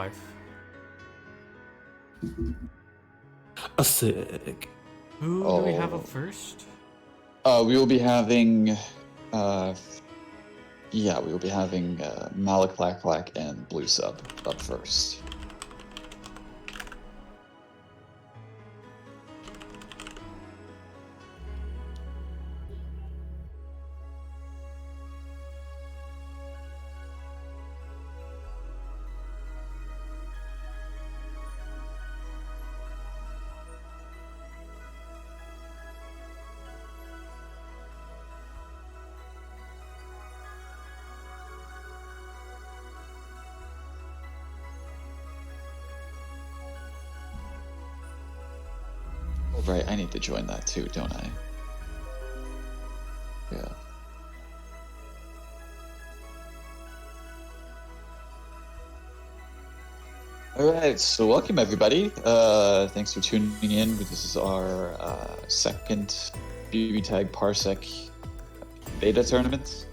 5. A sick. Who do we have up first? We will be having, Malik Black and Blue Sub up first. Right, I need to join that too, don't I? Yeah. Alright, so welcome everybody. Thanks for tuning in. This is our second BBTAG Parsec beta tournament.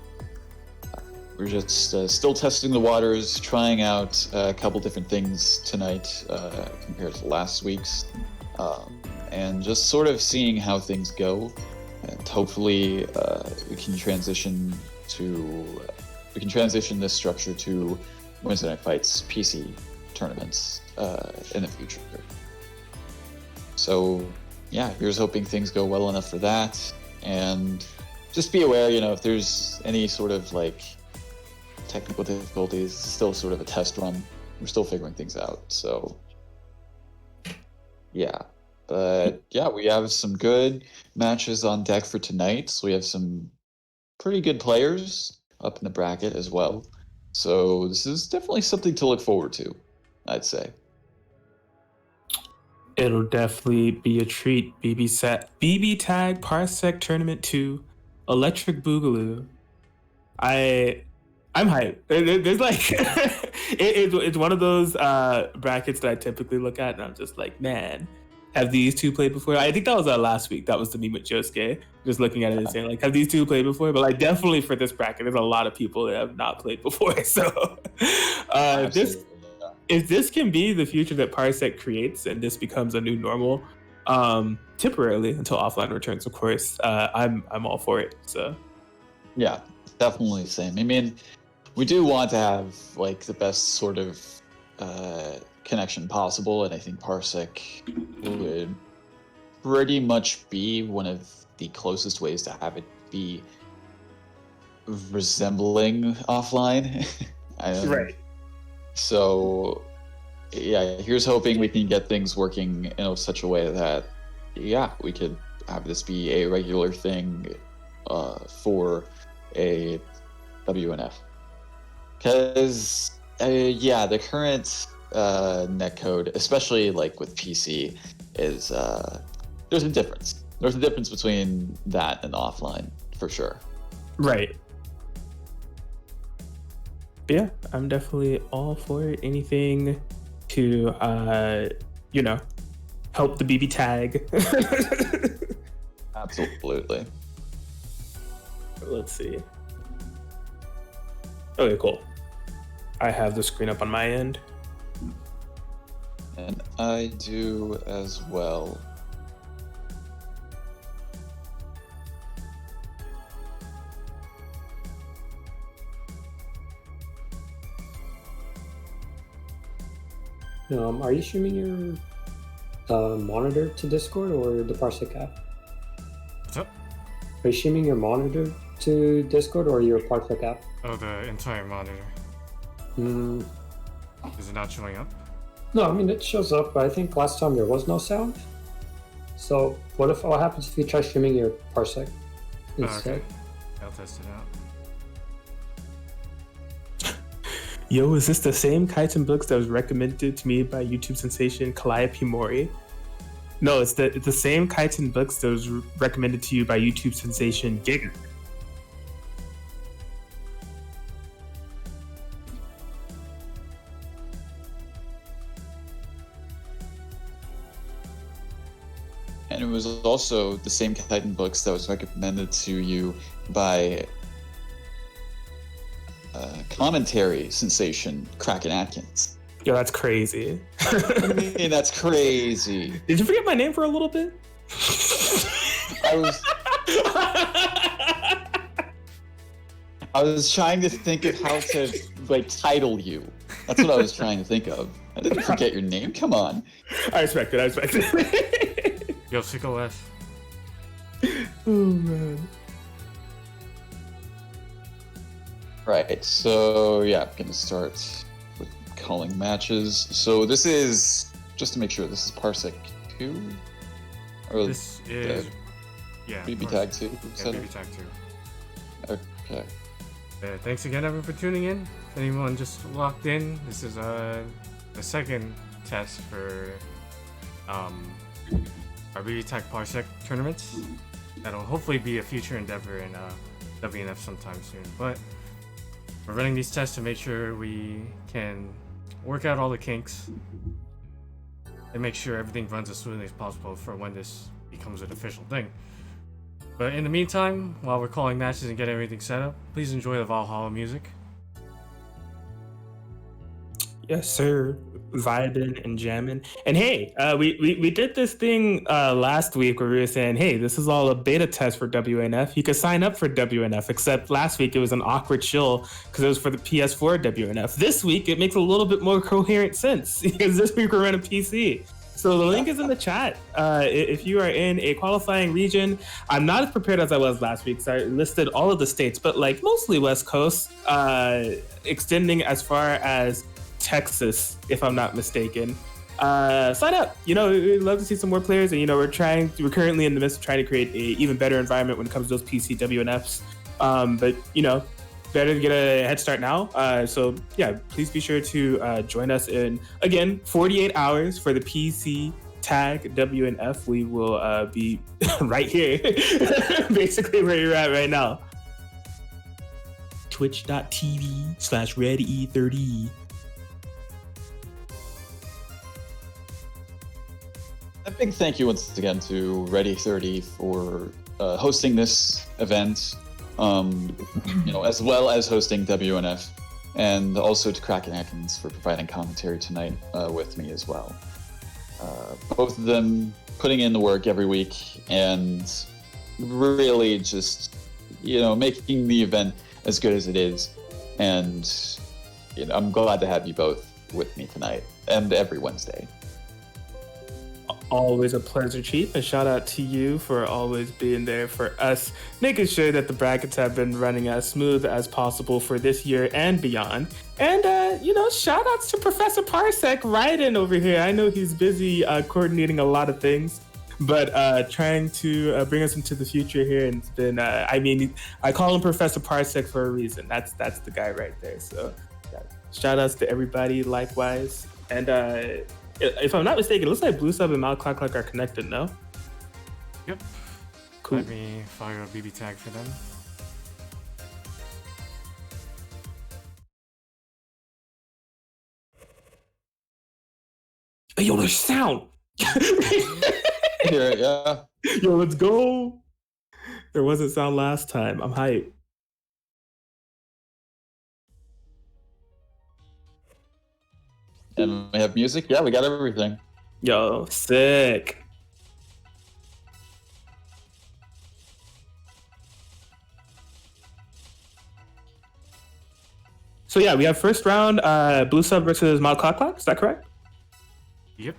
We're just still testing the waters, trying out a couple different things tonight compared to last week's. And just sort of seeing how things go, and hopefully we can transition this structure to Wednesday Night Fights PC tournaments in the future. So yeah, here's hoping things go well enough for that, and just be aware, if there's any sort of like technical difficulties, it's still sort of a test run. We're still figuring things out, so yeah. But yeah, we have some good matches on deck for tonight. So we have some pretty good players up in the bracket as well. So this is definitely something to look forward to, I'd say. It'll definitely be a treat. BBTAG Parsec Tournament 2, Electric Boogaloo. I'm hyped. There's like it's one of those brackets that I typically look at, and I'm just like, man. Have these two played before? I think that was last week. That was the meme with Josuke. Just looking at it and saying, like, have these two played before? But like, definitely for this bracket, there's a lot of people that have not played before. So, if this can be the future that Parsec creates, and this becomes a new normal, temporarily until offline returns, of course, I'm all for it. So, yeah, definitely same. I mean, we do want to have like the best sort of connection possible, and I think Parsec would pretty much be one of the closest ways to have it be resembling offline. right. So yeah, here's hoping we can get things working in such a way that we could have this be a regular thing for a WNF, because the current netcode, especially like with PC, is there's a difference. There's a difference between that and offline for sure. Right. Yeah, I'm definitely all for it. Anything to help the BB tag. Absolutely. Let's see. Okay, cool. I have the screen up on my end. And I do as well. Are you streaming your monitor to Discord or the Parsec app? What's up? Are you streaming your monitor to Discord or your Parsec app? Oh, the entire monitor. Is it not showing up? No, I mean it shows up, but I think last time there was no sound. So what happens if you try streaming your Parsec instead? Okay. I'll test it out. Yo, is this the same kites and books that was recommended to me by YouTube sensation Calliope Mori? No, it's the same kites and books that was recommended to you by YouTube sensation Giga. And it was also the same Titan books that was recommended to you by commentary sensation Kraken Atkins. Yo, that's crazy. I mean, that's crazy. Did you forget my name for a little bit? I was trying to think of how to like title you. That's what I was trying to think of. I didn't forget your name. Come on. I respect it. Yo, Sicko F. Oh man. Right. So yeah, I'm gonna start with calling matches. So this is just to make sure. This is Parsec 2, or This is yeah. BBTAG 2. Yeah, BBTAG 2. Okay. Thanks again, everyone, for tuning in. If anyone just locked in, this is the second test for our BBTAG Parsec tournaments. That'll hopefully be a future endeavor in WNF sometime soon. But we're running these tests to make sure we can work out all the kinks and make sure everything runs as smoothly as possible for when this becomes an official thing. But in the meantime, while we're calling matches and getting everything set up, please enjoy the Valhalla music. Yes, sir. Vibing and jamming. And hey, we did this thing last week where we were saying, hey, this is all a beta test for WNF. You could sign up for WNF, except last week it was an awkward chill because it was for the PS4 WNF. This week it makes a little bit more coherent sense because this week we're running PC. So the link is in the chat. If you are in a qualifying region, I'm not as prepared as I was last week, so I listed all of the states, but like mostly West Coast, extending as far as Texas, if I'm not mistaken. Sign up. You know, we'd love to see some more players, and you know, we're currently in the midst of trying to create an even better environment when it comes to those PC WNFs. But you know, better to get a head start now. So yeah, please be sure to join us in, again, 48 hours for the PC tag WNF. We will be right here, basically where you're at right now. Twitch.tv/RedE30. A big thank you once again to Ready30 for hosting this event. You know, as well as hosting WNF, and also to Kraken Atkins for providing commentary tonight with me as well. Both of them putting in the work every week and really just, you know, making the event as good as it is. And you know, I'm glad to have you both with me tonight and every Wednesday. Always a pleasure, Chief, and shout out to you for always being there for us, making sure that the brackets have been running as smooth as possible for this year and beyond. And, you know, shout outs to Professor Parsec Ryden over here. I know he's busy coordinating a lot of things, but trying to bring us into the future here. And it's been, I mean, I call him Professor Parsec for a reason. That's the guy right there. So yeah, shout outs to everybody likewise. And, if I'm not mistaken, it looks like Blue Sub and Mal Clock are connected, no? Yep. Cool. Let me fire a BBTAG for them. Hey, yo, there's sound! Here, yeah. Yo, let's go! There wasn't sound last time. I'm hyped. And we have music. Yeah, we got everything. Yo, sick. So yeah, we have first round, Blue Sub versus Mild Clock. Is that correct? Yep.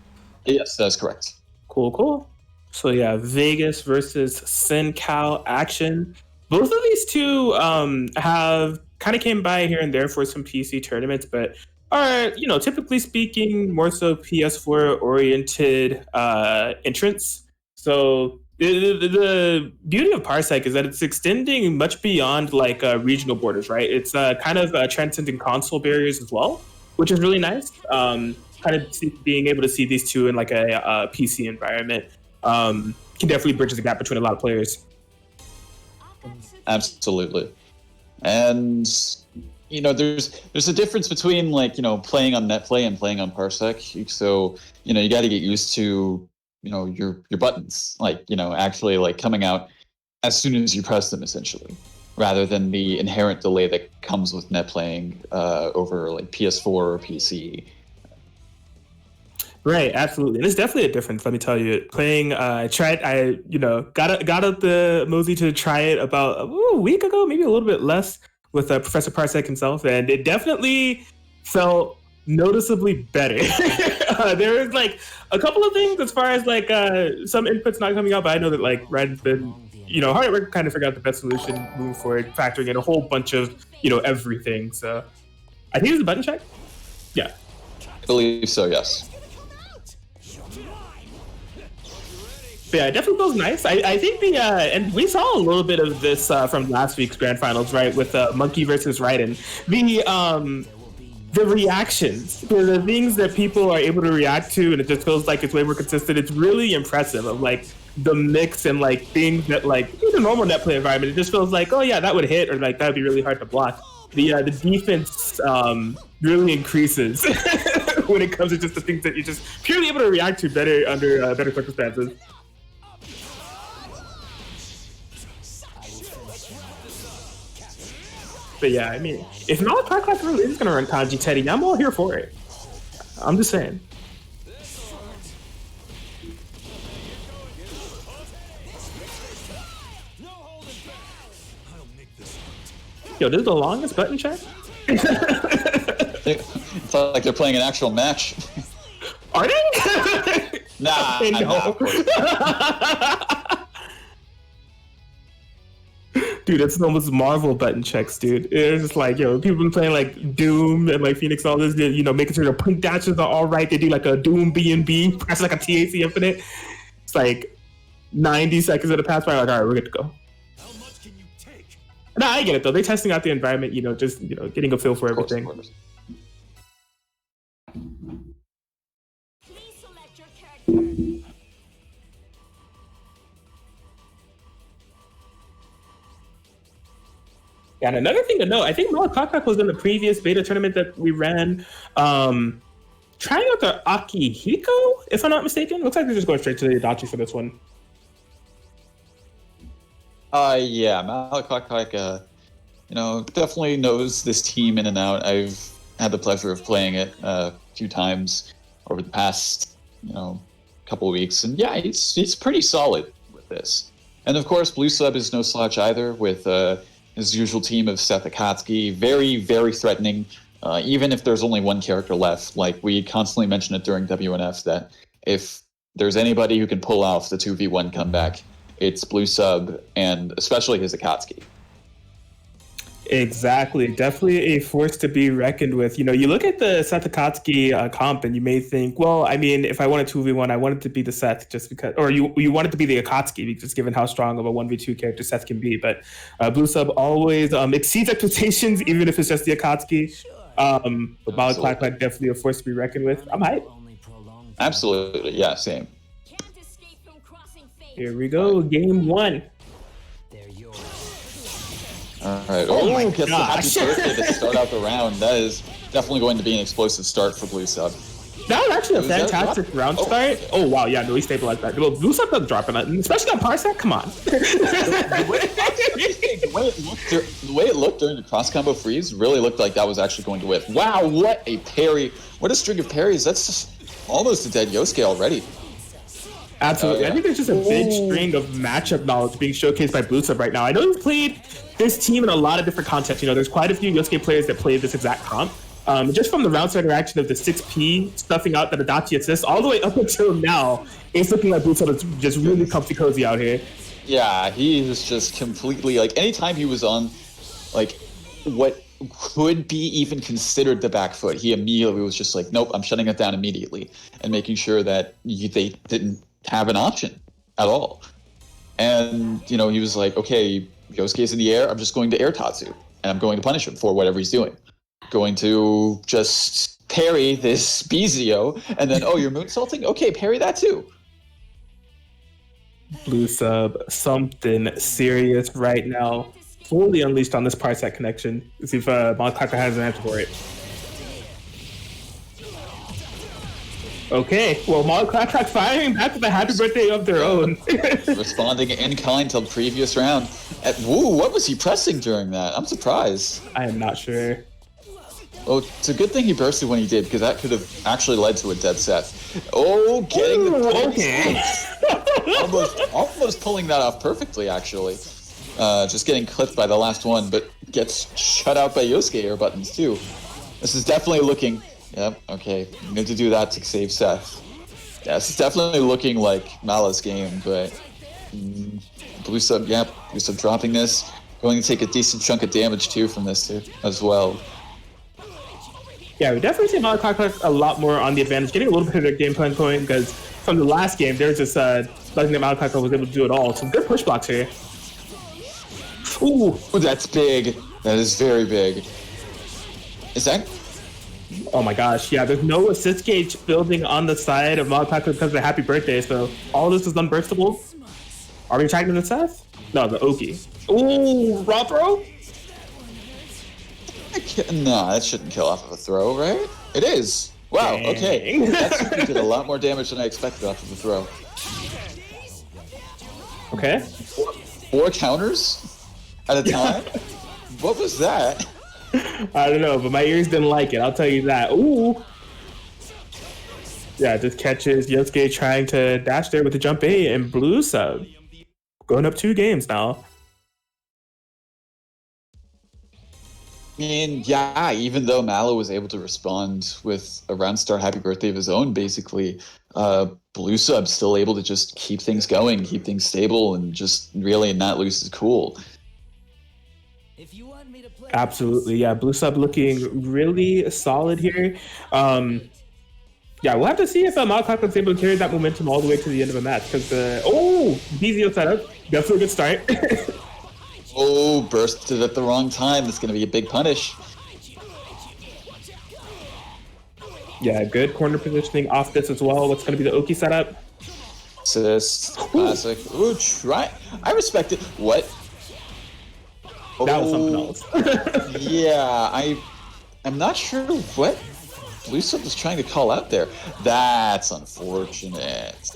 Yes, that's correct. Cool. So yeah, Vegas versus SoCal action. Both of these two have kind of came by here and there for some PC tournaments, but are, you know, typically speaking, more so PS4 oriented entrants. So the beauty of Parsec is that it's extending much beyond like regional borders, right? It's kind of transcending console barriers as well, which is really nice. Kind of being able to see these two in like a PC environment can definitely bridge the gap between a lot of players. Absolutely. And you know, there's a difference between like, you know, playing on NetPlay and playing on Parsec. So, you know, you got to get used to, you know, your buttons, like, you know, actually like coming out as soon as you press them, essentially, rather than the inherent delay that comes with net playing over like PS4 or PC. Right, absolutely, and it's definitely a difference. Let me tell you, playing. I got up the Mosey to try it about a week ago, maybe a little bit less, with Professor Parsec himself, and it definitely felt noticeably better. There was like a couple of things as far as like some inputs not coming out, but I know that like Red's been hard at work kind of figure out the best solution moving forward, factoring in a whole bunch of everything. So I think it's a button check. Yeah, I believe so. Yes. But yeah, it definitely feels nice. I think and we saw a little bit of this from last week's grand finals, right? With Monkey versus Raiden. The reactions, the things that people are able to react to, and it just feels like it's way more consistent. It's really impressive of like the mix and like things that like in a normal net play environment, it just feels like, oh yeah, that would hit, or like that would be really hard to block. The defense really increases when it comes to just the things that you're just purely able to react to better under better circumstances. But yeah, I mean, if not, Parsec really is gonna run Kanji Teddy, I'm all here for it. I'm just saying. Yo, this is the longest button check? It's like they're playing an actual match. Are they? Nah, No. Dude, it's almost Marvel button checks, dude. It's just like, people been playing like Doom and like Phoenix and all this, making sure their pink dashes are all right. They do like a Doom B&B, press like a TAC Infinite. It's like 90 seconds of the pass by, like, all right, we're good to go. How much can you take? Nah, I get it though. They're testing out the environment, just, getting a feel for everything. Of course. Please select your character. Yeah, and another thing to note, I think Noah Kakak was in the previous beta tournament that we ran, trying out the Akihiko, if I'm not mistaken. Looks like they're just going straight to the Adachi for this one. Yeah, Malakak, definitely knows this team in and out. I've had the pleasure of playing it a few times over the past, couple of weeks, and yeah, he's pretty solid with this. And of course, Blue Sub is no slouch either, with his usual team of Seth Akatsuki, very, very threatening. Even if there's only one character left, like we constantly mention it during WNF, that if there's anybody who can pull off the 2v1 comeback, it's Blue Sub, and especially his Akatsuki. Exactly. Definitely a force to be reckoned with. You look at the Seth Akatsuki comp and you may think, well, I mean, if I wanted 2v1, I wanted to be the Seth just because, or you wanted to be the Akatsuki just given how strong of a 1v2 character Seth can be. But Blue Sub always exceeds expectations, even if it's just the Akatsuki. But Malak definitely a force to be reckoned with. I'm hyped. Absolutely. Yeah, same. Can't escape from crossing fate. Here we go. Game 1. All right. Oh my gets the happy gosh. birthday to start out the round. That is definitely going to be an explosive start for Blue Sub. That was actually a Was that a fantastic drop? round Oh. start. Oh, wow. Yeah, no, he stabilized that. Well, Blue Sub doesn't drop it, especially on Parsec. Come on. The way it looked during the cross combo freeze really looked like that was actually going to whiff. Wow, what a parry. What a string of parries. That's just almost a dead Yosuke already. Absolutely. Oh, yeah. I think there's just a big string of matchup knowledge being showcased by Blue Sub right now. I know he's played this team in a lot of different contexts. There's quite a few Yosuke players that play this exact comp. Just from the round start interaction of the 6P stuffing out the Adachi assist all the way up until now, it's looking like Blue Sub is just really comfy cozy out here. Yeah, he was just completely, like, anytime he was on, like, what could be even considered the back foot, he immediately was just like, nope, I'm shutting it down immediately, and making sure that they didn't have an option at all. And, he was like, okay, Yosuke's in the air, I'm just going to air Tatsu, and I'm going to punish him for whatever he's doing. Going to just parry this Bizio, and then, oh, you're moonsaulting? Okay, parry that too. Blue Sub, something serious right now. Fully unleashed on this Parsec connection. Let's see if Malak has an answer for it. Okay, well, Malak firing back with a happy birthday of their own. Responding in kind to the previous round. What was he pressing during that? I'm surprised. I am not sure. Oh, it's a good thing he bursted when he did, because that could have actually led to a dead set. Oh, getting the okay. almost pulling that off perfectly, actually. Just getting clipped by the last one, but gets shut out by Yosuke air buttons too. This is definitely looking. Yep. Okay. Need to do that to save Seth. Yeah, this is definitely looking like Mala's game, but Blue Sub. Yep. Blue Sub dropping this. Going to take a decent chunk of damage too from this too, as well. Yeah, we definitely see Malachi a lot more on the advantage, getting a little bit of their game plan point, because from the last game, there was just nothing that Malachi was able to do at all. So good push blocks here. Ooh, That's big. That is very big. Is that? oh my gosh, yeah, there's no assist gauge building on the side of Malachi because of the happy birthday, so all this is unburstable. Are we attacking the Seth? No, the Oki. Ooh, raw throw? No, that shouldn't kill off of a throw, right? It is. Wow, Dang. okay. That certainly did a lot more damage than I expected off of the throw. Okay. 4 counters at a time? What was that? I don't know, but my ears didn't like it, I'll tell you that. Ooh. Yeah, just catches Yosuke trying to dash there with the jump A and Blue Sub. Going up 2 games now. I mean, yeah, even though Malo was able to respond with a round start happy birthday of his own, basically, Blue Sub's still able to just keep things going, keep things stable, and just really not lose his cool. If you want me to play, Absolutely, yeah. Blue Sub looking really solid here. Yeah, we'll have to see if Malachi is able to carry that momentum all the way to the end of a match. Because BZO setup, definitely a good start. Oh, bursted at the wrong time. That's going to be a big punish. Yeah, good corner positioning off this as well. What's going to be the Oki setup? Assist, classic. Ooh, try. I respect it. What? That was something Oh, else. yeah, I'm not sure what Blue Sub was trying to call out there. That's unfortunate.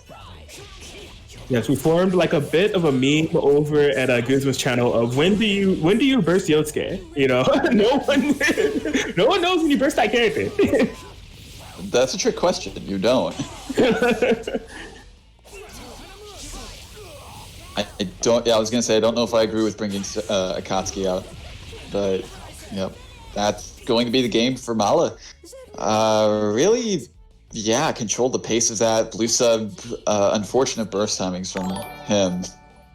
Yes, we formed like a bit of a meme over at Guzman's channel of when do you burst Yosuke? You know, no one knows when you burst that character. That's a trick question. You don't. I don't. Yeah, I was gonna say I don't know if I agree with bringing Akatsuki out, but yep, that's going to be the game for Mala. Really, yeah, controlled the pace of that. Blue Sub, unfortunate burst timings from him,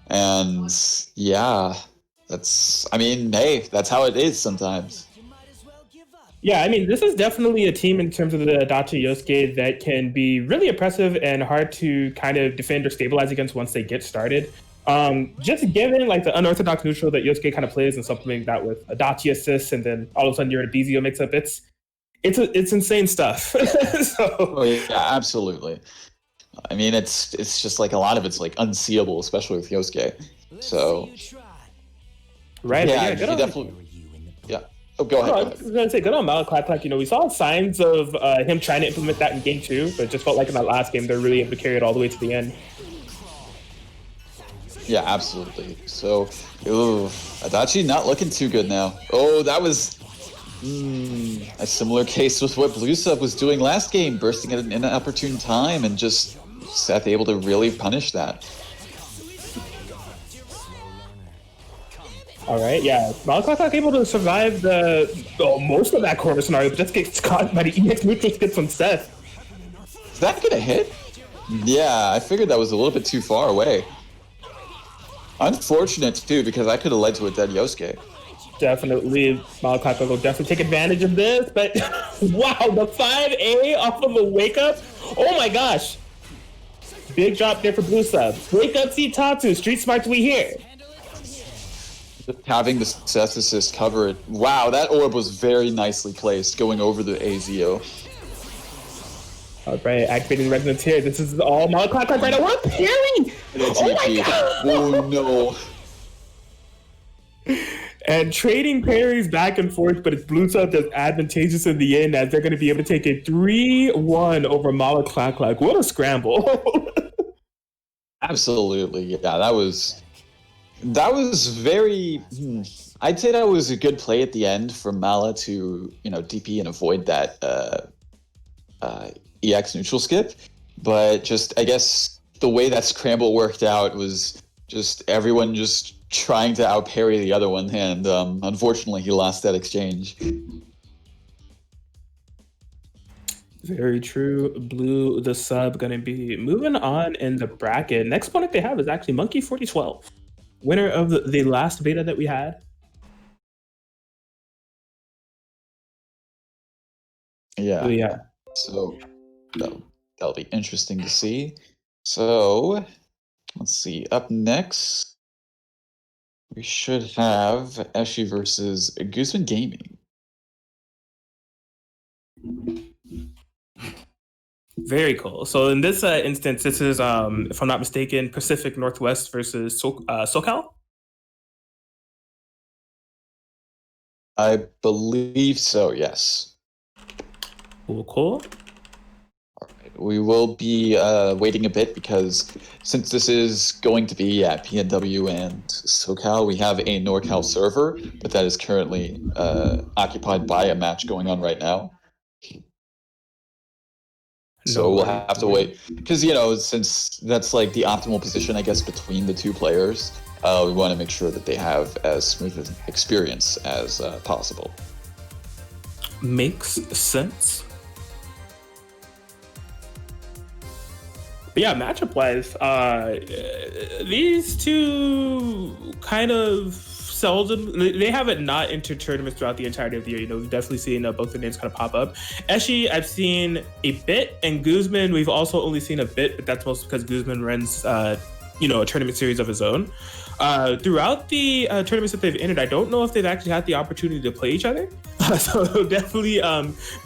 and yeah, that's. I mean, hey, that's how it is sometimes. Yeah, I mean, this is definitely a team in terms of the Adachi Yosuke that can be really oppressive and hard to kind of defend or stabilize against once they get started. Just given like the unorthodox neutral that Yosuke kind of plays and supplementing that with Adachi assists, and then all of a sudden you're in a BZO mix-up, it's insane stuff. So, Oh yeah, absolutely. I mean, it's just like a lot of it's like unseeable, especially with Yosuke. So right, yeah, yeah, good he on. definitely. Yeah. Oh, go ahead. No, Go I ahead. was gonna say good on Malachi. Like, we saw signs of him trying to implement that in game 2, but it just felt like in that last game they're really able to carry it all the way to the end. Yeah, absolutely. So, Adachi not looking too good now. Oh, that was a similar case with what Blue Sub was doing last game, bursting at an inopportune time, and just Seth able to really punish that. All right, yeah. Malachi's not able to survive most of that corner scenario, but just gets caught by the EX neutral skip from Seth. Is that gonna hit? Yeah, I figured that was a little bit too far away. Unfortunate too, because that could have led to a dead Yosuke. Definitely, Malachi will definitely take advantage of this, but wow, the 5A off of a wake up. Oh my gosh. Big drop there for Blue Sub. Wake up, see Tatsu. Street Smarts, we here. Having the Seth assist cover it. Wow, that orb was very nicely placed, going over the AZO. All right, activating resonance here. This is all Malachi right now. What parry? Oh my god! Oh no. And trading parries back and forth, but it's Blue Sub that's advantageous in the end, as they're going to be able to take a 3-1 over Malachi. What a scramble! Absolutely, yeah. That was very. I'd say that was a good play at the end from Mala to, DP and avoid that EX neutral skip. But just, I guess, the way that scramble worked out was just everyone just trying to outparry the other one, and unfortunately he lost that exchange. Very true. Blue, the sub, going to be moving on in the bracket. Next opponent they have is actually Monkey 4012, winner of the last beta that we had. Yeah. Yeah. So that'll be interesting to see. So let's see. Up next, we should have Eshi versus Guzman Gaming. Very cool. So in this instance, this is, if I'm not mistaken, Pacific Northwest versus SoCal. I believe so, yes. Cool. All right. We will be waiting a bit because since this is going to be at PNW and SoCal, we have a NorCal server, but that is currently occupied by a match going on right now. So we'll have to wait because, since that's like the optimal position, I guess, between the two players, we want to make sure that they have as smooth an experience as possible. Makes sense. But yeah, matchup wise, these two kind of seldom, they haven't not entered tournaments throughout the entirety of the year. We've definitely seen both the names kind of pop up. Eshi, I've seen a bit, and Guzman, we've also only seen a bit, but that's mostly because Guzman runs, a tournament series of his own. Throughout the tournaments that they've entered, I don't know if they've actually had the opportunity to play each other. So it'll definitely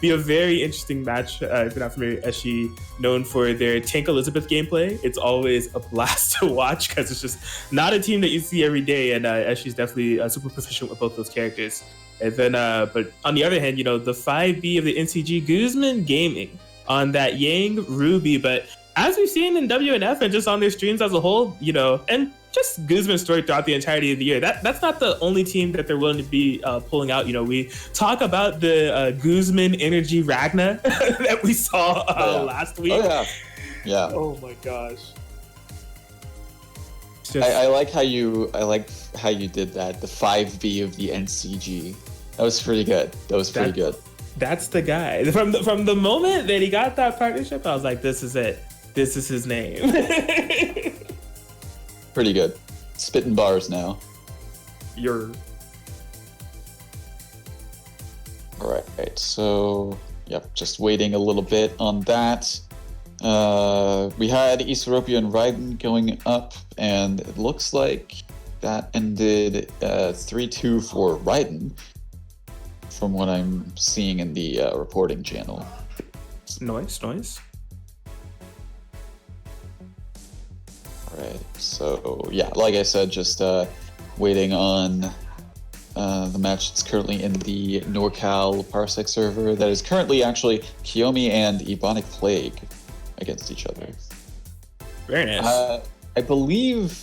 be a very interesting match. If you're not familiar, Eshi, known for their Tank Elizabeth gameplay. It's always a blast to watch because it's just not a team that you see every day, and Eshi's definitely super proficient with both those characters. And then, but on the other hand, the 5B of the NCG, Guzman Gaming on that Yang Ruby. But as we've seen in WNF and just on their streams as a whole, and just Guzman's story throughout the entirety of the year, that's not the only team that they're willing to be pulling out. We talk about the Guzman Energy Ragna that we saw last week. Yeah. Oh my gosh. I like how you did that. The 5B of the NCG. That was pretty good. That's the guy. From the moment that he got that partnership, I was like, this is it. This is his name. Pretty good. Spitting bars now. All right. So, just waiting a little bit on that. We had Easteropia and Raiden going up, and it looks like that ended 3-2 for Raiden, from what I'm seeing in the reporting channel. Nice. Right. So like I said, just waiting on the match that's currently in the NorCal Parsec server. That is currently actually Kiyomi and Ebonic Plague against each other. Very nice. I believe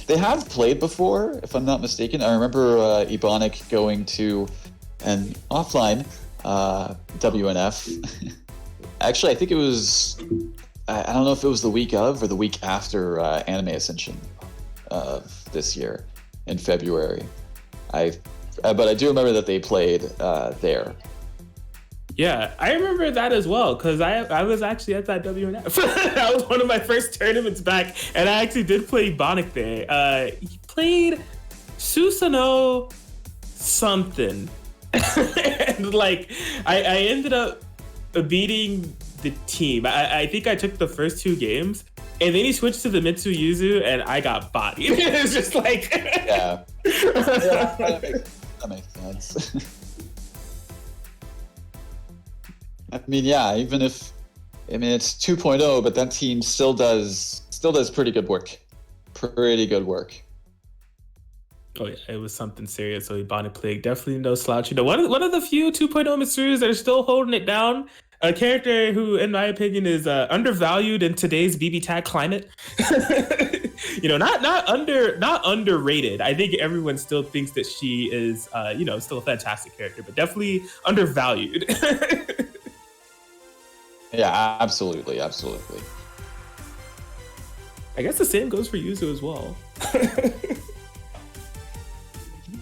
they have played before, if I'm not mistaken. I remember Ebonic going to an offline WNF. Actually, I think it was. I don't know if it was the week of or the week after Anime Ascension of this year in February. But I do remember that they played there. Yeah, I remember that as well because I was actually at that WNF. That was one of my first tournaments back, and I actually did play Ebonic there. He played Susanoo something, and I ended up beating the team. I think I took the first 2 games, and then he switched to the Mitsu Yuzu, and I got bodied. It's just like yeah, that makes sense. I mean, even if it's 2.0, but that team still does pretty good work. Oh yeah, it was something serious. So Ebonic Plague, definitely no slouch. One of the few 2.0 Mitsurus that are still holding it down. A character who, in my opinion, is undervalued in today's BBTAG climate. not underrated. I think everyone still thinks that she is, still a fantastic character, but definitely undervalued. Yeah, absolutely. I guess the same goes for Yuzu as well.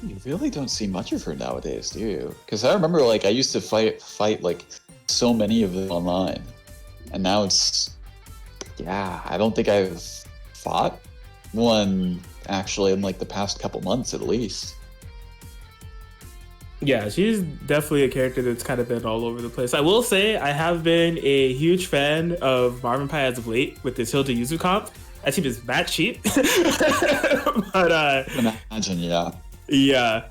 You really don't see much of her nowadays, do you? Because I remember, like, I used to fight like so many of them online, and now it's, yeah, I don't think I've fought one actually in like the past couple months at least. Yeah, she's definitely a character that's kind of been all over the place. I will say I have been a huge fan of Marvin Pie as of late with this Hilda Yuzu comp. That team is that cheap. But Imagine, yeah. Yeah.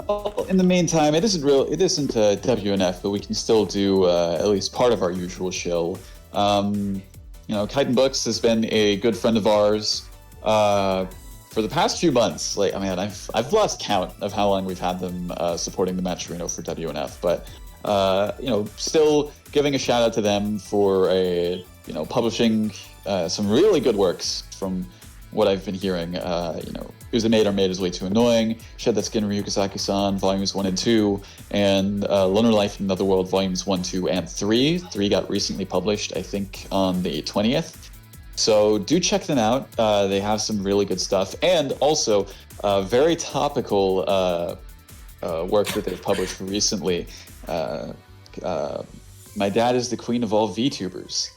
Well, in the meantime, it isn't WNF, but we can still do at least part of our usual shill. Chitin Books has been a good friend of ours for the past few months. Like, I mean, I've lost count of how long we've had them supporting the Matcherino for WNF, but still giving a shout out to them for publishing some really good works from what I've been hearing. Uzumate Our Maid is Way Too Annoying, Shed That Skin Ryukasaki-san, Volumes 1 and 2, and Lunar Life in Another World, Volumes 1, 2, and 3. 3 got recently published, I think, on the 20th. So do check them out. They have some really good stuff. And also, very topical work that they've published recently. My Dad is the Queen of All VTubers.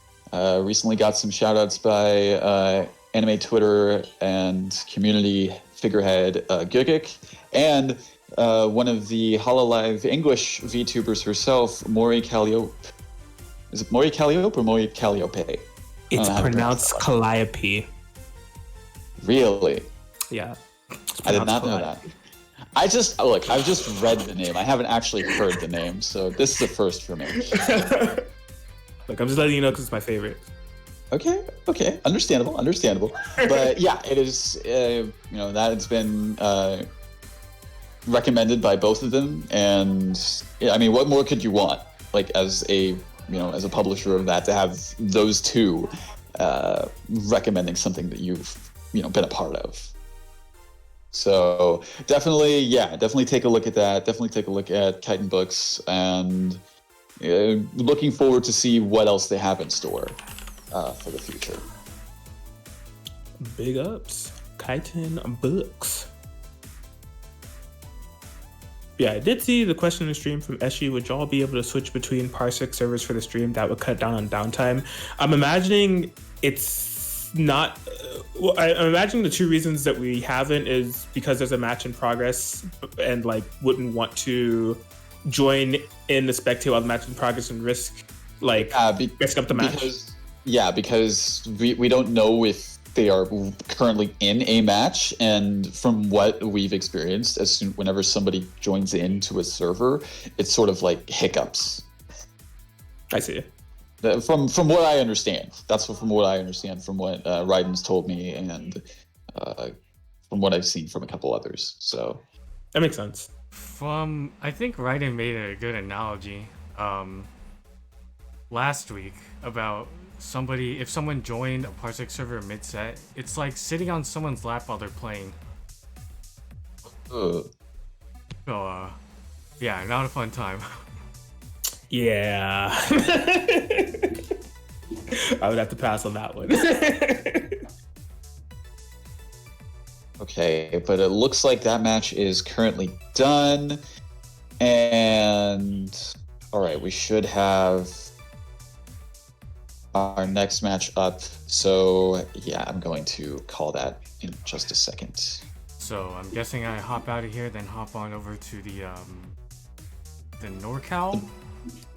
Recently got some shout-outs by anime Twitter and community figurehead Gigic, and one of the Hololive English VTubers herself, Mori Calliope. Is it Mori Calliope or Mori Calliope? It's pronounced Calliope. Really? Yeah. I did not know that. I've just read the name. I haven't actually heard the name, so this is a first for me. Look, I'm just letting you know because it's my favorite. Okay, understandable. But yeah, it is. That has been recommended by both of them, and yeah, I mean, what more could you want? Like, as a publisher of that, to have those two recommending something that you've been a part of. So definitely take a look at that. Definitely take a look at Chitin Books, and looking forward to see what else they have in store for the future. Big ups, Chitin Books. Yeah, I did see the question in the stream from Eshi. Would y'all be able to switch between Parsec servers for the stream? That would cut down on downtime. I'm imagining it's not. I'm imagining the two reasons that we haven't is because there's a match in progress and wouldn't want to join in the spectate while the match in progress and risk messing up the match. Because we don't know if they are currently in a match, and from what we've experienced, whenever somebody joins into a server, it's sort of like hiccups. I see. From what I understand, from what Raiden's told me, and from what I've seen from a couple others. So that makes sense. I think Raiden made a good analogy last week about if someone joined a Parsec server mid-set, it's like sitting on someone's lap while they're playing. So, yeah, not a fun time. Yeah. I would have to pass on that one. Okay, but it looks like that match is currently done. And all right, we should have our next match up. So yeah, I'm going to call that in just a second. So I'm guessing I hop out of here, then hop on over to the NorCal?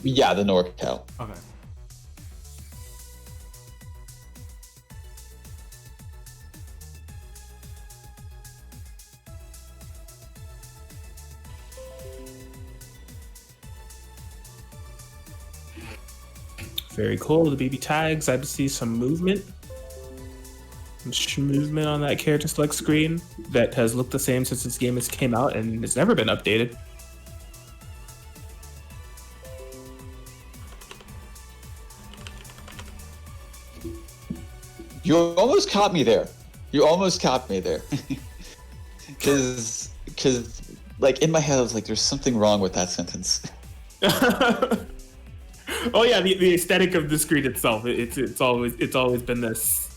Yeah, the NorCal. Okay. Very cool. The BB tags. I see some movement. movement on that character select screen that has looked the same since this game has came out and it's never been updated. You almost caught me there. Because, like, in my head, I was like, there's something wrong with that sentence. Oh yeah, the aesthetic of the screen itself. It's always been this.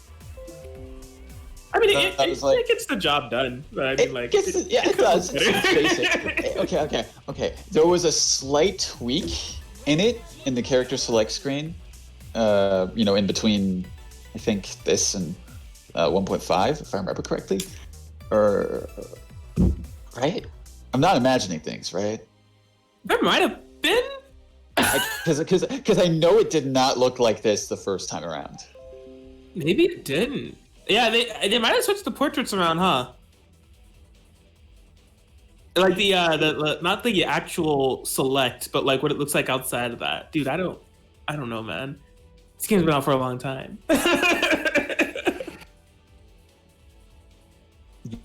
I mean, it gets the job done. But I mean, like, it does. It's basic. Okay. There was a slight tweak in it in the character select screen. In between, I think this and 1.5, if I remember correctly, or right. I'm not imagining things, right? There might have been. Because I know it did not look like this the first time around. Maybe it didn't. Yeah, they might have switched the portraits around, huh? Like the not the actual select, but like what it looks like outside of that. Dude, I don't know, man. This game's been out for a long time.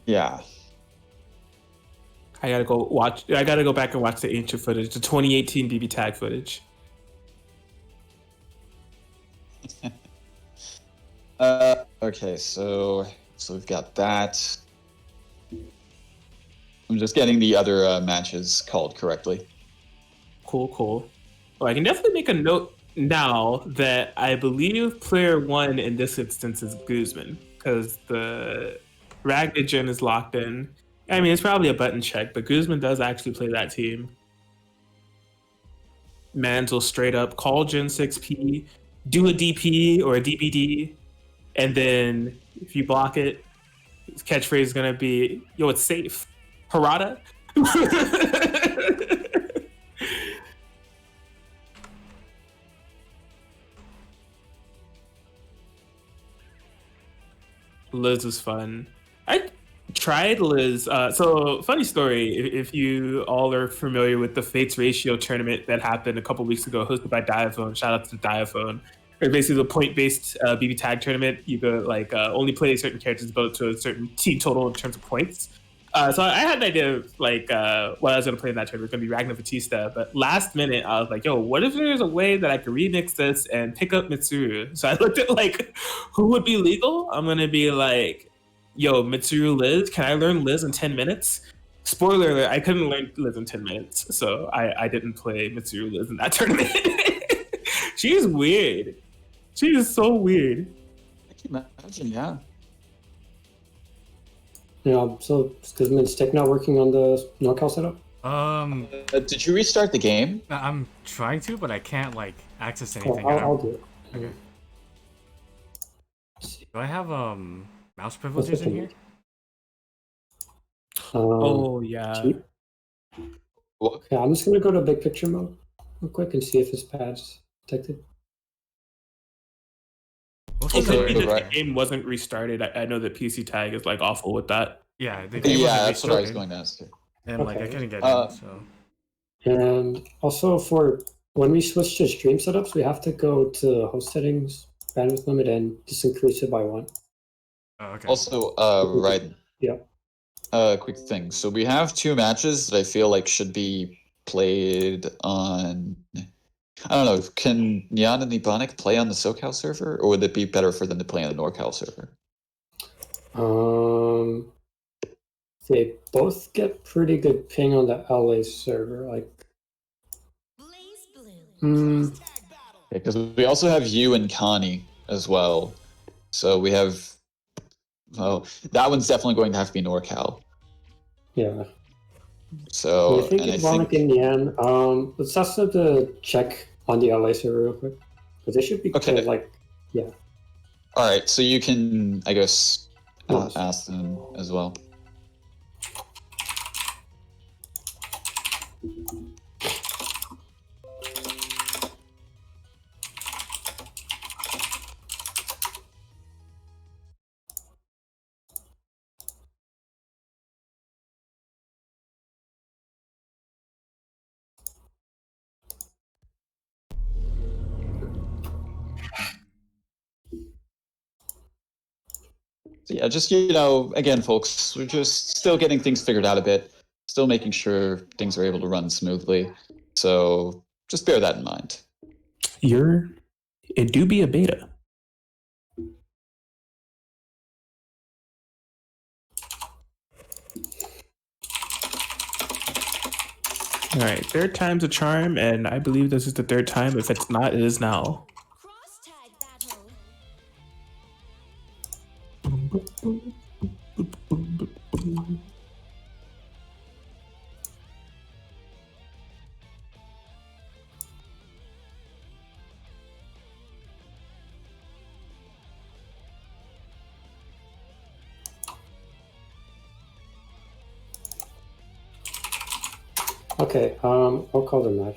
Yeah. I gotta go back and watch the ancient footage, the 2018 BBTAG footage. Okay, so we've got that. I'm just getting the other matches called correctly. Cool. Well, I can definitely make a note now that I believe player 1 in this instance is Guzman, because the Ragnagen is locked in. I mean, it's probably a button check, but Guzman does actually play that team. Mans will straight up call Gen 6P, do a DP or a DBD, and then if you block it, his catchphrase is going to be, yo, it's safe. Harada? Liz was fun. I tried Liz. So funny story. If you all are familiar with the Fates Ratio tournament that happened a couple weeks ago, hosted by Diaphone. Shout out to Diaphone. It's basically the point-based BB tag tournament. You go like only play certain characters, but to a certain team total in terms of points. So I had an idea of like what I was gonna play in that tournament. It was gonna be Ragnar Batista, but last minute I was like, "Yo, what if there's a way that I could remix this and pick up Mitsuru?" So I looked at like who would be legal. I'm gonna be like, "Yo, Mitsuru Liz, can I learn Liz in 10 minutes?" Spoiler alert: I couldn't learn Liz in 10 minutes, so I didn't play Mitsuru Liz in that tournament. She's weird. She is so weird. I can imagine, yeah. Yeah, so is Guzman's stick not working on the NorCal setup? Did you restart the game? I'm trying to, but I can't like access anything. I'll do it. Okay. Do I have mouse privileges in here? Oh yeah. Cheap? Yeah, I'm just gonna go to big picture mode real quick and see if his pad's detected. It could be that right. the game wasn't restarted. I know that PCTAG is like awful with that. Yeah, the game wasn't that's what I was restarted, going to ask you. and like I Okay. couldn't get in, so. And also for when we switch to stream setups, we have to go to host settings, bandwidth limit, and just increase it by 1. Oh, okay. Also, right. Yeah. Quick thing. So we have 2 matches that I feel like should be played on. I don't know. Can Nyan and Ebonic play on the SoCal server, or would it be better for them to play on the NorCal server? They both get pretty good ping on the LA server. Like, Blaze blue. Because we also have you and Connie as well. So we have. Oh, that one's definitely going to have to be NorCal. yeah. So I think Ebonic and Yan. Let's also to check on the LA server real quick, because they should be Okay. good, like, yeah. All right, so you can, I guess, Nice. ask them as well. So yeah, just, you know, again, folks, we're just still getting things figured out a bit, still making sure things are able to run smoothly. So just bear that in mind. It do be a beta. All right, third time's a charm, and I believe this is the third time. If it's not, it is now. Cross tag battle. Okay, I'll call the match.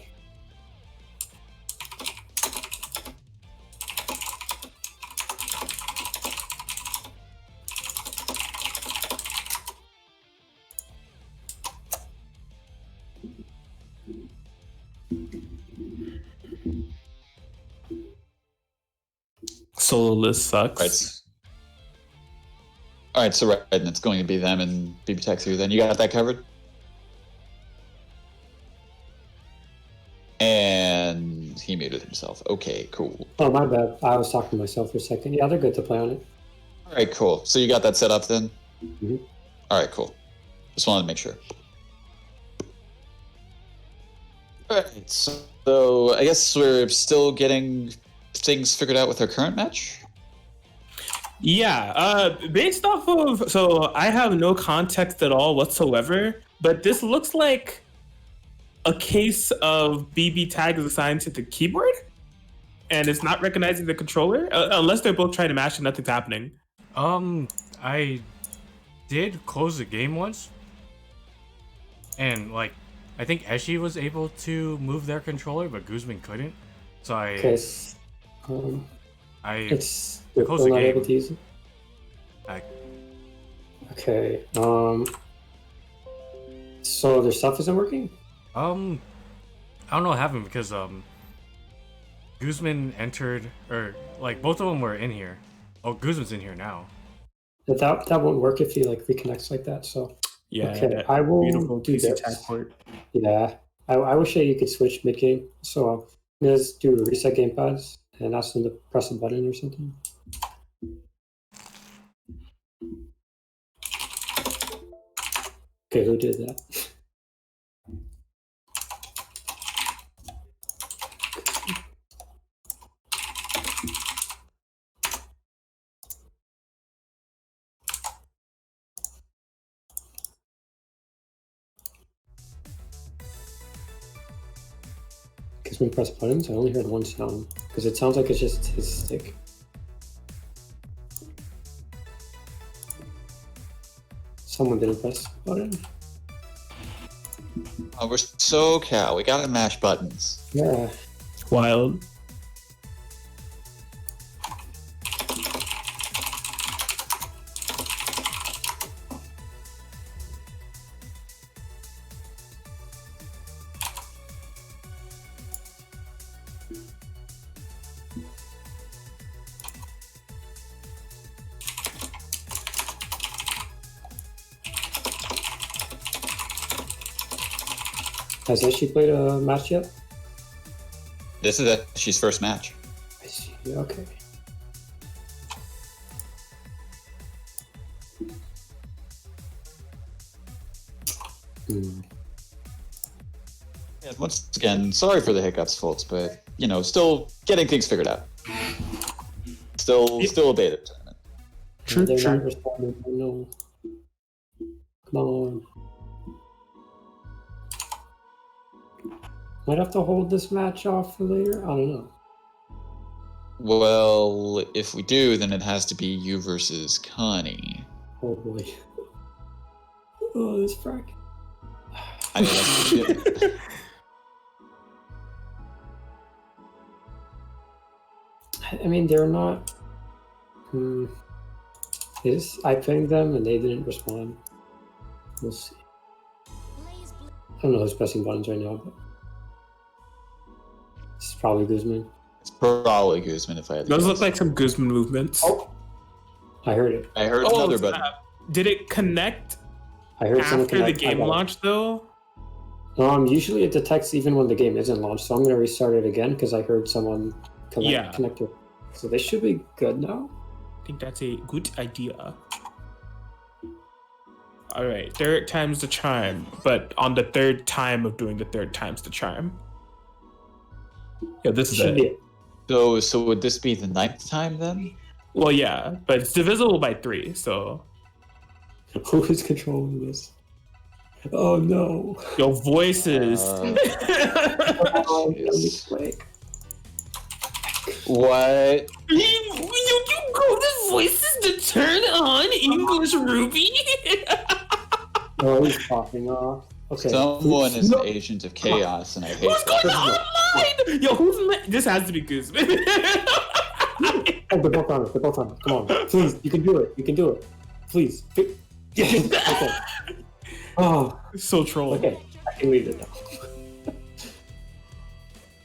Solo list sucks. Right. All right, so right, and it's going to be them and BBTAG 2 then. You got that covered? And he muted himself. Okay, cool. Oh, my bad. I was talking to myself for a second. Yeah, they're good to play on it. All right, cool. So you got that set up then? Mhm. All right, cool. Just wanted to make sure. All right, so I guess we're still getting things figured out with our current match? Yeah, based off of, so I have no context at all whatsoever, but this looks like a case of BBTAG is assigned to the keyboard and it's not recognizing the controller, unless they're both trying to mash and nothing's happening. I did close the game once, and like, I think Eshi was able to move their controller, but Guzman couldn't. So Okay, I it's they're close still the not game. able to use it. I Okay, so their stuff isn't working? I don't know what happened because Guzman entered, or like both of them were in here. Oh, Guzman's in here now. But that won't work if he like reconnects like that, so Yeah, okay, that I will beautiful do PCTAG this. port. Yeah, I wish that you could switch mid game. So I'm gonna just do reset gamepads and ask them to press a button or something. Okay, who did that? Because when you press buttons, I only heard one sound. Because it sounds like it's just his stick. Someone didn't press the button. Oh, we're SoCal. We gotta mash buttons. Yeah. Wild. Has she played a match yet? This is she's first match. I see. Okay. Hmm. Yeah, once again, sorry for the hiccups, folks, but you know, still getting things figured out. Still a beta tournament. True, They're true. not responding. Oh, no. Come on. Might have to hold this match off for later. I don't know. Well, if we do, then it has to be you versus Connie. Oh boy. Oh, this frack. I mean, I mean, they're not. I pinged them and they didn't respond. We'll see. Blaze blue. I don't know who's pressing buttons right now, but it's probably Guzman. it's probably Guzman if I had to Those guess. look like some Guzman movements. Oh, I heard it. I heard another button. Did it connect I heard someone after the connect. I game got it. launched though? Usually it detects even when the game isn't launched, so I'm gonna restart it again because I heard someone Yeah. connect it. So they should be good now. I think that's a good idea. All right, third time's the charm, but on the third time of doing the third time's the charm. Yeah, this is Should be it. it. So would this be the 9th time then? Well, yeah, but it's divisible by 3, so Who is controlling this? Oh no! your voices. Oh, Jeez. wait. What? you go the voices to turn on English Ruby? Oh, he's popping off. Okay. Someone is No. an agent of chaos, and I hate Who's that. going online? Yo, this has to be Guzman. Oh, they're both on it. They're both on it. Come on. Please, you can do it. You can do it. Please. Yes. Okay. Oh, So troll. okay. I can leave it now.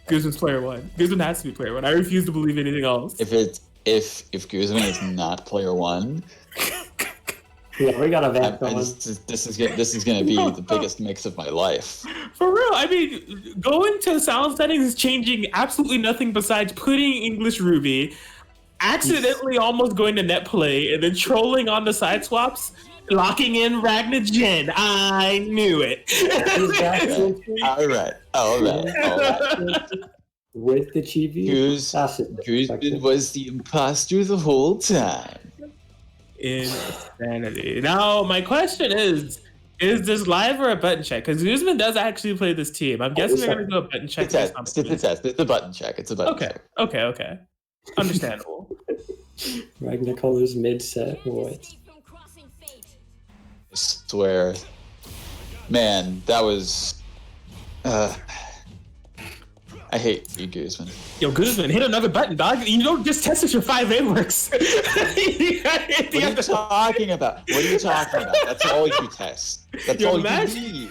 Guzman's player 1. Guzman has to be player 1. I refuse to believe anything else. If Guzman is not player 1, Yeah, we got a van going. this is gonna be the biggest mix of my life. For real, I mean, going to sound settings is changing absolutely nothing besides putting English Ruby, accidentally almost going to net play, and then trolling on the side swaps, locking in Ragnar Jen. I knew it. He's back into All right. with the chibi. Guzman was the imposter the whole time. Insanity. Now, my question is this live or a button check? Because Guzman does actually play this team. I'm guessing they're going to do a button check. It's a test. It's a button check. It's a button Okay, check. okay. Understandable. Ragnar colors mid set. What? From crossing fate. I swear. Man, that was... I hate you, Guzman. Yo, Guzman, hit another button, dog. You don't just test if your 5A works. What are you talking about? What are you talking about? That's all you test. That's Yo, all man. you need.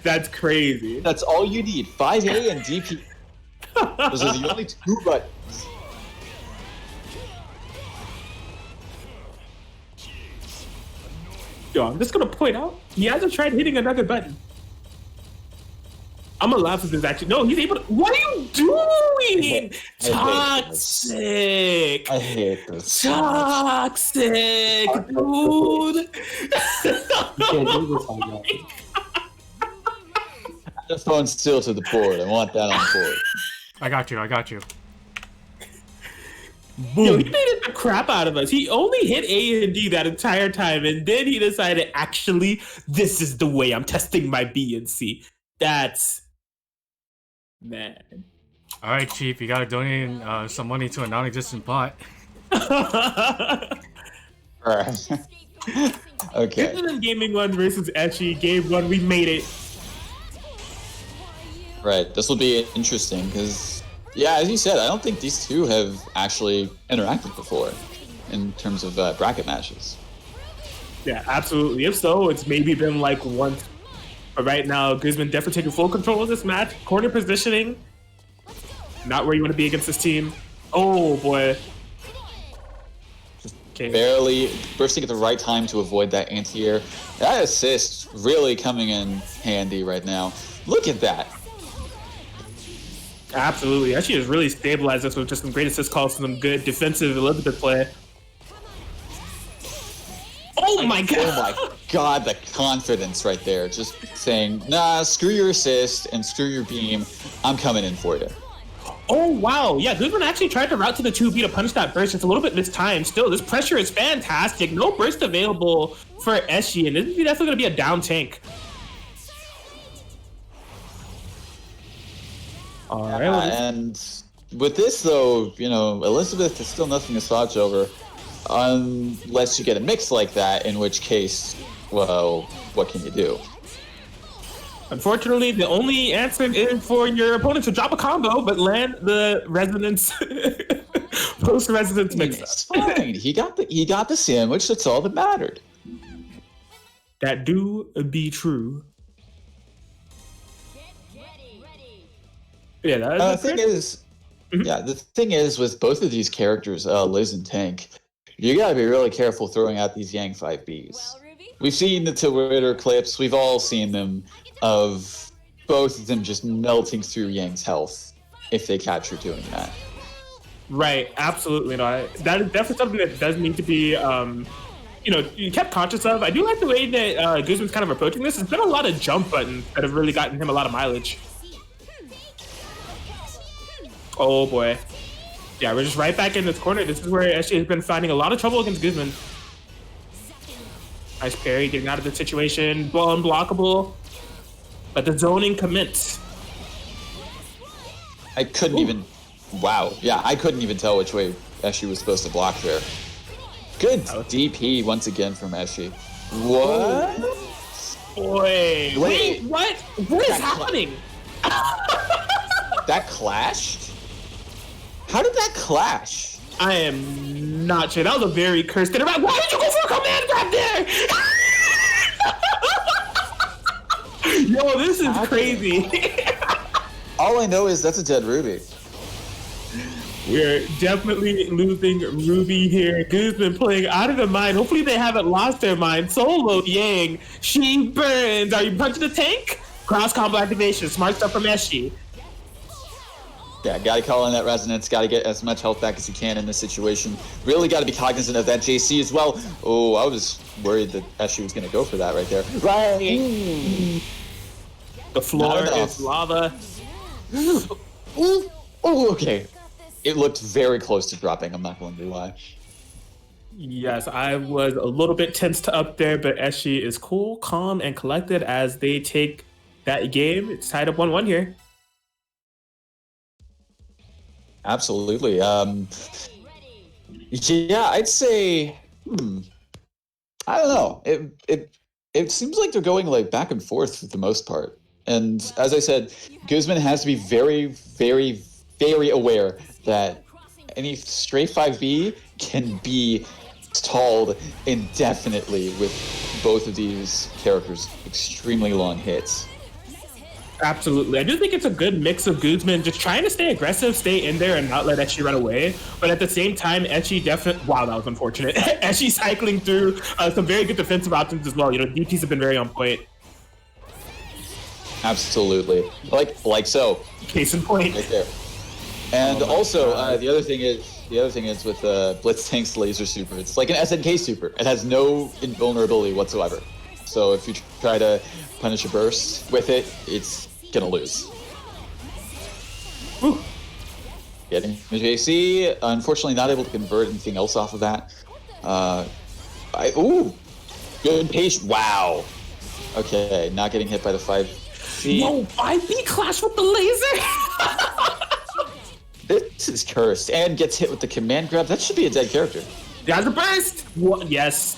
That's crazy. That's all you need. 5A and DP. Those are the only 2 buttons. Yo, I'm just gonna point out, he hasn't tried hitting another button. I'm gonna laugh at this actually. No, he's able to. What are you doing? Toxic. I hate this. Toxic, dude. You can't do this on that. The phone's still to the board. I want that on board. I got you. Yo, he made it the crap out of us. He only hit A and D that entire time, and then he decided, actually, this is the way I'm testing my B and C. That's man. All right, Chief, you gotta donate some money to a non-existent pot. Alright. Okay. This is Gaming 1 versus Eshi. Game 1, we made it. Right. This will be interesting because, yeah, as you said, I don't think these two have actually interacted before in terms of bracket matches. Yeah, absolutely. If so, it's maybe been like once. But right now, Guzman definitely taking full control of this match. Corner positioning. Not where you want to be against this team. Oh, boy. Okay. Barely bursting at the right time to avoid that anti-air. That assist really coming in handy right now. Look at that. Absolutely. Actually, has really stabilized us with just some great assist calls, some good defensive Elizabeth play. Oh my god! Oh my god, the confidence right there. Just saying, nah, screw your assist and screw your beam. I'm coming in for you. Oh wow, yeah, Guzman actually tried to route to the 2B to punish that burst. It's a little bit mistimed. Still, this pressure is fantastic. No burst available for Eshi, and this is definitely going to be a down tank. Alright, And with this, though, you know, Elizabeth is still nothing to slouch over. Unless you get a mix like that, in which case, well, what can you do? unfortunately, the only answer is for your opponent to drop a combo, but land the resonance, post-resonance mix. It's fine. He got the sandwich. That's all that mattered. That do be true. Yeah, The thing is, Yeah, the thing is with both of these characters, Liz and Tank, you gotta be really careful throwing out these Yang 5Bs. We've seen the Twitter clips, we've all seen them, of both of them just melting through Yang's health if they catch her doing that. Right, absolutely. No, that is definitely something that does need to be, you kept conscious of. I do like the way that Guzman's kind of approaching this. There's been a lot of jump buttons that have really gotten him a lot of mileage. Oh boy. Yeah, we're just right back in this corner. This is where SJ has been finding a lot of trouble against Guzman. Nice parry, getting out of the situation. Ball unblockable. But the zoning commits. I couldn't even... Wow. Yeah, I couldn't even tell which way Eshi was supposed to block there. Good DP once again from Eshi. What? Boy. Wait, what? What is happening? That clashed? How did that clash? I am not sure. That was a very cursed interact. Why did you go for a command grab there? Yo, this is crazy. All I know is that's a dead Ruby. We're definitely losing Ruby here. Guzman playing out of the mind. Hopefully they haven't lost their mind. Solo Yang. She burns. Are you punching the tank? Cross combo activation. Smart stuff from Eshi. Yeah, gotta call in that resonance, gotta get as much health back as you can in this situation. Really gotta be cognizant of that JC as well. Oh, I was worried that Eshi was gonna go for that right there. Right! The floor is lava. Ooh, oh, okay. It looked very close to dropping, I'm not going to lie. Yes, I was a little bit tensed up there, but Eshi is cool, calm, and collected as they take that game. It's tied up 1-1 here. Absolutely. Yeah, I'd say. I don't know. It seems like they're going like back and forth for the most part. And as I said, Guzman has to be very, very, very aware that any stray 5B can be stalled indefinitely with both of these characters' extremely long hits. Absolutely. I do think it's a good mix of Guzman just trying to stay aggressive, stay in there, and not let Eshi run away. But at the same time, Eshi definitely... Wow, that was unfortunate. Eshi cycling through some very good defensive options as well. You know, DPs have been very on point. Absolutely. Like so. Case in point. Right there. And also, the other thing is with Blitztank's laser super, it's like an SNK super. It has no invulnerability whatsoever. So if you try to punish a burst with it, it's gonna lose. Whew. Getting the JC, unfortunately not able to convert anything else off of that. Good patient. Wow. Okay, not getting hit by the 5C. No, 5B clash with the laser. This is cursed and gets hit with the command grab. That should be a dead character. There's a burst. What? Yes.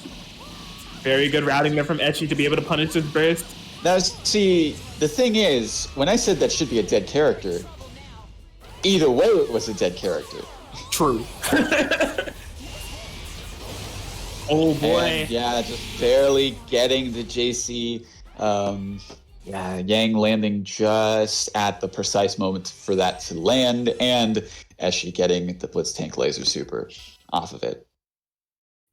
Very good routing there from Eshi to be able to punish this burst. Now, see, the thing is, when I said that should be a dead character, either way it was a dead character. True. Oh boy. And, yeah, just barely getting the JC. Yang landing just at the precise moment for that to land, and Eshi getting the Blitztank laser super off of it.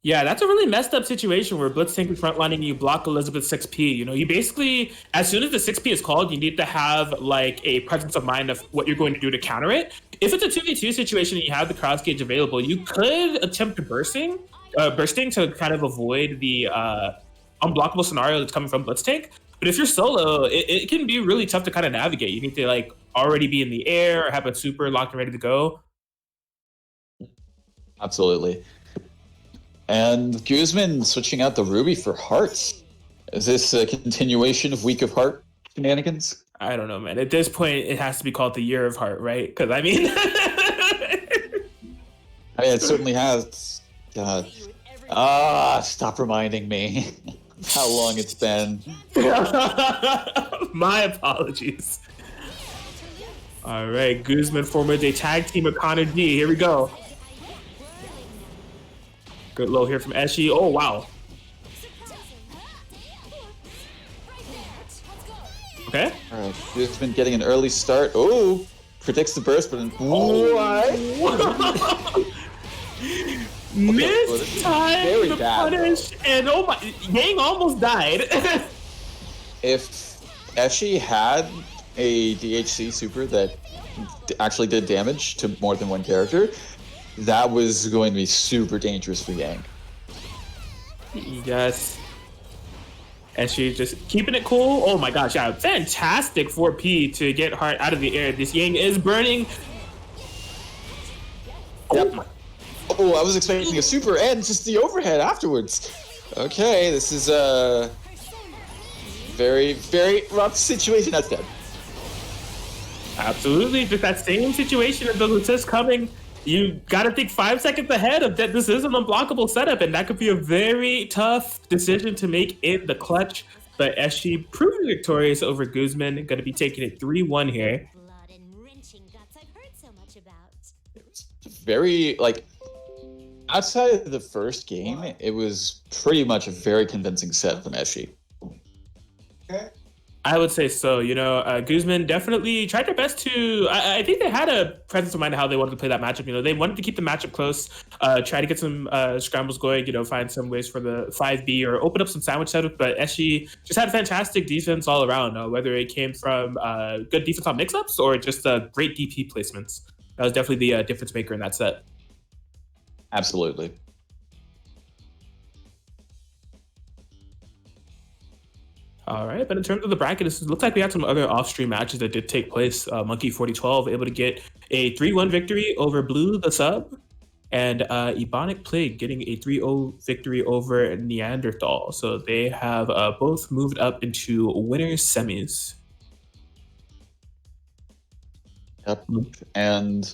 Yeah, that's a really messed up situation where Blitztank is frontlining, you block Elizabeth 6P. You know, you basically, as soon as the 6P is called, you need to have like a presence of mind of what you're going to do to counter it. If it's a 2v2 situation and you have the cross gauge available, you could attempt bursting to kind of avoid the unblockable scenario that's coming from Blitztank. But if you're solo, it can be really tough to kind of navigate. You need to like already be in the air or have a super locked and ready to go. Absolutely. And Guzman switching out the Ruby for Hearts. Is this a continuation of Week of Heart shenanigans? I don't know, man. At this point, it has to be called the Year of Heart, right? Because I mean... it certainly has. God. Stop reminding me how long it's been. My apologies. All right, Guzman forms a tag team with Connor D. Here we go. Good low here from Eshi. Oh, wow. Okay. All right, Guzman getting an early start. Oh, predicts the burst, but what? Missed time very to bad, punish, and oh my, Yang almost died. If Eshi had a DHC super that actually did damage to more than one character, that was going to be super dangerous for Yang. Yes. And she's just keeping it cool. Oh my gosh, yeah. Fantastic 4P to get Heart out of the air. This Yang is burning. Yep. Oh, I was expecting a super and just the overhead afterwards. Okay, this is a very, very rough situation. That's dead. Absolutely. Just that same situation of the assist coming. You got to think 5 seconds ahead of that. This is an unblockable setup, and that could be a very tough decision to make in the clutch. But Eshi proving victorious over Guzman, going to be taking it 3-1 here. Blood and wrenching guts I've heard so much about. Very, like, outside of the first game, it was pretty much a very convincing set from Eshi. I would say so. You know, Guzman definitely tried their best to. I think they had a presence of mind of how they wanted to play that matchup. You know, they wanted to keep the matchup close, try to get some scrambles going. You know, find some ways for the 5B or open up some sandwich setup. But Eshi just had fantastic defense all around. Whether it came from good defense on mix-ups or just great DP placements, that was definitely the difference maker in that set. Absolutely. All right, but in terms of the bracket, it looks like we had some other off-stream matches that did take place. Monkey 4012 able to get a 3-1 victory over Blue the Sub, and Ebonic Plague getting a 3-0 victory over Neanderthal. So they have both moved up into winners semis. Yep. And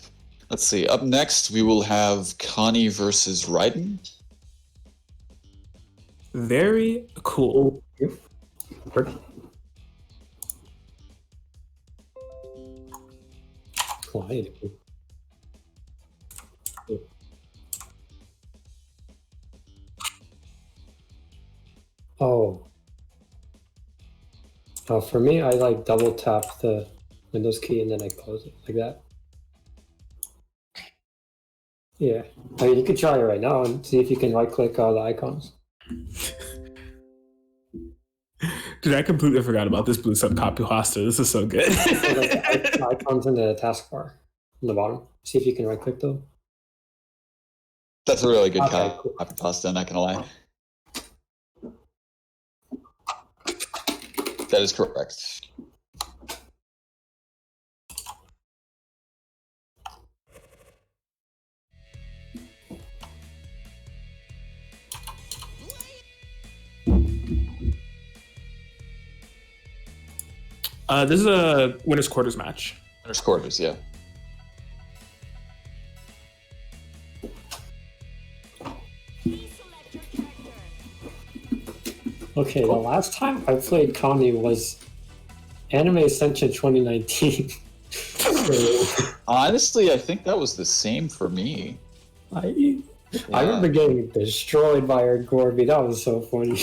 let's see. Up next, we will have Connie versus Raiden. Very cool. Quiet. Oh. For me, I like double tap the Windows key and then I close it like that. Yeah. I mean, you could try it right now and see if you can right click the icons. Dude, I completely forgot about this Blue Sub copy pasta. This is so good. So, like, the icons in the taskbar on the bottom. See if you can right click them. That's a really good Okay, cool. copy pasta, I'm not gonna lie. That is correct. This is a winners quarters match. Winners quarters, yeah. Okay, the last time I played Connie was Anime Ascension 2019. So, Honestly, I think that was the same for me. I remember getting destroyed by our Gorby. That was so funny.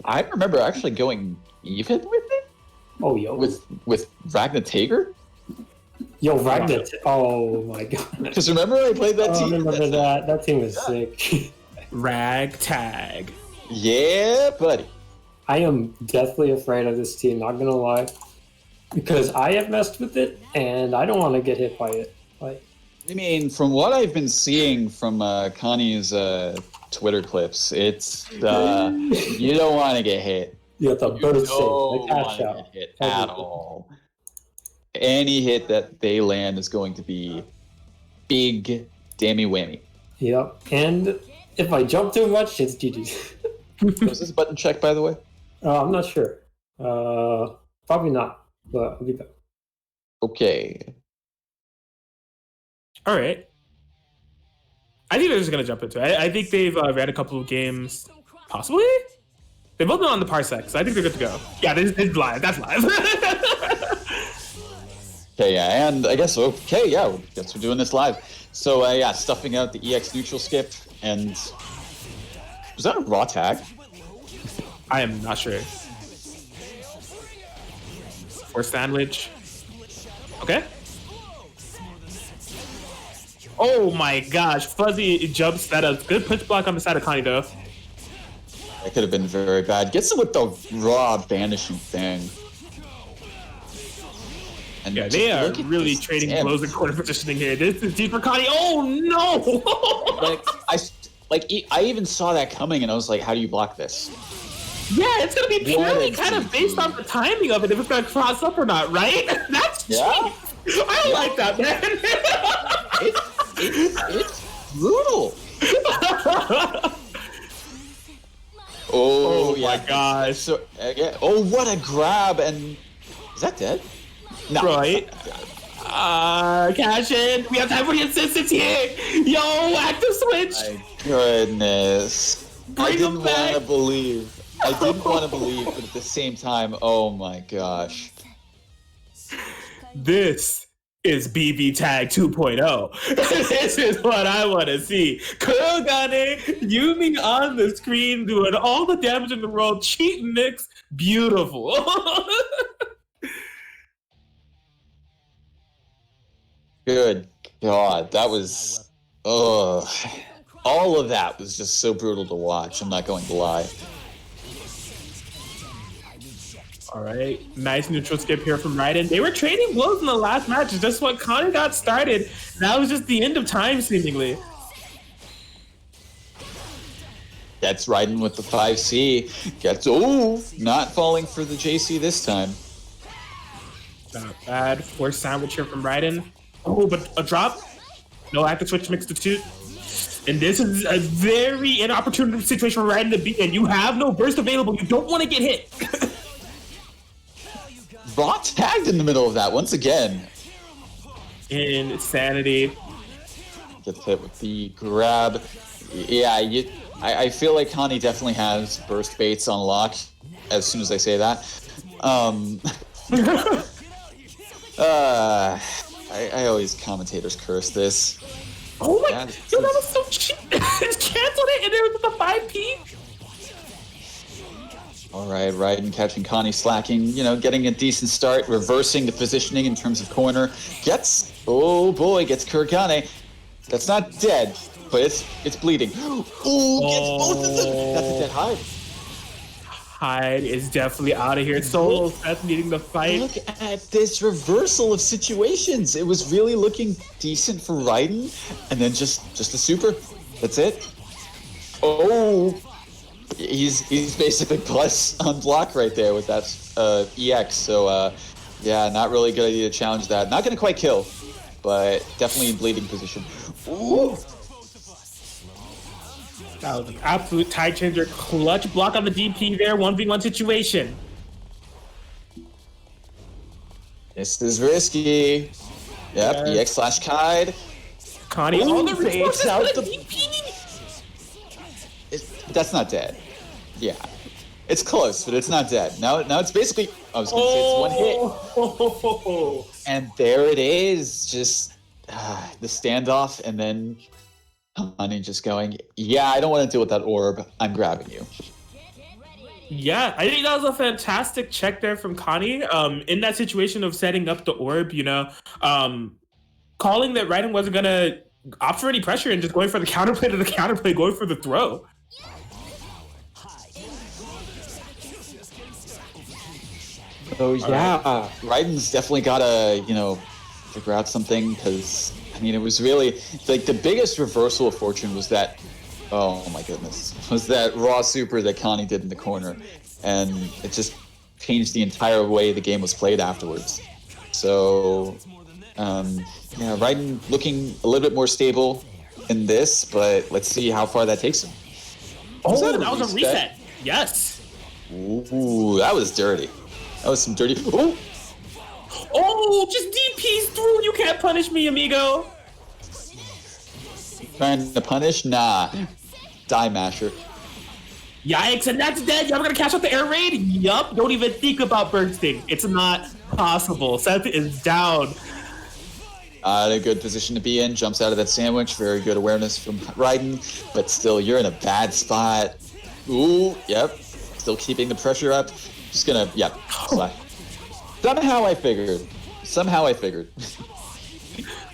I remember actually going even with it Oh, yo. with Ragnar Tager. Yo, Ragnar. Oh, my God. Because remember I played that Oh, I team. remember that. That team was sick. Ragtag. Yeah, buddy. I am deathly afraid of this team, not gonna lie. Because I have messed with it, and I don't want to get hit by it. Like, I mean, from what I've been seeing from Connie's Twitter clips, it's you don't want to get hit. yeah, the You bird don't save, the cash want to out. get hit at all. Any hit that they land is going to be big dammy whammy. Yep, and if I jump too much, it's GG. Was this button check, by the way? I'm not sure. Probably not, but I'll be back. Okay. All right. I think they're just gonna jump into it. I think they've ran a couple of games, possibly. They both been on the Parsec, so I think they're good to go. Yeah, this is live. That's live. Okay, yeah, and I guess, okay, yeah, I guess we're doing this live. So, yeah, stuffing out the EX neutral skip, and was that a raw tag? I am not sure. For sandwich. Okay. Oh my gosh, fuzzy jump setup. Good push block on the side of Connie though. That could have been very bad. Gets him with the raw banishing thing. And Yeah, just they are look at really this trading damn- blows and corner positioning here. This is deep for Connie. Oh no! I even saw that coming, and I was like, "How do you block this?" Yeah, it's gonna be What purely a kind of GG. based on the timing of it if it's gonna cross up or not, right? That's Yeah. cheap. I don't like that, man. It's brutal. Oh, Oh my gosh. So, yeah. Oh, what a grab! And is that dead? No. Right. Cash in. We have time for the assistance here. Yo, active switch. My goodness. I Bring didn't him back. want to believe. I didn't want to believe, but at the same time, oh my gosh. This is BBTAG 2.0. This is what I want to see. Kurogane, Yumi on the screen doing all the damage in the world. Cheat mix. Beautiful. Good God, that was. Ugh. All of that was just so brutal to watch. I'm not going to lie. All right, nice neutral skip here from Raiden. They were trading blows in the last match. It's just when Connie got started. That was just the end of time, seemingly. Gets Raiden with the 5C. Gets. Oh, not falling for the JC this time. Not bad. Force sandwich here from Raiden. Oh, but a drop. No active switch mix to two. And this is a very inopportune situation for Raiden to be in. You have no burst available. You don't want to get hit. Raw tagged in the middle of that once again. Insanity. Gets hit with the grab. Yeah, I feel like Connie definitely has burst baits on lock as soon as I say that. I always commentators curse this. Oh my! Yeah, Yo, that was so cheap. Just canceled it, and there was the 5P. All right, Raiden catching Connie slacking, getting a decent start, reversing the positioning in terms of corner. Gets, oh boy, gets Kuragane. That's not dead, but it's bleeding. Ooh, gets both of them. That's a dead hide. Hyde is definitely out of here. Solo Seth needing the fight. Look at this reversal of situations. It was really looking decent for Raiden, and then just a super. That's it. Oh. He's basically plus on block right there with that EX. So, yeah, not really a good idea to challenge that. Not going to quite kill, but definitely in bleeding position. Ooh. That was an absolute tide changer. Clutch block on the DP there. 1v1 situation. This is risky. Yep, Yes. EX/Kide. Connie, Ooh, all the baits resources out for the the- DP. That's not dead. Yeah. It's close, but it's not dead. Now it's basically, I was going to say it's one hit. Oh. And there it is. Just the standoff, and then Connie just going, yeah, I don't want to deal with that orb. I'm grabbing you. Yeah, I think that was a fantastic check there from Connie. In that situation of setting up the orb, calling that Raiden wasn't gonna opt for any pressure and just going for the counterplay to the counterplay, going for the throw. Oh yeah, Raiden's definitely gotta figure out something, because it was really like the biggest reversal of fortune was that, oh my goodness, was that raw super that Connie did in the corner, and it just changed the entire way the game was played afterwards. So Raiden looking a little bit more stable in this, but let's see how far that takes him. Oh, that was a reset. Yes. Ooh, that was dirty. That was some dirty. Ooh. Oh, just DPs through. You can't punish me, amigo. Trying to punish? Nah. Die masher. Yikes, and that's dead. Y'all gonna catch up the air raid? Yup. Don't even think about bursting. It's not possible. Seth is down. A good position to be in. Jumps out of that sandwich. Very good awareness from Raiden. But still, you're in a bad spot. Ooh, yep. Still keeping the pressure up. Just gonna, Slide. Somehow I figured.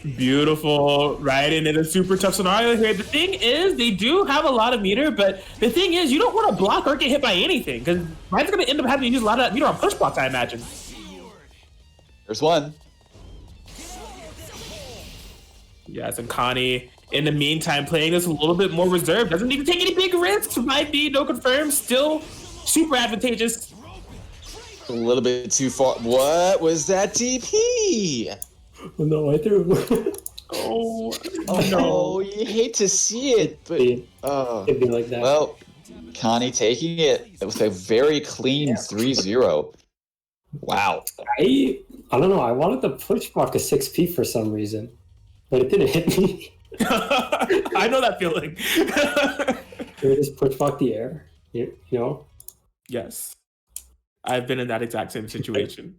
Beautiful, right into the super tough scenario here. The thing is, they do have a lot of meter, but the thing is, you don't want to block or get hit by anything, because Ryan's going to end up having to use a lot of meter on push blocks, I imagine. There's one. Yes, and Connie, in the meantime, playing this a little bit more reserved. Doesn't need to take any big risks. Might be, no confirm. Still super advantageous. A little bit too far. What was that TP? Oh, no, I threw. Oh, Oh, you hate to see it, but It'd be like that. well, Connie taking it with a very clean 3-0. Wow. I don't know. I wanted to push block a 6P for some reason, but it didn't hit me. I know that feeling. It just push block the air. You know? Yes. I've been in that exact same situation.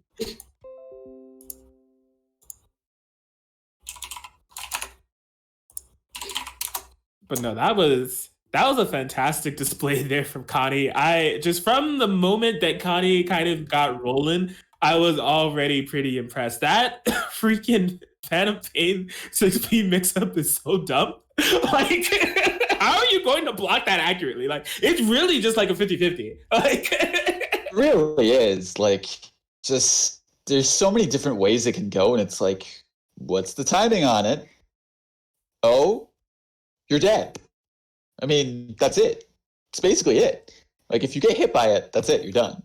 But no, that was a fantastic display there from Connie. I just, from the moment that Connie kind of got rolling, I was already pretty impressed. That freaking Phantom Pain 6P mix-up is so dumb. Like, how are you going to block that accurately? Like, it's really just like a 50-50. Like, It really is. Like, just, there's so many different ways it can go, and it's like, what's the timing on it? Oh, you're dead. I mean, that's it. It's basically it. Like, if you get hit by it, that's it. You're done.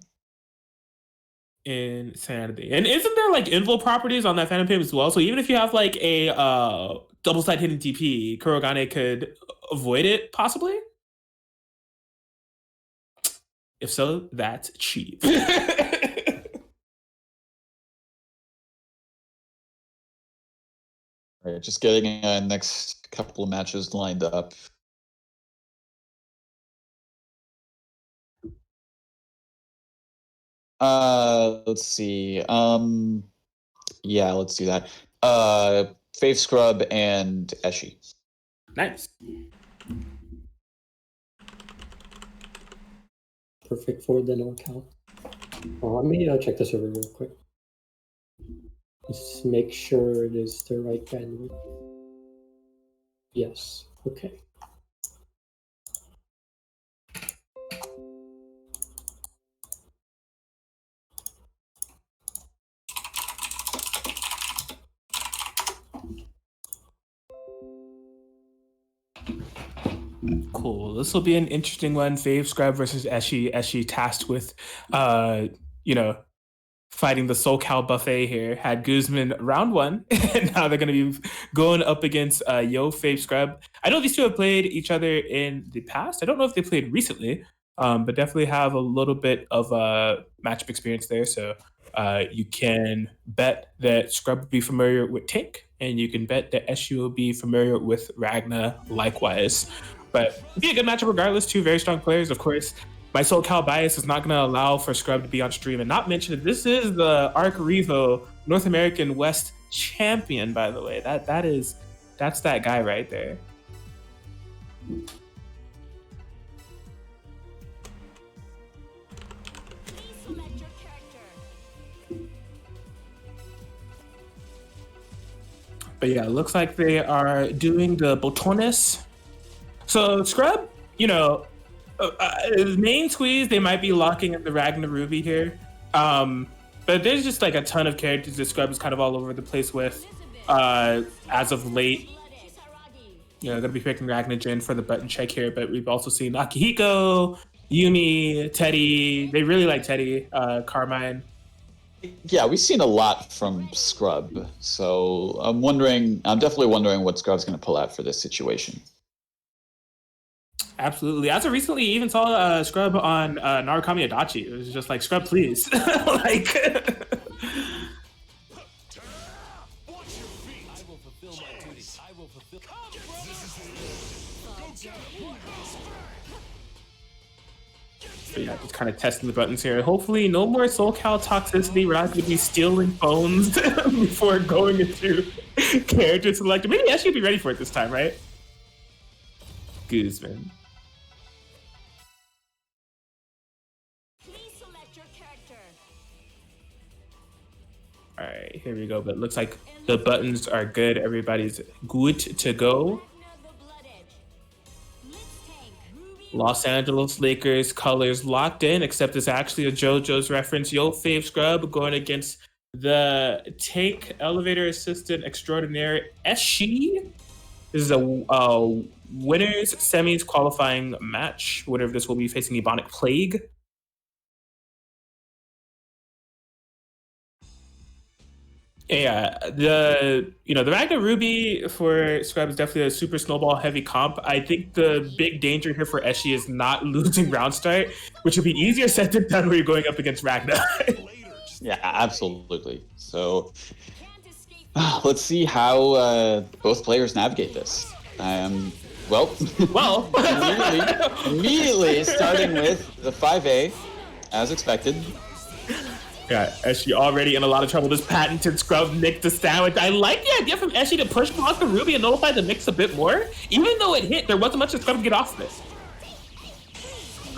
insanity. And isn't there like invul properties on that Phantom Pain as well? So even if you have like a double side hidden TP, Kurogane could avoid it, possibly? If so, that's cheap. All right, just getting next couple of matches lined up. Let's see. Yeah, let's do that. Faith Scrub and Eshi. Nice. Perfect for the NorCal. Let me check the server real quick. Just make sure it is the right bandwidth. Yes. Okay. Cool. This will be an interesting one. Fave Scrub versus Eshi. Eshi tasked with, fighting the SoCal buffet here. Had Guzman round one, and now they're going to be going up against Yo Fave Scrub. I know these two have played each other in the past. I don't know if they played recently, but definitely have a little bit of matchup experience there. So you can bet that Scrub will be familiar with Tank, and you can bet that Eshi will be familiar with Ragna likewise. But it'd be a good matchup regardless. Two very strong players, of course. My SoCal bias is not going to allow for Scrub to be on stream, and not mention that this is the Arc Revo North American West champion, by the way. That's that guy right there. But yeah, it looks like they are doing the botones. So Scrub, main squeeze, they might be locking in the Ragnar Ruby here. But there's just like a ton of characters that Scrub is kind of all over the place with as of late. Gonna be picking Ragnar Jin for the button check here, but we've also seen Akihiko, Yumi, Teddy. They really like Teddy, Carmine. Yeah, we've seen a lot from Scrub, so I'm definitely wondering what Scrub's going to pull out for this situation. Absolutely. As of recently, you even saw Scrub on Narukami Adachi. It was just like, Scrub, please. Like... But yeah, just kind of testing the buttons here. Hopefully, no more SoCal toxicity. We're not going to be stealing phones before going into character select. Maybe I should be ready for it this time, right? Guzman. All right, Here we go. But it looks like the buttons are good. Everybody's good to go. Los Angeles Lakers colors locked in, except it's actually a JoJo's reference. Yo fave scrub going against the tank elevator assistant extraordinaire Eshi. This is a winners semis qualifying match. Winner of this will be facing Ebonic Plague. Yeah, the Ragnar Ruby for Scrub is definitely a super snowball heavy comp. I think the big danger here for Eshi is not losing round start, which would be easier said than done when you're going up against Ragnar. Yeah, absolutely. So let's see how both players navigate this. Well, immediately starting with the 5A, as expected. Yeah, Eshi already in a lot of trouble. This patented scrub nicked the sandwich. I like the idea from Eshi to push off the Ruby and nullify the mix a bit more. Even though it hit, there wasn't much that scrub to get off this.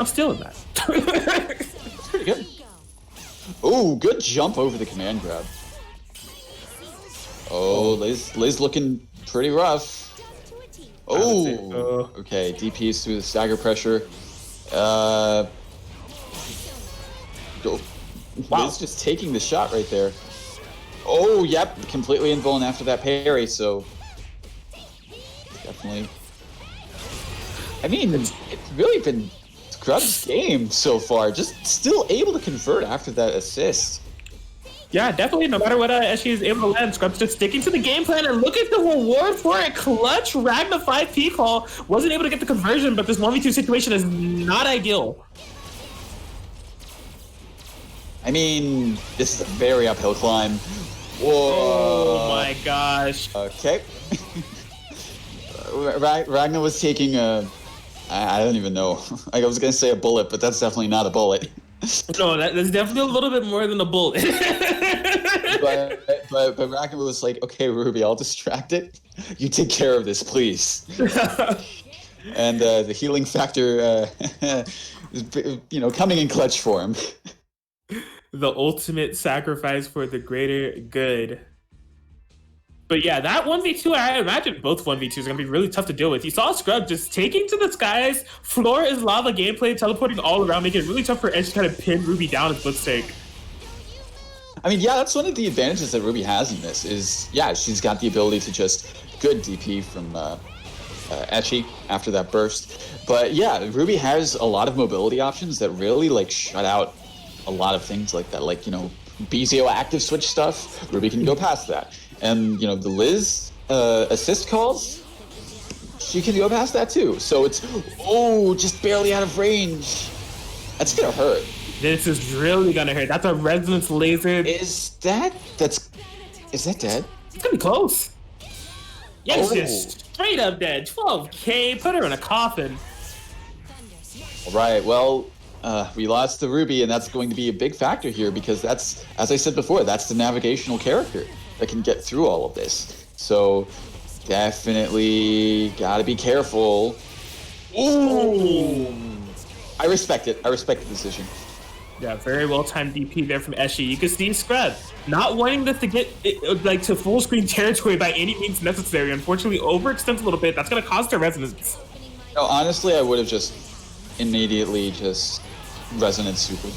I'm still in that. Pretty good. Oh, good jump over the command grab. Oh, Liz looking pretty rough. Oh, okay. DPs through the stagger pressure. Wow. Liz just taking the shot right there. Oh, yep, completely invuln after that parry, so definitely. I mean, it's really been Scrub's game so far, just still able to convert after that assist. Yeah, definitely. No matter what Eshi is able to land, Scrub's just sticking to the game plan, and look at the reward for it. Clutch Ragnar 5P call. Wasn't able to get the conversion, but this 1v2 situation is not ideal. I mean, this is a very uphill climb. Whoa. Oh my gosh. Okay. Ragnar was taking I don't even know. I was going to say a bullet, but that's definitely not a bullet. No, that's definitely a little bit more than a bullet. but Ragnar was like, okay, Ruby, I'll distract it. You take care of this, please. And the healing factor, is, coming in clutch for him. The ultimate sacrifice for the greater good. But yeah, that 1v2, I imagine both 1v2s are going to be really tough to deal with. You saw Scrub just taking to the skies, floor is lava gameplay, teleporting all around, making it really tough for Edge to kind of pin Ruby down with Blitztank. I mean, yeah, that's one of the advantages that Ruby has in this is, yeah, she's got the ability to just good DP from Echi after that burst. But yeah, Ruby has a lot of mobility options that really like shut out a lot of things like that, like, BZO active switch stuff. Ruby can go past that. And, the Liz assist calls, she can go past that too. So it's, just barely out of range. That's gonna hurt. This is really gonna hurt. That's a resonance laser. Is that dead? It's gonna be close. Yes, just straight up dead. 12K, put her in a coffin. All right, well, we lost the Ruby, and that's going to be a big factor here because that's, as I said before, that's the navigational character that can get through all of this. So definitely gotta be careful. Ooh! I respect it. I respect the decision. Yeah, very well timed DP there from Eshi. You can see Scrub not wanting this to get to full screen territory by any means necessary. Unfortunately, overextends a little bit. That's gonna cost her resonance. No, honestly, I would have just immediately just resonance super.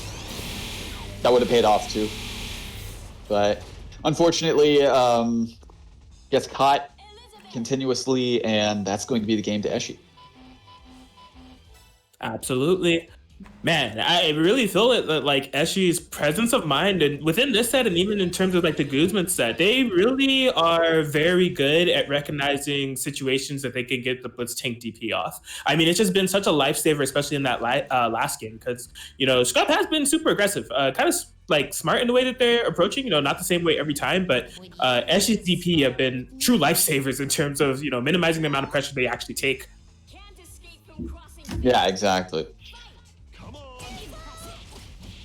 That would have paid off too. But unfortunately, gets caught continuously, and that's going to be the game to Eshi. Absolutely. Man, I really feel it that like Eshi's presence of mind, and within this set and even in terms of like the Guzman set, they really are very good at recognizing situations that they can get the Blitztank DP off. I mean, it's just been such a lifesaver, especially in that last game, because Scrub has been super aggressive, kind of like smart in the way that they're approaching, not the same way every time, but Eshi's DP have been true lifesavers in terms of minimizing the amount of pressure they actually take. Yeah, exactly.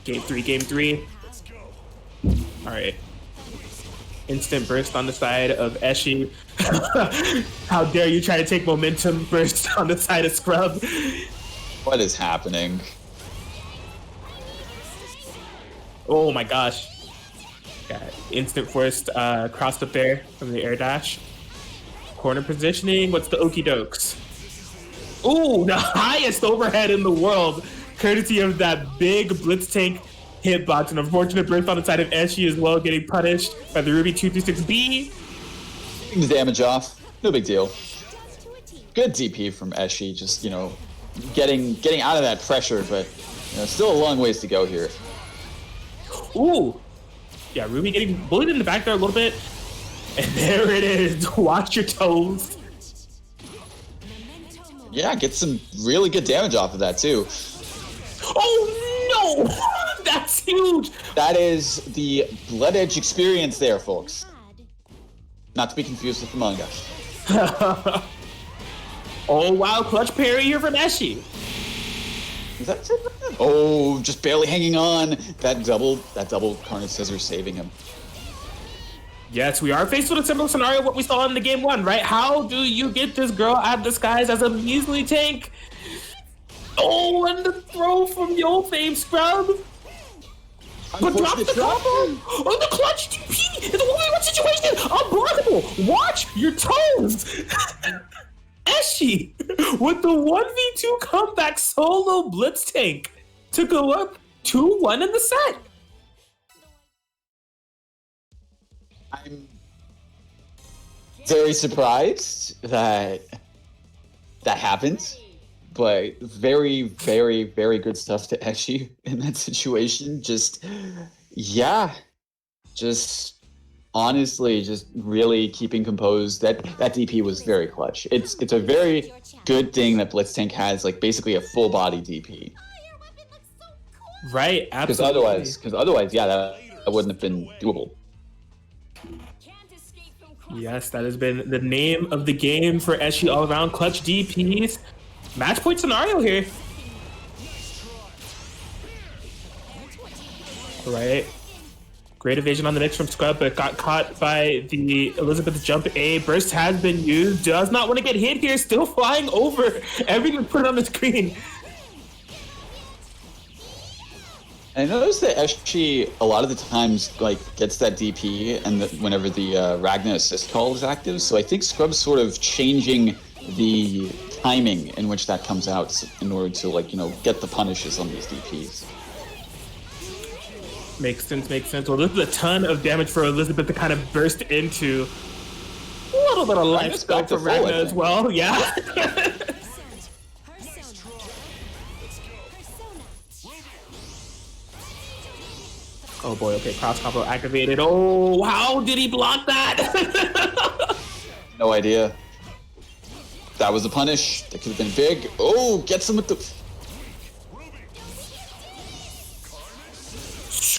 Game three. All right. Instant burst on the side of Eshi. How dare you try to take momentum burst on the side of Scrub? What is happening? Oh my gosh. Yeah, instant forced crossed up there from the air dash. Corner positioning. What's the okie dokes? Ooh, the highest overhead in the world, courtesy of that big Blitz Tank hitbox. An unfortunate burst on the side of Eshi as well, getting punished by the Ruby 236B. Taking the damage off. No big deal. Good DP from Eshi. Just, you know, getting out of that pressure, but you know, still a long ways to go here. Ooh. Yeah, Ruby getting bullied in the back there a little bit. And there it is. Watch your toes. Yeah, get some really good damage off of that too. Oh no! That's huge! That is the Blood Edge experience there, folks. Not to be confused with the manga. Oh wow, clutch parry here from Eshi. Is that it? Oh, just barely hanging on. That double Carnage Scissors saving him. Yes, we are faced with a similar scenario what we saw in the game 1, right? How do you get this girl out disguised as a measly tank? Oh, and the throw from Yo Fame Scrub. But drop the combo! Oh, the clutch TP! It's a 1v1 situation! Unblockable! Watch your toes! Eshi with the 1v2 comeback solo Blitz Tank to go up 2-1 in the set. I'm very surprised that that happened, but very, very, very good stuff to Eshi in that situation. Just, yeah, just honestly, just really keeping composed. That DP was very clutch. It's a very good thing that Blitztank has like basically a full body DP. Right, absolutely. Because otherwise, yeah, that wouldn't have been doable. Yes, that has been the name of the game for Eshi all around clutch DPs. Match point scenario here. Right. Great evasion on the next from Scrub, but got caught by the Elizabeth jump A. Burst has been used. Does not want to get hit here. Still flying over. Everything put it on the screen. I noticed that Eshi a lot of the times like gets that DP and whenever the Ragnar assist call is active. So I think Scrub's sort of changing the timing in which that comes out in order to like, you know, get the punishes on these DPs. Makes sense, makes sense. Well, this is a ton of damage for Elizabeth to kind of burst into. A little bit of life spell for Ragnar as well, yeah. Oh boy, okay, cross combo activated. Oh, how did he block that? No idea. That was a punish. That could have been big. Oh, gets him with the...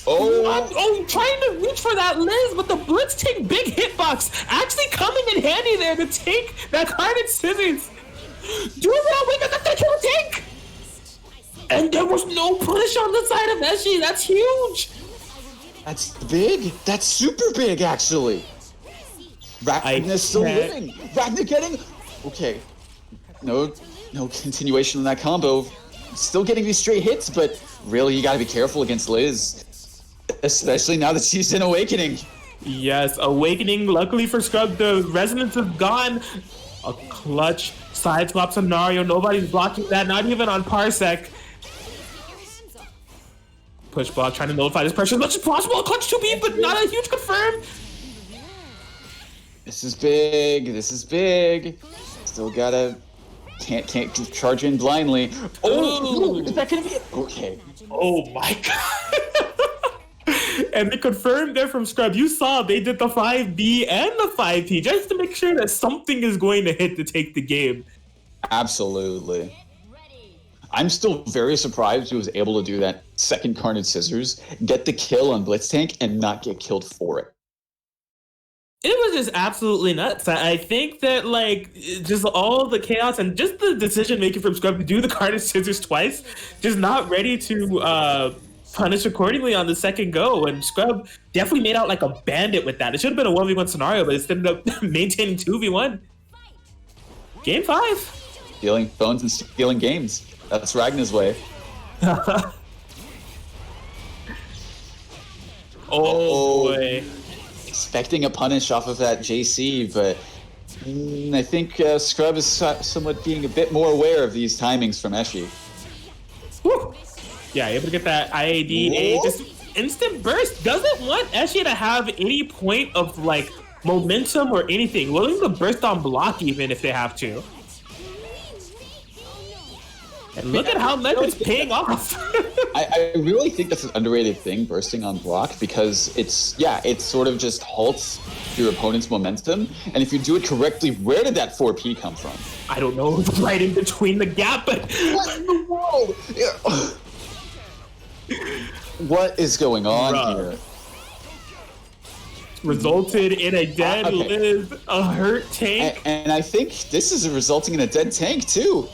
Oh, trying to reach for that Liz, but the Blitz Tank big hitbox actually coming in handy there to take that Carnage Scissors. Do it, we got that kill tank! And there was no push on the side of Eshi. That's huge. That's big. That's super big, actually. Ragnar's still living. Ragnar getting... Okay. No continuation on that combo. Still getting these straight hits, but really, you gotta be careful against Liz. Especially now that she's in Awakening. Yes, Awakening. Luckily for Scrub, the resonance is gone. A clutch side swap scenario. Nobody's blocking that, not even on Parsec. Push block, trying to nullify this pressure as much as possible. A clutch 2B, but not a huge confirm. This is big. This is big. Still gotta... Can't charge in blindly. Oh, is that gonna be it? Okay. Oh my god. And they confirmed there from Scrub. You saw they did the 5B and the 5P just to make sure that something is going to hit to take the game. Absolutely. I'm still very surprised he was able to do that second Carnage Scissors, get the kill on Blitztank, and not get killed for it. It was just absolutely nuts. I think that, like, just all the chaos and just the decision making from Scrub to do the Carnage Scissors twice, just not ready to punish accordingly on the second go. And Scrub definitely made out like a bandit with that. It should have been a 1v1 scenario, but it ended up maintaining 2v1. Game 5. Stealing phones and stealing games. That's Ragnar's way. Oh, Oh boy. Expecting a punish off of that JC, but I think Scrub is somewhat being a bit more aware of these timings from Eshi. Woo. Yeah, able to get that IAD, just instant burst. Doesn't want Eshi to have any point of like momentum or anything. Willing to burst on block even if they have to. And look at how much it's paying off. I really think that's an underrated thing, bursting on block, because it sort of just halts your opponent's momentum. And if you do it correctly, where did that 4P come from? I don't know, right in between the gap, but What in the world? What is going on here? Resulted in a dead Liz, a hurt tank. And I think this is resulting in a dead tank too.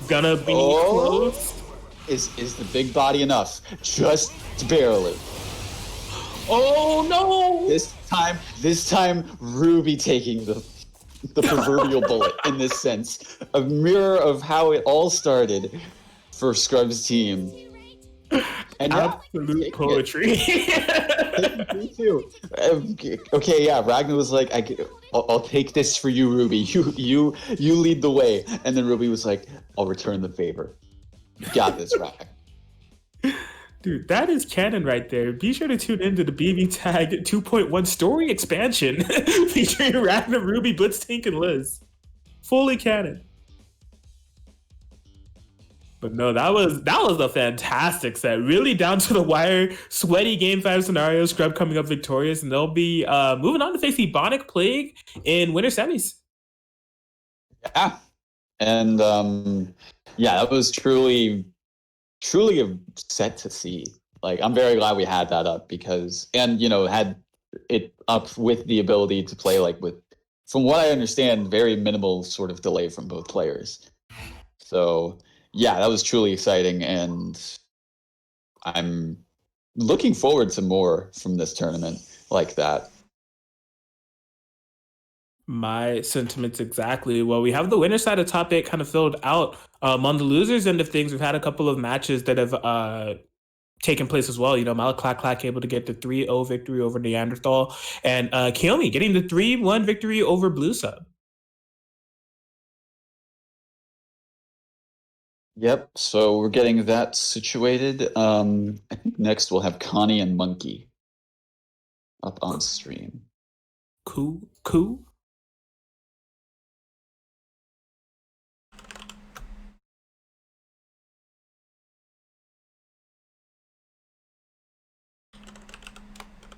Gonna be close. Is the big body enough? Just barely. Oh no! This time, Ruby taking the proverbial bullet in this sense. A mirror of how it all started for Scrub's team. And absolute poetry. Me too. Okay, yeah. Ragnar was like, "I'll take this for you, Ruby. You lead the way." And then Ruby was like, "I'll return the favor. You got this, Ragnar." Dude, that is canon right there. Be sure to tune into the BBTAG 2.1 story expansion featuring Ragnar, Ruby, Blitztank, and Liz. Fully canon. But no, that was a fantastic set. Really down to the wire, sweaty Game 5 scenario. Scrub coming up victorious, and they'll be moving on to face Ebonic Plague in winter semis. Yeah, and that was truly a set to see. Like, I'm very glad we had that up because, and had it up with the ability to play like with, from what I understand, very minimal sort of delay from both players. So. Yeah, that was truly exciting, and I'm looking forward to more from this tournament like that. My sentiments exactly. Well, we have the winner side of top 8 kind of filled out. On the losers end of things, we've had a couple of matches that have taken place as well. Malaclack able to get the 3-0 victory over Neanderthal, and Kiyomi getting the 3-1 victory over Blue Sub. Yep, so we're getting that situated. I think next we'll have Connie and Monkey up on stream. Cool.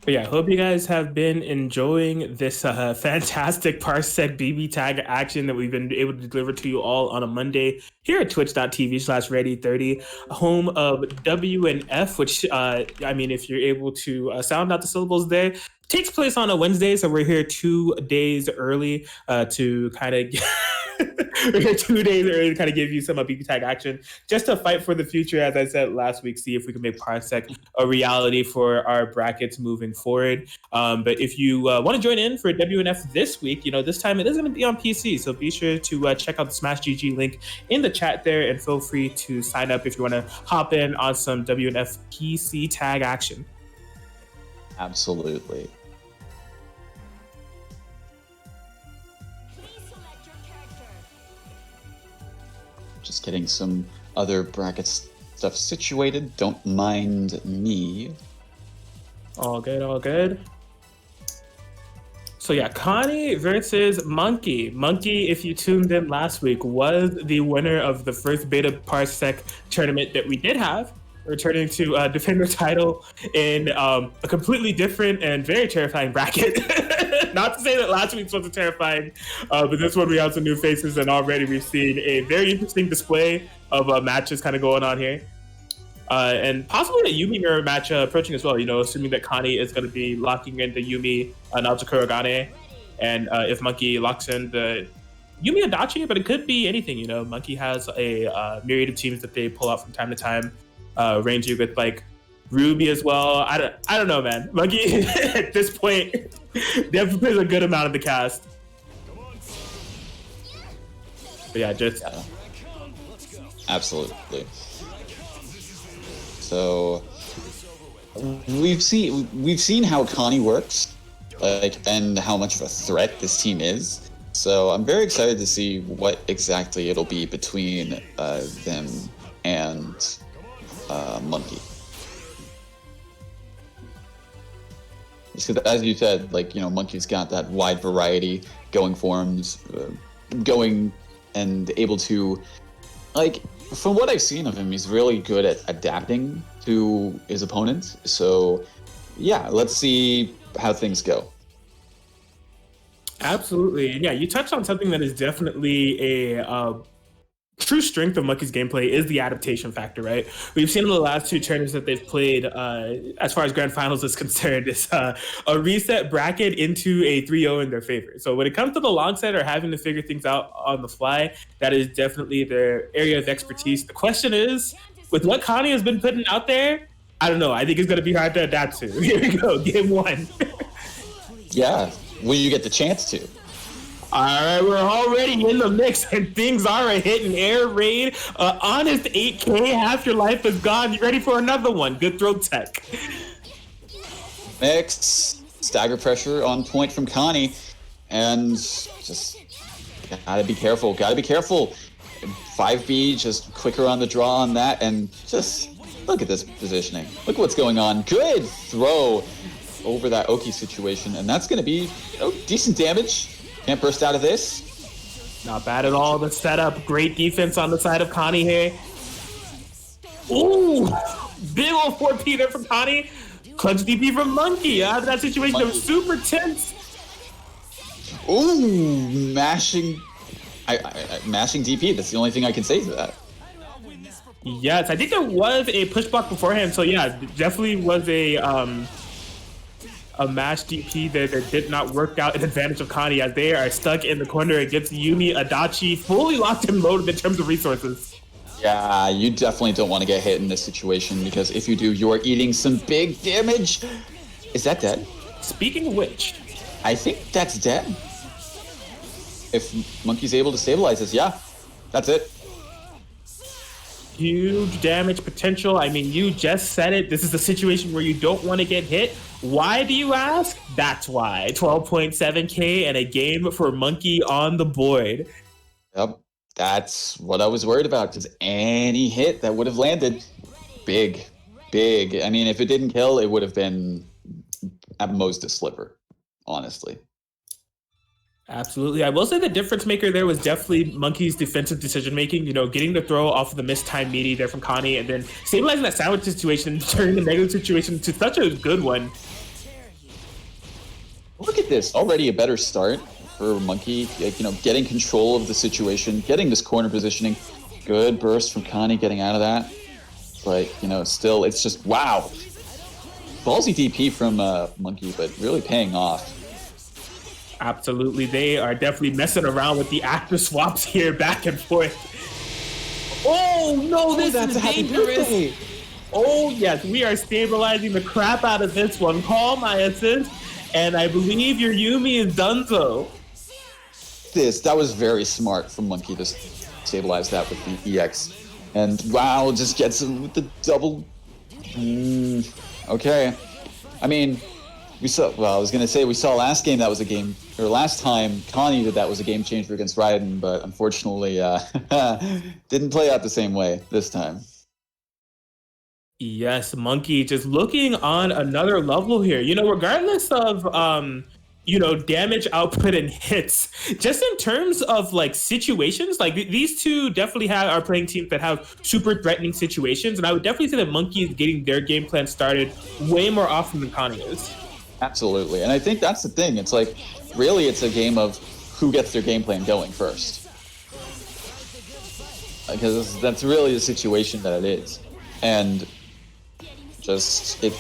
But yeah, hope you guys have been enjoying this fantastic Parsec BBTAG action that we've been able to deliver to you all on a Monday here at twitch.tv/ready30, home of WNF, which, if you're able to sound out the syllables there, takes place on a Wednesday. So we're here 2 days early to kind of... We're here 2 days early to kind of give you some BBTAG action, just to fight for the future, as I said last week, see if we can make Parsec a reality for our brackets moving forward. But if you want to join in for WNF this week, this time it is going to be on PC, so be sure to check out the Smash GG link in the chat there, and feel free to sign up if you want to hop in on some WNF PC tag action. Absolutely. Just getting some other bracket stuff situated. Don't mind me. All good. So yeah, Connie versus Monkey. Monkey, if you tuned in last week, was the winner of the first beta Parsec tournament that we did have, returning to defend her title in a completely different and very terrifying bracket. Not to say that last week's wasn't terrifying, but this one we have some new faces, and already we've seen a very interesting display of matches kind of going on here. And possibly a Yumi mirror match approaching as well, assuming that Connie is going to be locking in the Yumi Naoto Kurogane, and if Monkey locks in the Yumi Adachi, but it could be anything, Monkey has a myriad of teams that they pull out from time to time, ranging with like Ruby as well. I don't know, man. Monkey at this point definitely plays a good amount of the cast. But yeah, absolutely. So we've seen how Connie works, like, and how much of a threat this team is. So I'm very excited to see what exactly it'll be between them and Monkey. Just because, as you said, like, Monkey's got that wide variety going forms, going and able to, like, from what I've seen of him, he's really good at adapting to his opponents. So, yeah, let's see how things go. Absolutely. Yeah, you touched on something that is definitely a true strength of Monkey's gameplay is the adaptation factor, right? We've seen in the last two tournaments that they've played, as far as grand finals is concerned, is a reset bracket into a 3-0 in their favor. So when it comes to the long set or having to figure things out on the fly, that is definitely their area of expertise. The question is, with what Connie has been putting out there, I don't know. I think it's going to be hard to adapt to. Here we go, game one. Yeah, when you get the chance to. All right, we're already in the mix, and things are a hit and air raid. Honest 8K, half your life is gone. You ready for another one? Good throw tech. Mix, stagger pressure on point from Connie, and just gotta be careful. 5B, just quicker on the draw on that, and just look at this positioning. Look what's going on. Good throw over that Oki situation, and that's gonna be decent damage. Can't burst out of this. Not bad at all. The setup, great defense on the side of Connie here. Ooh, big old 4P there from Connie. Clutch DP from Monkey. Out of that situation, it was super tense. Ooh, mashing DP. That's the only thing I can say to that. Yes, I think there was a push block beforehand. So yeah, definitely was a mash DP that did not work out in advantage of Connie, as they are stuck in the corner against Yumi Adachi, fully locked and loaded in terms of resources. Yeah, you definitely don't want to get hit in this situation, because if you do, you're eating some big damage. Is that dead? Speaking of which, I think that's dead. If Monkey's able to stabilize this, yeah, that's it. huge damage potential. I mean, you just said it. This is a situation where you don't want to get hit. Why do you ask? That's why. 12.7K and a game for Monkey on the board. Yep, that's what I was worried about, because any hit that would have landed, big. I mean, if it didn't kill, it would have been at most a sliver, honestly. Absolutely. I will say the difference maker there was definitely Monkey's defensive decision making, you know, getting the throw off of the mistimed meaty there from Connie and then stabilizing that sandwich situation and turning the negative situation to such a good one. Look at this, already a better start for Monkey, like, you know, getting control of the situation, getting this corner positioning. Good burst from Connie getting out of that. But, you know, still, it's just, wow. Ballsy DP from Monkey, but really paying off. Absolutely. They are definitely messing around with the actor swaps here back and forth. Oh, no, this is dangerous. Oh, yes, we are stabilizing the crap out of this one. Call my assist, and I believe your Yumi is donezo. That was very smart from Monkey to stabilize that with the EX. And wow, just gets him with the double. Okay. I mean, we saw last game that was a game, or last time Connie did that was a game changer against Raiden, but unfortunately didn't play out the same way this time. Yes, Monkey just looking on another level here. You know, regardless of you know, damage output and hits, just in terms of like situations, like these two definitely are playing teams that have super threatening situations, and I would definitely say that Monkey is getting their game plan started way more often than Connie is. Absolutely, and I think that's the thing. It's like, really, it's a game of who gets their game plan going first, because that's really the situation that it is, and just it.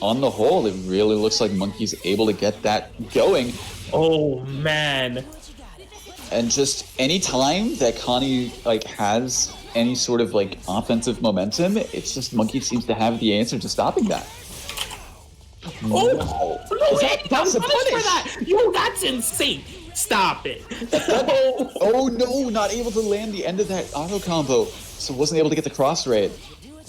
On the whole, it really looks like Monkey's able to get that going. Oh man! And just any time that Connie like has any sort of like offensive momentum, it's just Monkey seems to have the answer to stopping that. Oh no! That was a punish for that. Yo, that's insane! Stop it! Oh no! Not able to land the end of that auto combo, so wasn't able to get the cross raid.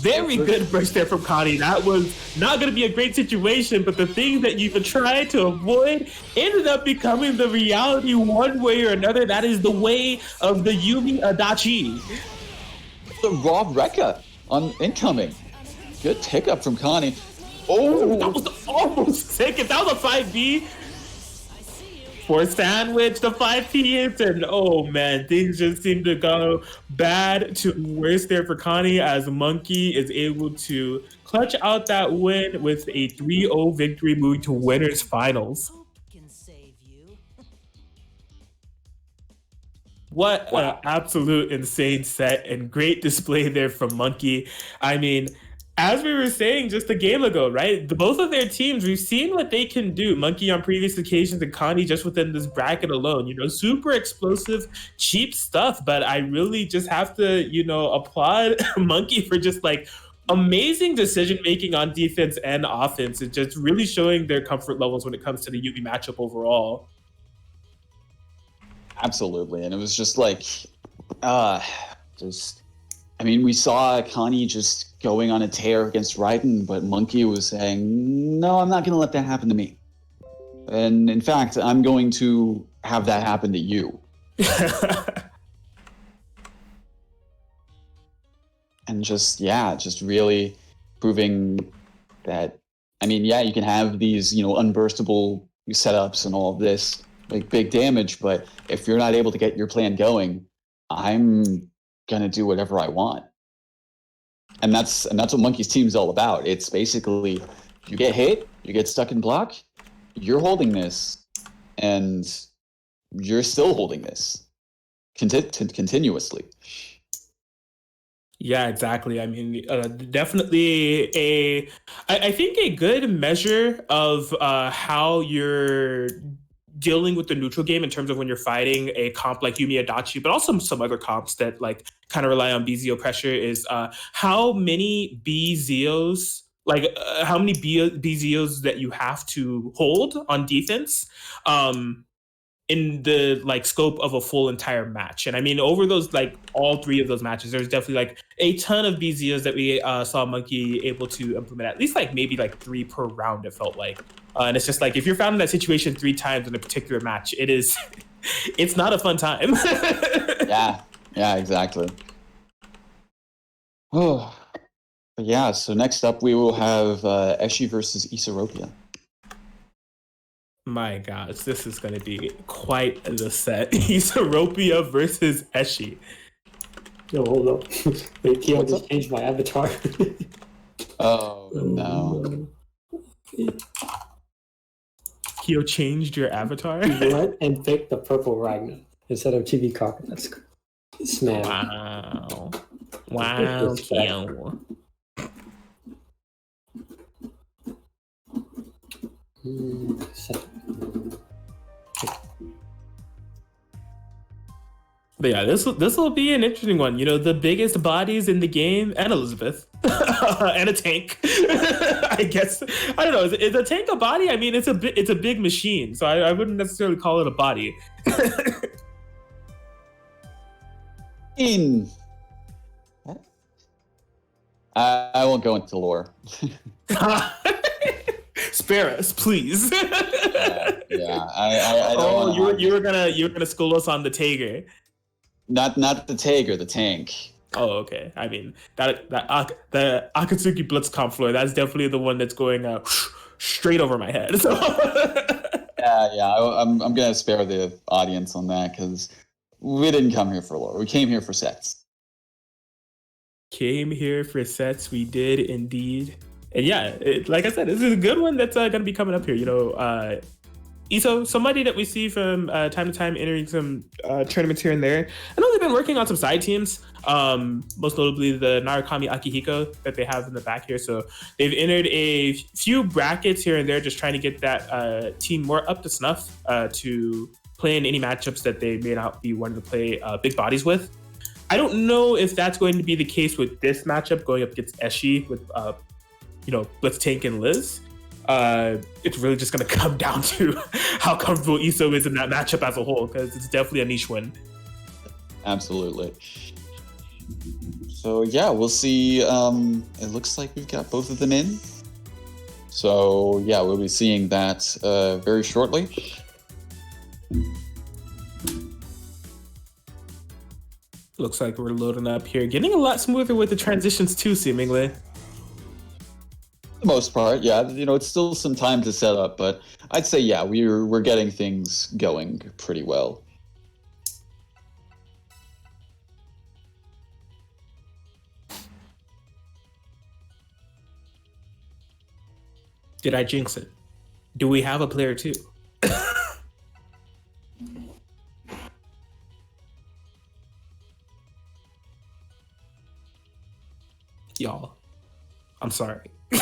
Very good burst there from Connie. That was not going to be a great situation, but the thing that you could try to avoid ended up becoming the reality one way or another. That is the way of the Yumi Adachi. The raw Rekka on incoming. Good pickup from Connie. Oh, That was almost taken. That was a 5B. For sandwich, the 5P hits, and oh man, things just seem to go bad to worse there for Connie as Monkey is able to clutch out that win with a 3-0 victory, moving to winners finals. Hope can save you. What an absolute insane set and great display there from Monkey. I mean, as we were saying just a game ago, right? Both of their teams, we've seen what they can do. Monkey on previous occasions and Connie just within this bracket alone. You know, super explosive, cheap stuff. But I really just have to, you know, applaud Monkey for just like amazing decision making on defense and offense. And just really showing their comfort levels when it comes to the Yumi matchup overall. absolutely. And it was just like, I mean, we saw Connie just going on a tear against Raiden, but Monkey was saying, no, I'm not going to let that happen to me. And in fact, I'm going to have that happen to you. And just really proving that, I mean, yeah, you can have these, you know, unburstable setups and all of this, like big damage, but if you're not able to get your plan going, I'm gonna do whatever I want. And that's what Monkey's team's all about. It's basically, you get hit, you get stuck in block, you're holding this, and you're still holding this continuously. Yeah, exactly. I mean, definitely I think a good measure of how you're dealing with the neutral game in terms of when you're fighting a comp like Yumi Adachi, but also some other comps that like kind of rely on BZO pressure is how many BZOs, how many BZOs that you have to hold on defense. In the like scope of a full entire match. And I mean, over those like all three of those matches, there's definitely like a ton of BZOs that we saw Monkey able to implement, at least like maybe like 3 per round, it felt like. And it's just like, if you're found in that situation 3 times in a particular match, it's not a fun time. Yeah, exactly. Oh, but yeah, so next up we will have Eshi versus Isaropia. My gosh, this is going to be quite the set. Isaropia versus Eshi. Yo, hold up. Wait, Kyo just changed my avatar. Oh, no. Kyo changed your avatar? You went and picked the purple Ragnar instead of TV Cock. That's smash. Wow, Kyo. But yeah, this will be an interesting one. You know, the biggest bodies in the game, and Elizabeth, and a tank. I guess I don't know. Is a tank a body? I mean, it's a big machine, so I wouldn't necessarily call it a body. I won't go into lore. Spare us, please. Yeah. I don't. Oh, you were gonna school us on the Tiger. Not the Tiger, the tank. Oh, okay. I mean the Akatsuki Blitzkampf floor. That's definitely the one that's going straight over my head. So. Yeah. I'm gonna spare the audience on that because we didn't come here for lore. We came here for sets. Came here for sets. We did indeed. And yeah, like I said, this is a good one that's going to be coming up here. You know, Iso, somebody that we see from time to time entering some tournaments here and there. I know they've been working on some side teams, most notably the Narukami Akihiko that they have in the back here. So they've entered a few brackets here and there, just trying to get that team more up to snuff to play in any matchups that they may not be wanting to play big bodies with. I don't know if that's going to be the case with this matchup going up against Eshi with Blitz Tank and Liz. It's really just going to come down to how comfortable Iso is in that matchup as a whole, because it's definitely a niche win. Absolutely. So yeah, we'll see. It looks like we've got both of them in. So yeah, we'll be seeing that very shortly. Looks like we're loading up here. Getting a lot smoother with the transitions too, seemingly. For the most part, yeah. You know, it's still some time to set up, but I'd say yeah, we're getting things going pretty well. Did I jinx it? Do we have a player too? Y'all, I'm sorry. Is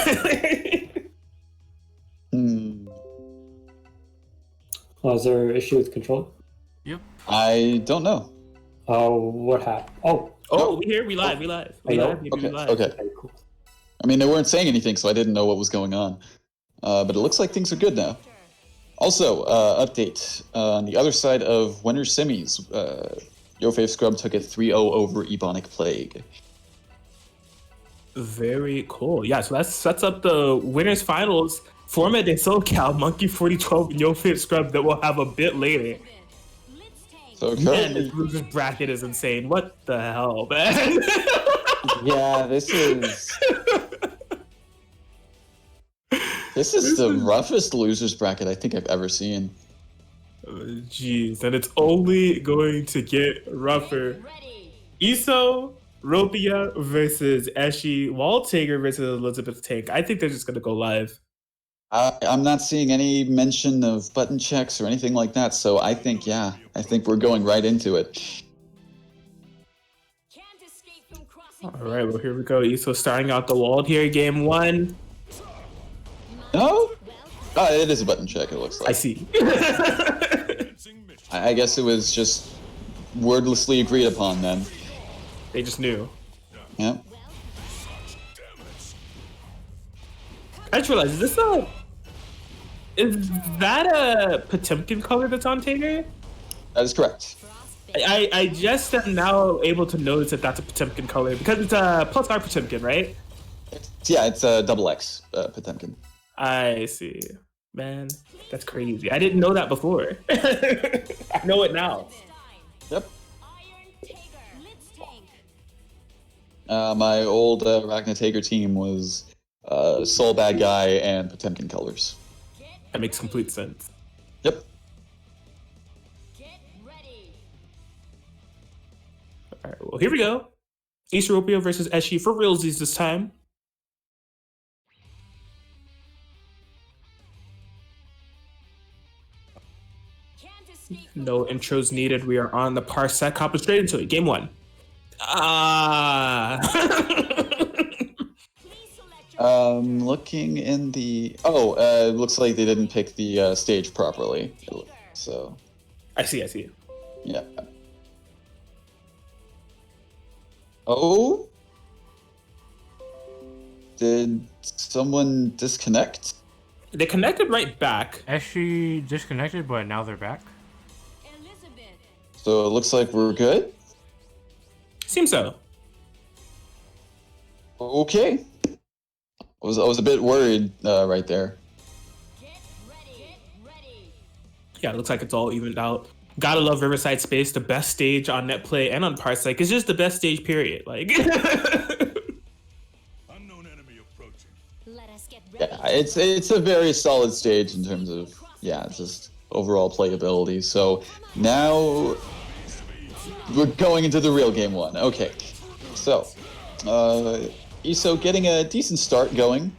there an issue with control? Yep. I don't know. What happened? Oh, We here. We live. We live. We Hello? live. Baby, Okay. we live. Okay. okay, cool. I mean, they weren't saying anything, so I didn't know what was going on. But it looks like things are good now. Also, update on the other side of winter semis. Your Fave Scrub took it 3-0 over Ebonic Plague. Very cool. Yeah, so that sets up the winners finals format in SoCal, Monkey 4012 and Yo Fit Scrub that we'll have a bit later. So Man, currently, this loser's bracket is insane. What the hell, man? yeah, this is the roughest losers bracket I think I've ever seen. Jeez, and it's only going to get rougher. Iso, Ropia versus Eshi, Waltager versus Elizabeth Tank. I think they're just gonna go live. I'm not seeing any mention of button checks or anything like that, so I think we're going right into it. All right, well here we go. Iso starting out the wall here, game one. No? Oh, it is a button check, it looks like. I see. I guess it was just wordlessly agreed upon then. They just knew. Yeah. I just realized, is that a Potemkin color that's on Tager? That is correct. I just am now able to notice that that's a Potemkin color because it's a plus R Potemkin, right? It's a double X Potemkin. I see. Man, that's crazy. I didn't know that before. I know it now. Yep. My old Ragnar Tager team was Soul Bad Guy and Potemkin colors. That makes complete sense. Yep. All right, well, here we go. Easteropia versus Eshi for realsies this time. No intros needed. We are on the Parsec. Hopping straight into it. Game one. Looking in the... looks like they didn't pick the stage properly. So, I see. yeah. Oh? Did someone disconnect? They connected right back. Eshi disconnected, but now they're back. So it looks like we're good? Seems so. Okay. I was a bit worried right there. Yeah, it looks like it's all evened out. Gotta love Riverside Space, the best stage on NetPlay and on Parsec. It's just the best stage, period. Like, Unknown enemy approaching. Let us get ready. Yeah, it's a very solid stage in terms of just overall playability. So now we're going into the real game one. Okay, so Iso getting a decent start going.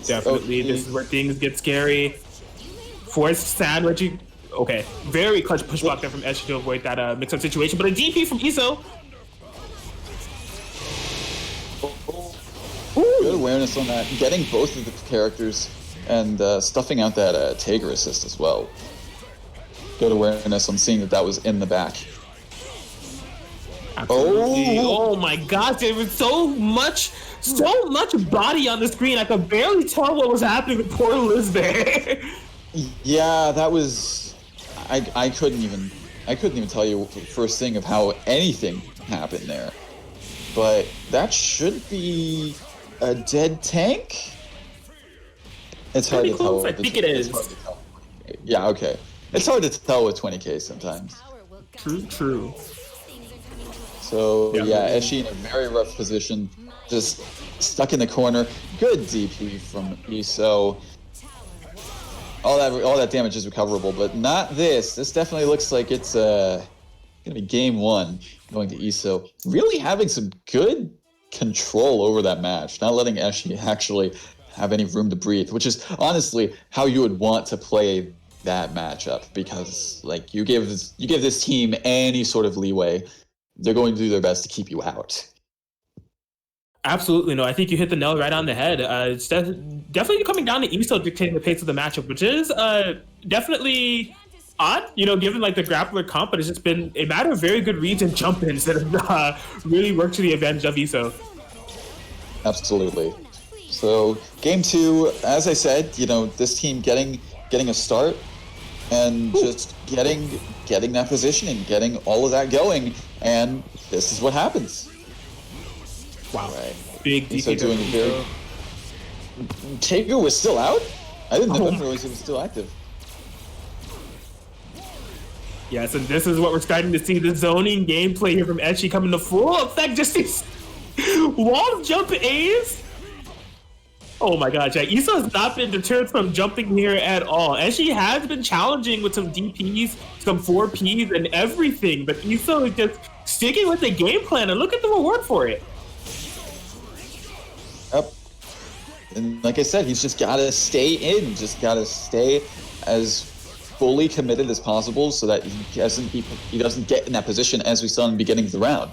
definitely, this is where things get scary. Forced sandwich. Okay, very clutch push block there from Eshi to avoid that mix-up situation. But a DP from Iso. Good awareness on that. Getting both of the characters and stuffing out that Tager assist as well. Good awareness on seeing that was in the back. Absolutely. Oh my gosh, there was so much body on the screen. I could barely tell what was happening with poor Liz there. Yeah, that was... I couldn't even I couldn't even tell you the first thing of how anything happened there. But that should be a dead tank? It's hard Pretty to tell. close, I think it It's is. hard to tell. Yeah, okay. It's hard to tell with 20k sometimes. True. So Yeah. yeah, Eshi in a very rough position, just stuck in the corner. Good DP from Iso. All that damage is recoverable, but not this. This definitely looks like it's gonna be game 1 going to Iso. Really having some good control over that match, not letting Eshi actually have any room to breathe, which is honestly how you would want to play that matchup, because like you give this team any sort of leeway, they're going to do their best to keep you out. Absolutely, no. I think you hit the nail right on the head. It's definitely coming down to Iso dictating the pace of the matchup, which is definitely odd, given like the grappler comp, but it's just been a matter of very good reads and jump-ins that have really worked to the advantage of Iso. Absolutely. So game 2, as I said, this team getting a start and just getting that positioning, getting all of that going, and this is what happens. Wow. Right. Big So DP. doing very. Taker was still out? I didn't realize he was still active. Yes, and this is what we're starting to see, the zoning gameplay here from Eshi coming to full effect. Just these wall jump A's. Oh my gosh, yeah, Iso has not been deterred from jumping here at all. Eshi has been challenging with some DPs, some 4Ps and everything, but Iso is just sticking with the game plan, and look at the reward for it. Yep. And like I said, he's just got to stay in, just got to stay as fully committed as possible so that he doesn't get in that position as we saw in the beginning of the round.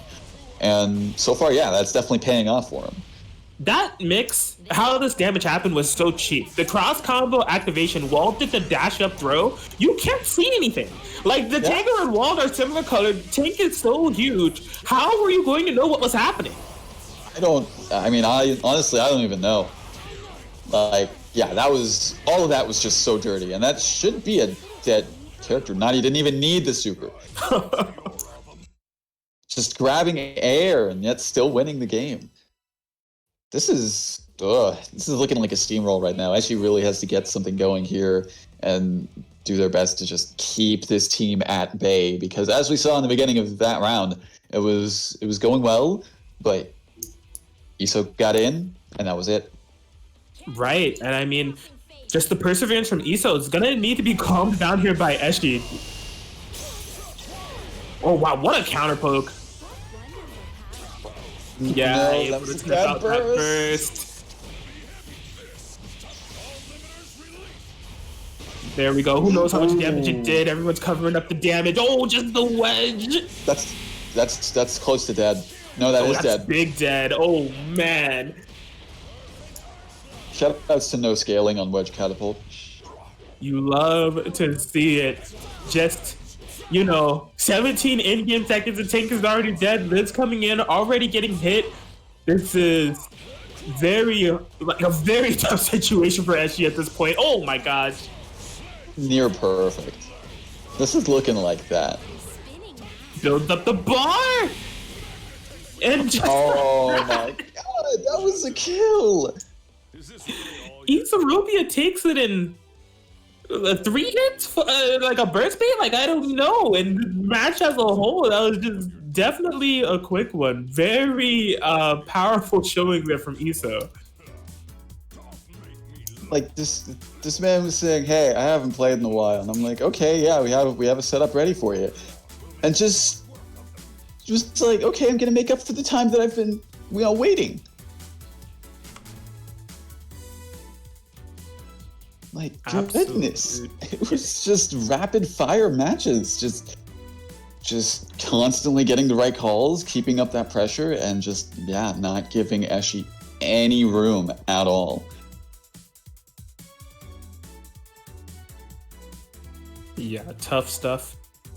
And so far, yeah, that's definitely paying off for him. That mix, how this damage happened was so cheap. The cross combo activation, Wald did the dash up throw. You can't see anything. Like the Tanker and Wald are similar colored. Tank is so huge. How were you going to know what was happening? I honestly, I don't even know. Like, yeah, all of that was just so dirty, and that should be a dead character. He didn't even need the super. Just grabbing air and yet still winning the game. This is looking like a steamroll right now. Actually, really has to get something going here and do their best to just keep this team at bay, because as we saw in the beginning of that round, it was going well, but Iso got in, and that was it. Right, and I mean, just the perseverance from Iso is gonna need to be calmed down here by Eshi. Oh wow, what a counter poke! Yeah, No, that was a bad burst. There we go. Who knows how much damage it did? Everyone's covering up the damage. Oh, just the wedge. That's close to dead. No, that's dead. Big dead. Oh man. Shoutouts to no scaling on Wedge Catapult. You love to see it. Just, 17 in-game seconds, the tank is already dead. Liz coming in, already getting hit. This is a very tough situation for Eshi at this point. Oh my gosh. Near perfect. This is looking like that. Builds up the bar! And just Oh my god, that was a kill! Isarubia takes it in 3 hits, like a burst beat. Like I don't know. And the match as a whole, that was just definitely a quick one. Very powerful showing there from Iso. Like this man was saying, "Hey, I haven't played in a while," and I'm like, "Okay, yeah, we have a setup ready for you," and just like, "Okay, I'm gonna make up for the time that I've been, waiting." Like, goodness. It was just rapid fire matches. Just constantly getting the right calls, keeping up that pressure, and just, not giving Eshi any room at all. Yeah, tough stuff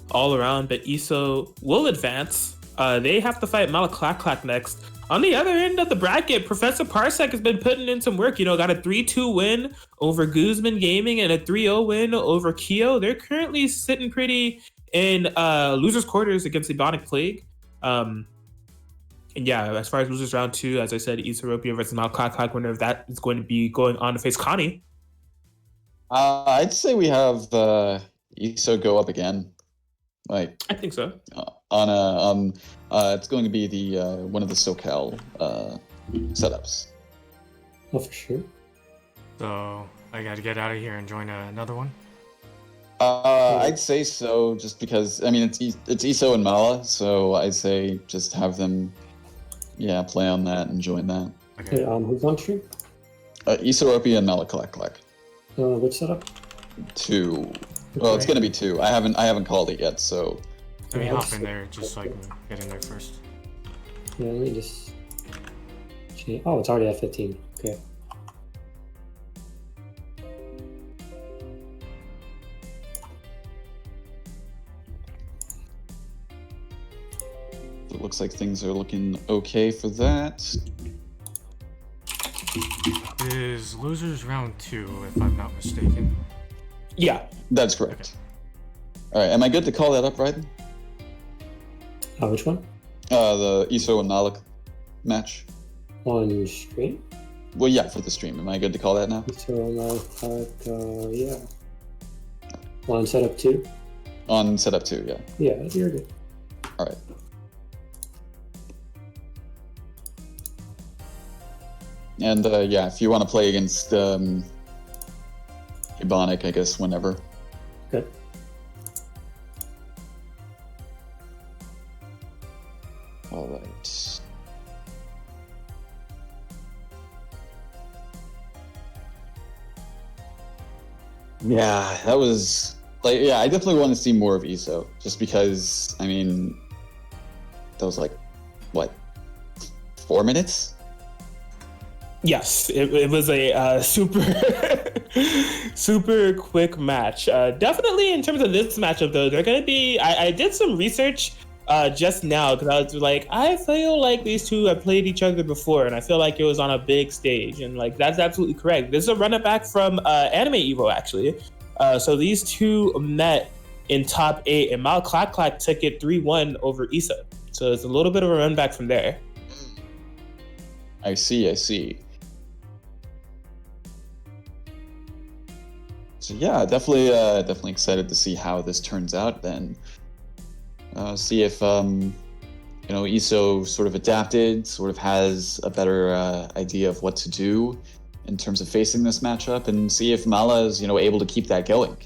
all around, but Iso will advance. They have to fight Malaklak next. On the other end of the bracket, Professor Parsec has been putting in some work. Got a 3-2 win over Guzman Gaming and a 3-0 win over Kyo. They're currently sitting pretty in losers quarters against Ebonic Plague. And yeah, as far as losers round 2, as I said, Ethiopia versus Malclac, winner of that is going to be going on to face Connie. I'd say we have ESO go up again. Like, I think so. It's going to be the one of the SoCal setups. Oh, for sure. So I got to get out of here and join another one. I'd say so, just because I mean it's ESO and Mala, so I'd say just have them, play on that and join that. Okay, who's on stream? Ethiopia and Malclac. Which setup? 2. Well, it's gonna be 2. I haven't called it yet, so. Let me hop in there, just so I can get in there first. Yeah, let me just change. Oh, it's already at 15. Okay. It looks like things are looking okay for that. Is losers round 2, if I'm not mistaken? Yeah. That's correct. All right, am I good to call that up, right? Which one? The ESO and Malik match. On stream? Well, yeah, for the stream. Am I good to call that now? So, yeah. On setup 2? On setup 2, yeah. Yeah, you're good. All right. And if you want to play against Ebonic, I guess whenever. Okay. All right. Yeah, that was I definitely want to see more of ESO, just because I mean, that was like what, 4 minutes? Yes, it was a super super quick match. Definitely in terms of this matchup though, they're gonna be. I did some research just now because I was like, I feel like these two have played each other before, and I feel like it was on a big stage, and like that's absolutely correct. This is a run it back from Anime Evo actually. So these two met in top 8, and Malclac took it 3-1 over Issa. So it's a little bit of a run back from there. I see. So yeah, definitely excited to see how this turns out. Then see if ESO sort of adapted, sort of has a better idea of what to do in terms of facing this matchup, and see if Mala is able to keep that going.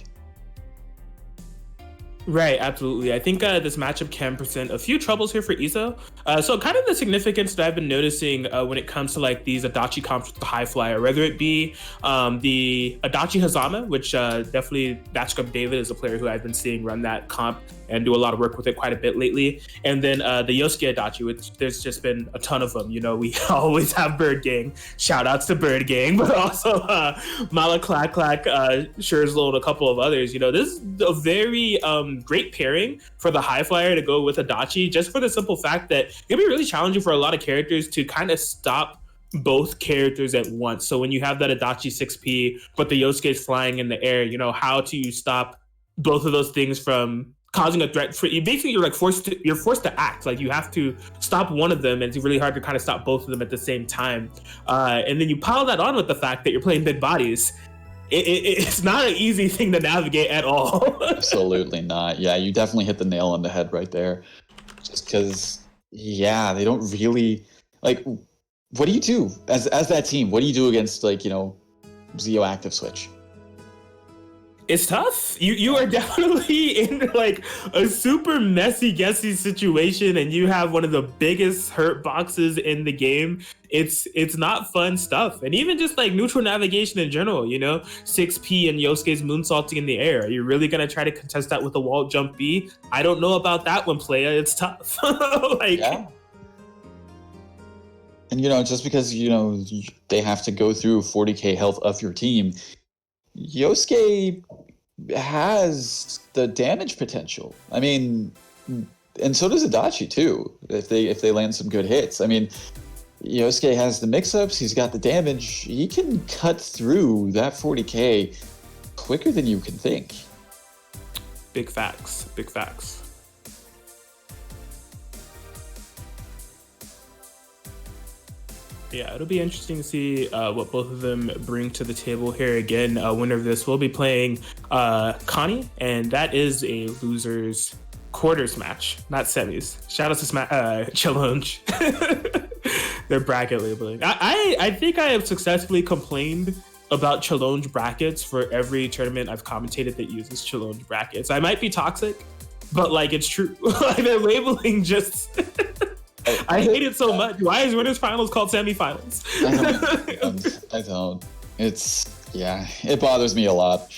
Right, absolutely. I think this matchup can present a few troubles here for Iso. So kind of the significance that I've been noticing when it comes to like these Adachi comps with the high flyer, whether it be the Adachi Hazama, which definitely Batchcup David is a player who I've been seeing run that comp and do a lot of work with it quite a bit lately. And then the Yosuke Adachi, which there's just been a ton of them. We always have Bird Gang. Shout outs to Bird Gang, but also Mala Clack, Schurzlo, and a couple of others. This is a very great pairing for the high flyer to go with Adachi, just for the simple fact that it can be really challenging for a lot of characters to kind of stop both characters at once. So when you have that Adachi 6P, but the Yosuke is flying in the air, how do you stop both of those things from causing a threat for you? Basically, you're forced to act. Like you have to stop one of them, and it's really hard to kind of stop both of them at the same time. And then you pile that on with the fact that you're playing big bodies. It's not an easy thing to navigate at all. Absolutely not. Yeah, you definitely hit the nail on the head right there. Just because, they don't really What do you do as that team? What do you do against Zeo Active Switch? It's tough. You are definitely in a super messy, guessy situation, and you have one of the biggest hurt boxes in the game. It's not fun stuff. And even just neutral navigation in general, 6P and Yosuke's moonsaulting in the air. Are you really gonna try to contest that with a wall jump B? I don't know about that one, playa. It's tough. Yeah. And just because they have to go through 40k health of your team, Yosuke has the damage potential. I mean, and so does Adachi too, if they land some good hits. I mean, Yosuke has the mix-ups, he's got the damage, he can cut through that 40k quicker than you can think. Big facts. Big facts. Yeah, it'll be interesting to see what both of them bring to the table here. Again, winner of this will be playing Connie, and that is a losers quarters match, not semis. Shout out to Challenge. Their bracket labeling. I think I have successfully complained about Challenge brackets for every tournament I've commentated that uses Challenge brackets. I might be toxic, but like it's true. Like their labeling just I hate it so much. Why is winners finals called semifinals? I don't. It's yeah, it bothers me a lot.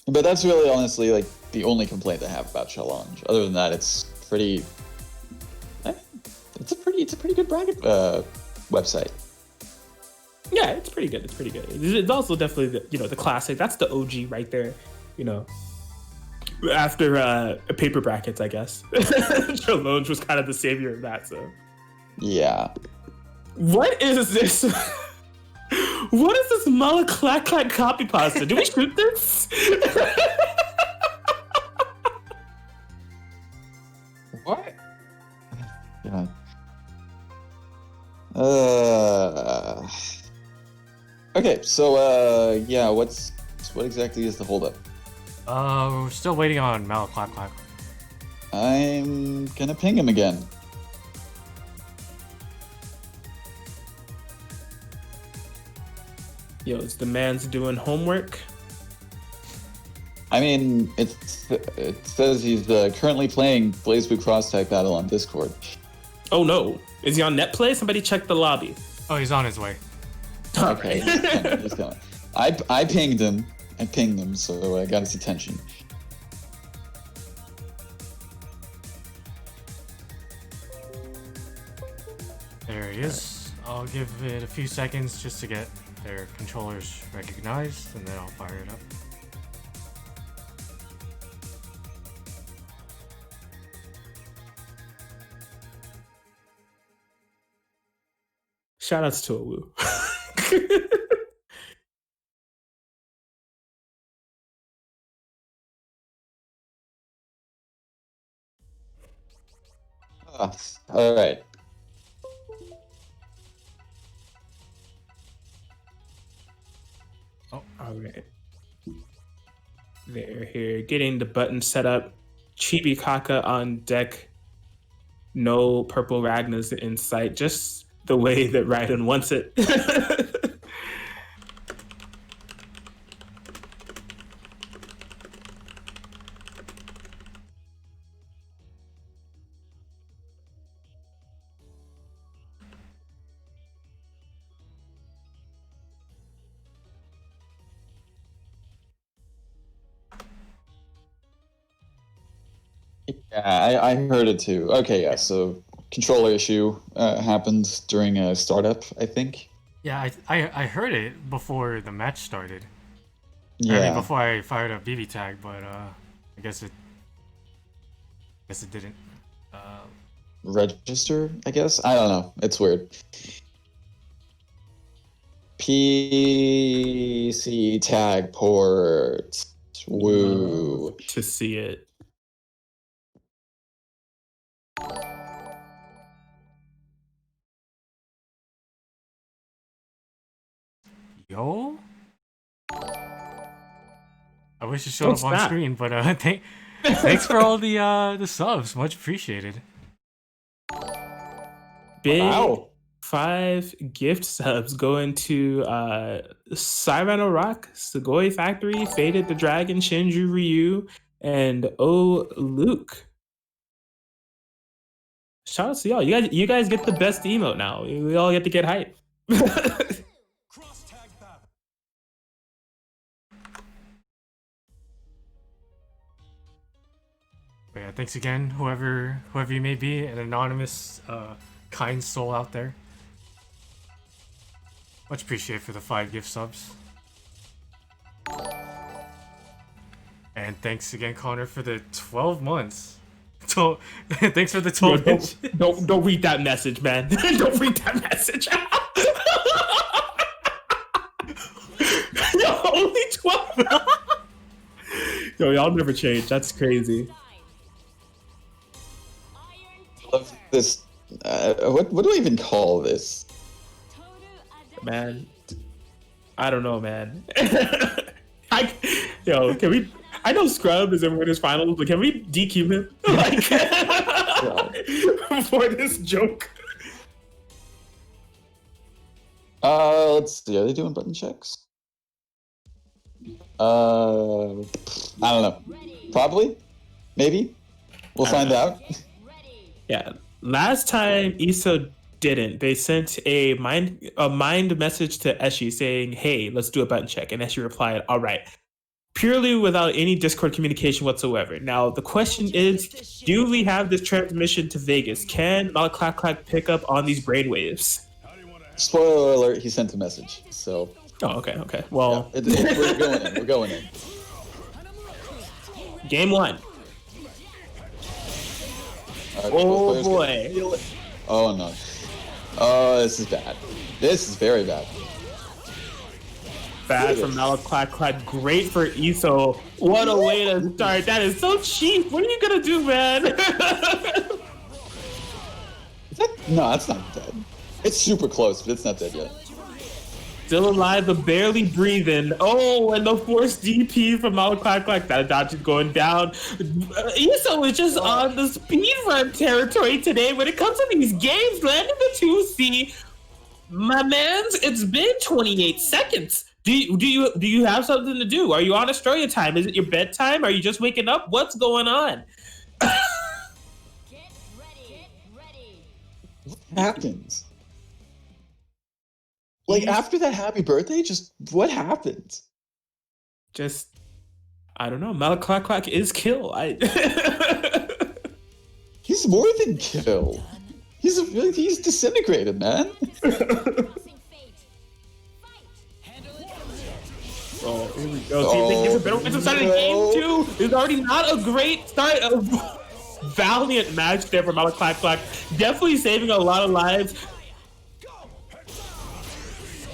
But that's really honestly like the only complaint I have about Challenge. Other than that, it's pretty. It's a pretty good bracket website. Yeah, it's pretty good. It's pretty good. It's also definitely the classic. That's the OG right there. After paper brackets, I guess. Challenge was kind of the savior of that. So. Yeah. What is this? What is this clack copy pasta? Do we shoot this? What? Yeah. Okay, so yeah, what exactly is the holdup? We're still waiting on Malaclack. I'm gonna ping him again. Yo, it's the man's doing homework. I mean, it says he's currently playing Blaze Blue Cross Tag Battle on Discord. Oh no, is he on NetPlay? Somebody check the lobby. Oh, he's on his way. Okay, he's coming. I pinged him. So I got his attention. There he is. I'll give it a few seconds just to get their controllers recognized, and then I'll fire it up. Shoutouts to Awu. All right. Oh, all right. They're here getting the button set up. Chibi Kaka on deck. No purple Ragnas in sight. Just the way that Raiden wants it. Yeah, I heard it too. Okay, yeah. So controller issue happened during a startup, I think. Yeah, I heard it before the match started. Yeah. I mean, before I fired up BBTAG, but I guess it didn't. Register, I guess. I don't know. It's weird. PCTAG port. Woo. To see it. Yo? I wish it showed up on screen, but thanks for all the subs. Much appreciated. Big Wow. 5 gift subs going to Cyrano Rock, Sugoi Factory, Faded the Dragon, Shinju Ryu, and Oh Luke. Shout out to y'all. You guys get the best emote now. We all get to get hype. But yeah, thanks again, whoever you may be, an anonymous, kind soul out there. Much appreciated for the 5 gift subs. And thanks again, Connor, for the 12 months. So, thanks for the 12 inches. Don't read that message, man. Don't read that message. Yo, y'all never change. That's crazy. I love this. What do I even call this? Man, I don't know, man. Can we? I know Scrub is in Winners Finals, but can we DQ him? For this joke. Let's see. Are they doing button checks? I don't know. Probably. Maybe. We'll find out. Yeah. Last time ESO didn't. They sent a mind message to Eshi saying, "Hey, let's do a button check," and Eshi replied, "All right." Purely without any Discord communication whatsoever. Now the question is, do we have this transmission to Vegas? Can Malaclack pick up on these brainwaves? Spoiler alert: he sent a message. So. Oh, okay. Well, yeah, we're going in. We're going in. Game 1. Oh boy. Oh no. Oh, this is bad. This is very bad. Bad from Malaclack. Great for ESO. What a way to start. That is so cheap. What are you gonna do, man? No, that's not dead. It's super close, but it's not dead yet. Still alive, but barely breathing. Oh, and the forced DP from Malaclack. That dodge is going down. ESO is just on the speedrun territory today when it comes to these games. Landing the 2C. My mans, it's been 28 seconds. Do you have something to do? Are you on Australia time? Is it your bedtime? Are you just waking up? What's going on? Get ready. What happens? Like, after that happy birthday, just what happened? Just, I don't know. Malaclack is kill. He's more than kill. He's disintegrated, man. Oh, here we go. See if they give a better way to start game 2. It's already not a great start. A valiant match there for Malaclack. Definitely saving a lot of lives.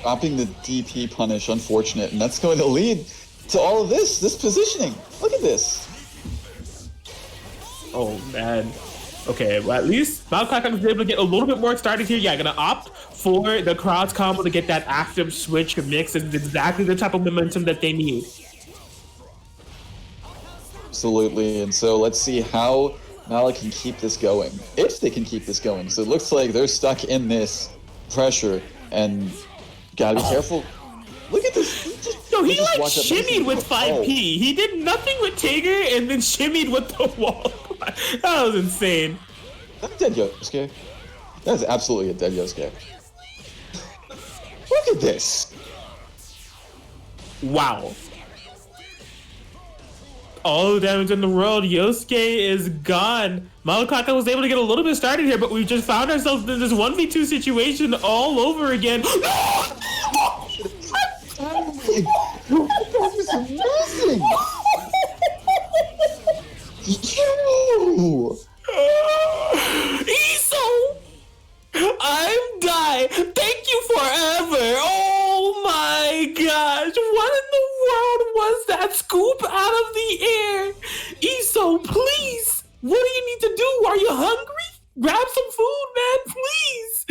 Dropping the DP punish, unfortunate, and that's going to lead to all of this positioning. Look at this. Oh, man. Okay, well, at least Malaclack was able to get a little bit more started here. Yeah, gonna opt for the cross combo to get that active switch mix. Is exactly the type of momentum that they need. Absolutely, and so let's see how Mala can keep this going. If they can keep this going. So it looks like they're stuck in this pressure, and gotta be careful. Look at this. No, he like shimmied with 5P. He did nothing with Tiger and then shimmied with the wall. That was insane. That's dead Yosuke. That's absolutely a dead Yosuke. Look at this. Wow. All the damage in the world. Yosuke is gone. Malaclack was able to get a little bit started here, but we just found ourselves in this 1v2 situation all over again. That was amazing! Yo! ESO! I'm dying. Thank you forever. Oh my gosh. What in the world was that scoop out of the air? ESO, please. What do you need to do? Are you hungry? Grab some food, man, please.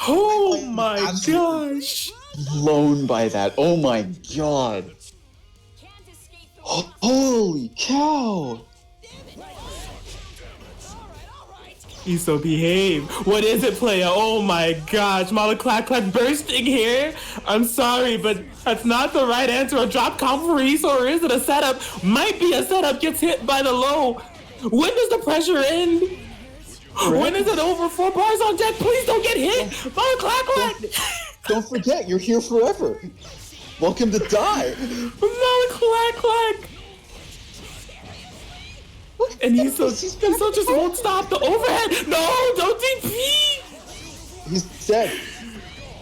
Oh my gosh. Blown by that. Oh my god. Holy cow. ESO, behave. What is it, player? Oh my gosh. Malaclack bursting here. I'm sorry, but that's not the right answer. A drop comp for ESO, or is it a setup? Might be a setup. Gets hit by the low. When does the pressure end? When is it over? 4 bars on deck. Please don't get hit. Malaclack. Don't forget, you're here forever. Welcome to die. Malaclack. And ESO just won't stop the overhead. No, don't DP. He's dead.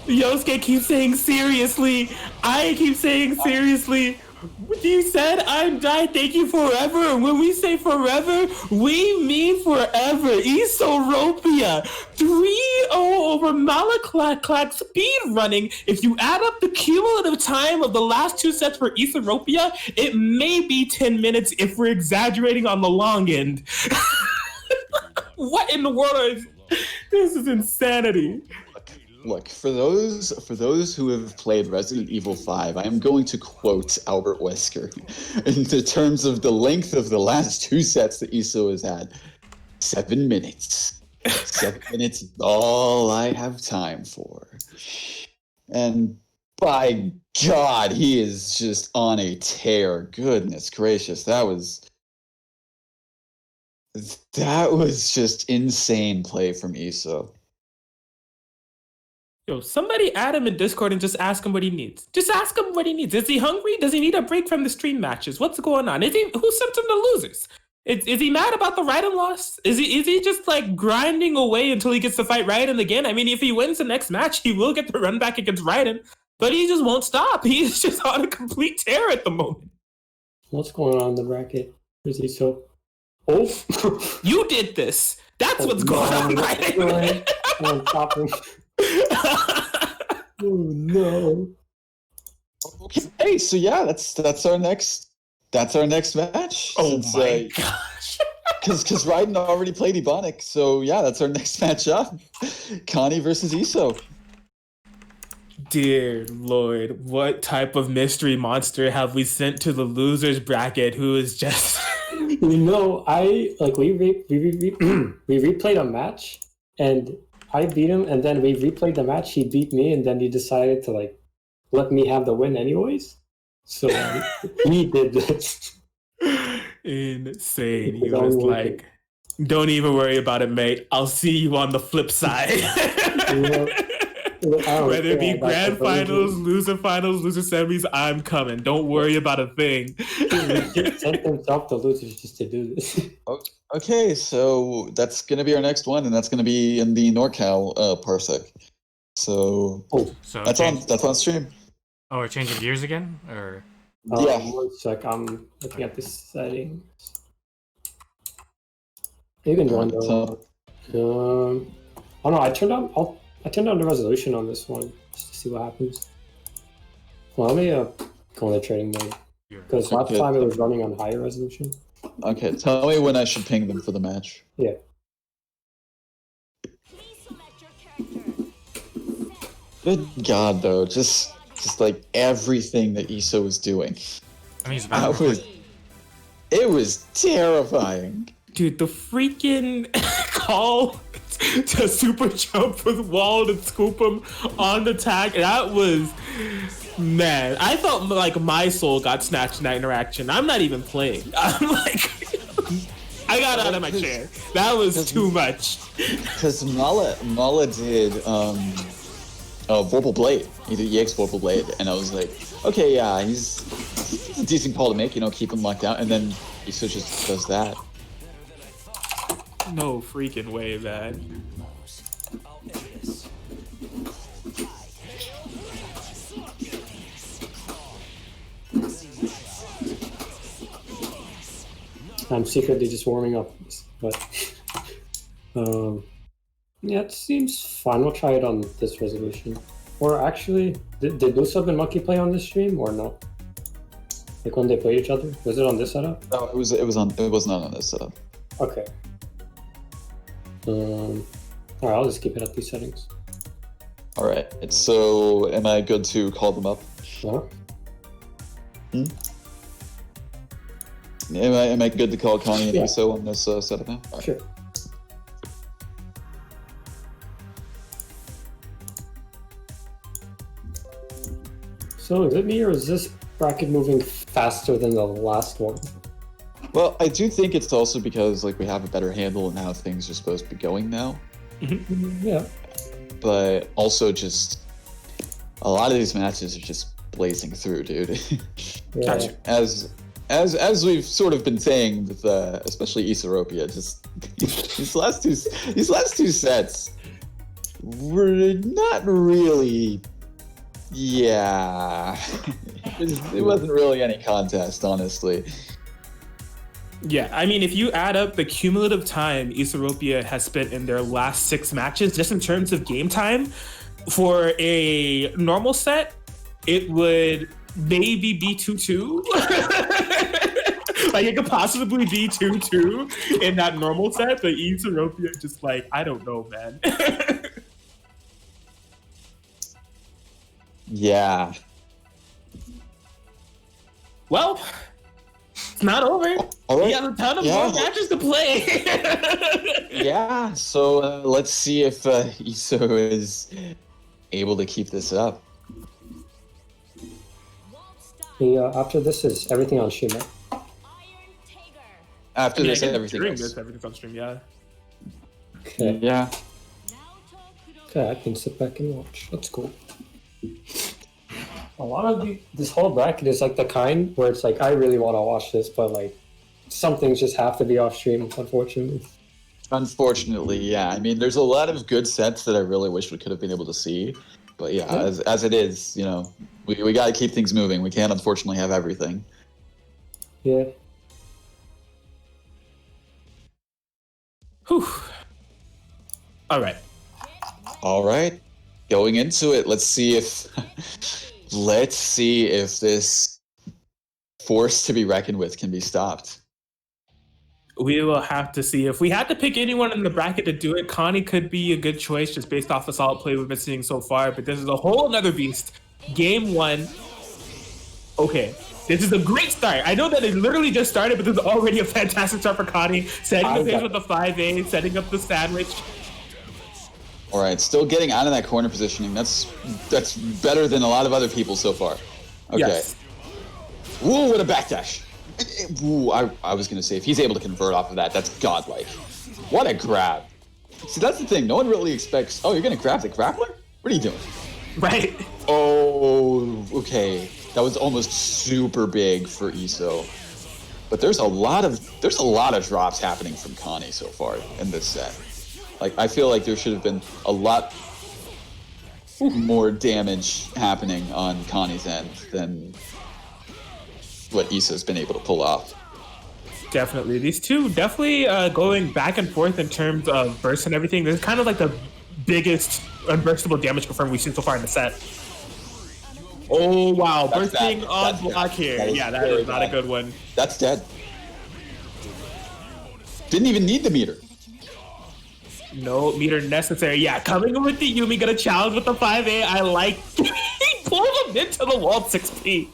Yosuke keeps saying seriously. I keep saying seriously. You said I'm dying, thank you forever. And when we say forever, we mean forever. Isoropia. 3-0 over Malaclac speed running. If you add up the cumulative time of the last 2 sets for Isoropia, it may be 10 minutes if we're exaggerating on the long end. What in the world is this? Is insanity. Look, for those who have played Resident Evil 5, I am going to quote Albert Wesker in the terms of the length of the last 2 sets that ISO has had. 7 minutes. 7 minutes is all I have time for. And by God, he is just on a tear. Goodness gracious, that was just insane play from ISO. Yo, somebody add him in Discord and just ask him what he needs. Just ask him what he needs. Is he hungry? Does he need a break from the stream matches? What's going on? Who sent him to losers? Is he mad about the Raiden loss? Is he just like grinding away until he gets to fight Raiden again? I mean, if he wins the next match, he will get the run back against Raiden, but he just won't stop. He's just on a complete tear at the moment. What's going on in the bracket? Is he so? Oh, you did this. That's what's going on, Raiden. On top of. Oh no. Okay, so yeah, that's our next match. Oh since, my gosh. Because Raiden already played Ebonic, so yeah, that's our next match up. Connie versus ISO. Dear Lord, what type of mystery monster have we sent to the losers bracket who is just You know, we replayed a match and I beat him, and then we replayed the match. He beat me, and then he decided to like let me have the win anyways. So he did this. Insane. He was like, "Don't even worry about it, mate. I'll see you on the flip side." Whether it be grand finals, loser semis, I'm coming. Don't worry about a thing. He sent himself to losers just to do this. Okay, so that's gonna be our next one, and that's gonna be in the NorCal Parsec. So that's on stream. Oh, we're changing gears again, or Yeah. 1 sec. I'm looking at the settings. You can join though. Oh no, I turned on the resolution on this one just to see what happens. Well, let me go in the trading mode because last time it was running on higher resolution. Okay, tell me when I should ping them for the match. Yeah. Good God, though, just like everything that ISO was doing. I mean, It was terrifying. Dude, the freaking call to super jump with Wald and scoop him on the tag, that was, man, I felt like my soul got snatched in that interaction. I'm not even playing. I'm like, I got out of my chair. That was too much. Because Mala did Vorpal Blade. He did EX Vorpal Blade, and I was like, okay, yeah, he's a decent call to make, keep him locked down, and then ISO just does that. No freaking way, man. I'm secretly just warming up, but yeah, it seems fun. We'll try it on this resolution. Or actually, did Blue Sub and Monkey play on this stream or no? Like when they played each other, was it on this setup? No, it wasn't on this setup. Okay. Alright, I'll just keep it at these settings. All right. So, am I good to call them up? Uh-huh. Am I good to call Connie and Yeah. ISO on this setup now? All right. Sure. So is it me or is this bracket moving faster than the last one? Well, I do think it's also because we have a better handle on how things are supposed to be going now. Yeah. But also just a lot of these matches are just blazing through, dude. Yeah. Gotcha. As we've sort of been saying with especially Isoropia, just these last two sets were not really Yeah. It wasn't really any contest, honestly. Yeah, I mean, if you add up the cumulative time Ethiopia has spent in their last 6 matches, just in terms of game time, for a normal set, it would maybe be 2-2. Like, it could possibly be 2-2 in that normal set, but Ethiopia just like, I don't know, man. Yeah. Well, it's not over. All right. We have a ton of Yeah. more matches to play. Yeah, so let's see if Iso is able to keep this up. After this is everything on stream, right? After this, I guess everything during else. this, everything's on stream, yeah. Okay. Yeah. Okay, I can sit back and watch. That's cool. A lot of this whole bracket is like the kind where it's like I really want to watch this, but like some things just have to be off stream, unfortunately. Unfortunately, yeah. I mean, there's a lot of good sets that I really wish we could have been able to see. But yeah, as it is, you know, we got to keep things moving. We can't, unfortunately, have everything. Yeah. Whew. All right. All right. Going into it, let's see if this force to be reckoned with can be stopped. We will have to see. If we had to pick anyone in the bracket to do it, Connie could be a good choice just based off the solid play we've been seeing so far. But this is a whole another beast. Game 1. Okay. This is a great start. I know that it literally just started, but this is already a fantastic start for Connie. Setting the pace with the 5A, setting up the sandwich. All right, still getting out of that corner positioning. That's better than a lot of other people so far. Okay. Yes. Ooh, what a backdash. Ooh, I was going to say, if he's able to convert off of that, that's godlike. What a grab. See, that's the thing. No one really expects, oh, you're going to grab the grappler? What are you doing? Right. Oh, okay. That was almost super big for Iso. But there's a lot of drops happening from Connie so far in this set. Like, I feel like there should have been a lot more damage happening on Connie's end than what Iso's been able to pull off. Definitely. These two definitely going back and forth in terms of bursts and everything. This is kind of like the biggest unburstable damage confirm we've seen so far in the set. Oh, wow. That's Bursting bad. on That's block bad. here. That is Yeah, that very is not a bad. good one. That's dead. Didn't even need the meter. No meter necessary. Yeah, coming in with the Yumi, gonna challenge with the 5A. I like. He pulled him into the wall 6P.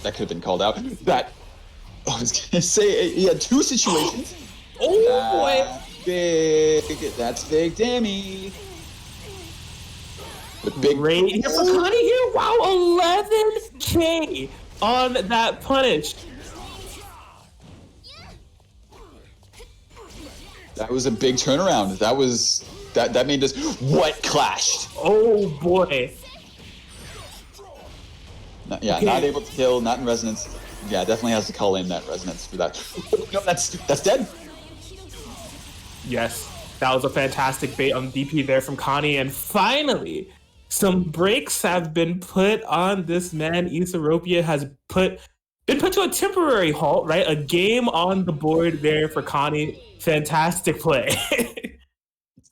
That could have been called out. That, I was gonna say, he had two situations. Oh, boy. That's big, Dammy. The big Great here for Connie here. Wow, 11K on that punish. That was a big turnaround. That made us what clashed. Oh, boy. Not able to kill, not in resonance. Yeah, definitely has to call in that resonance for that. No, that's dead. Yes, that was a fantastic bait on DP there from Connie. And finally, some brakes have been put on this man. Ethiopia has been put to a temporary halt, right? A game on the board there for Connie. Fantastic play.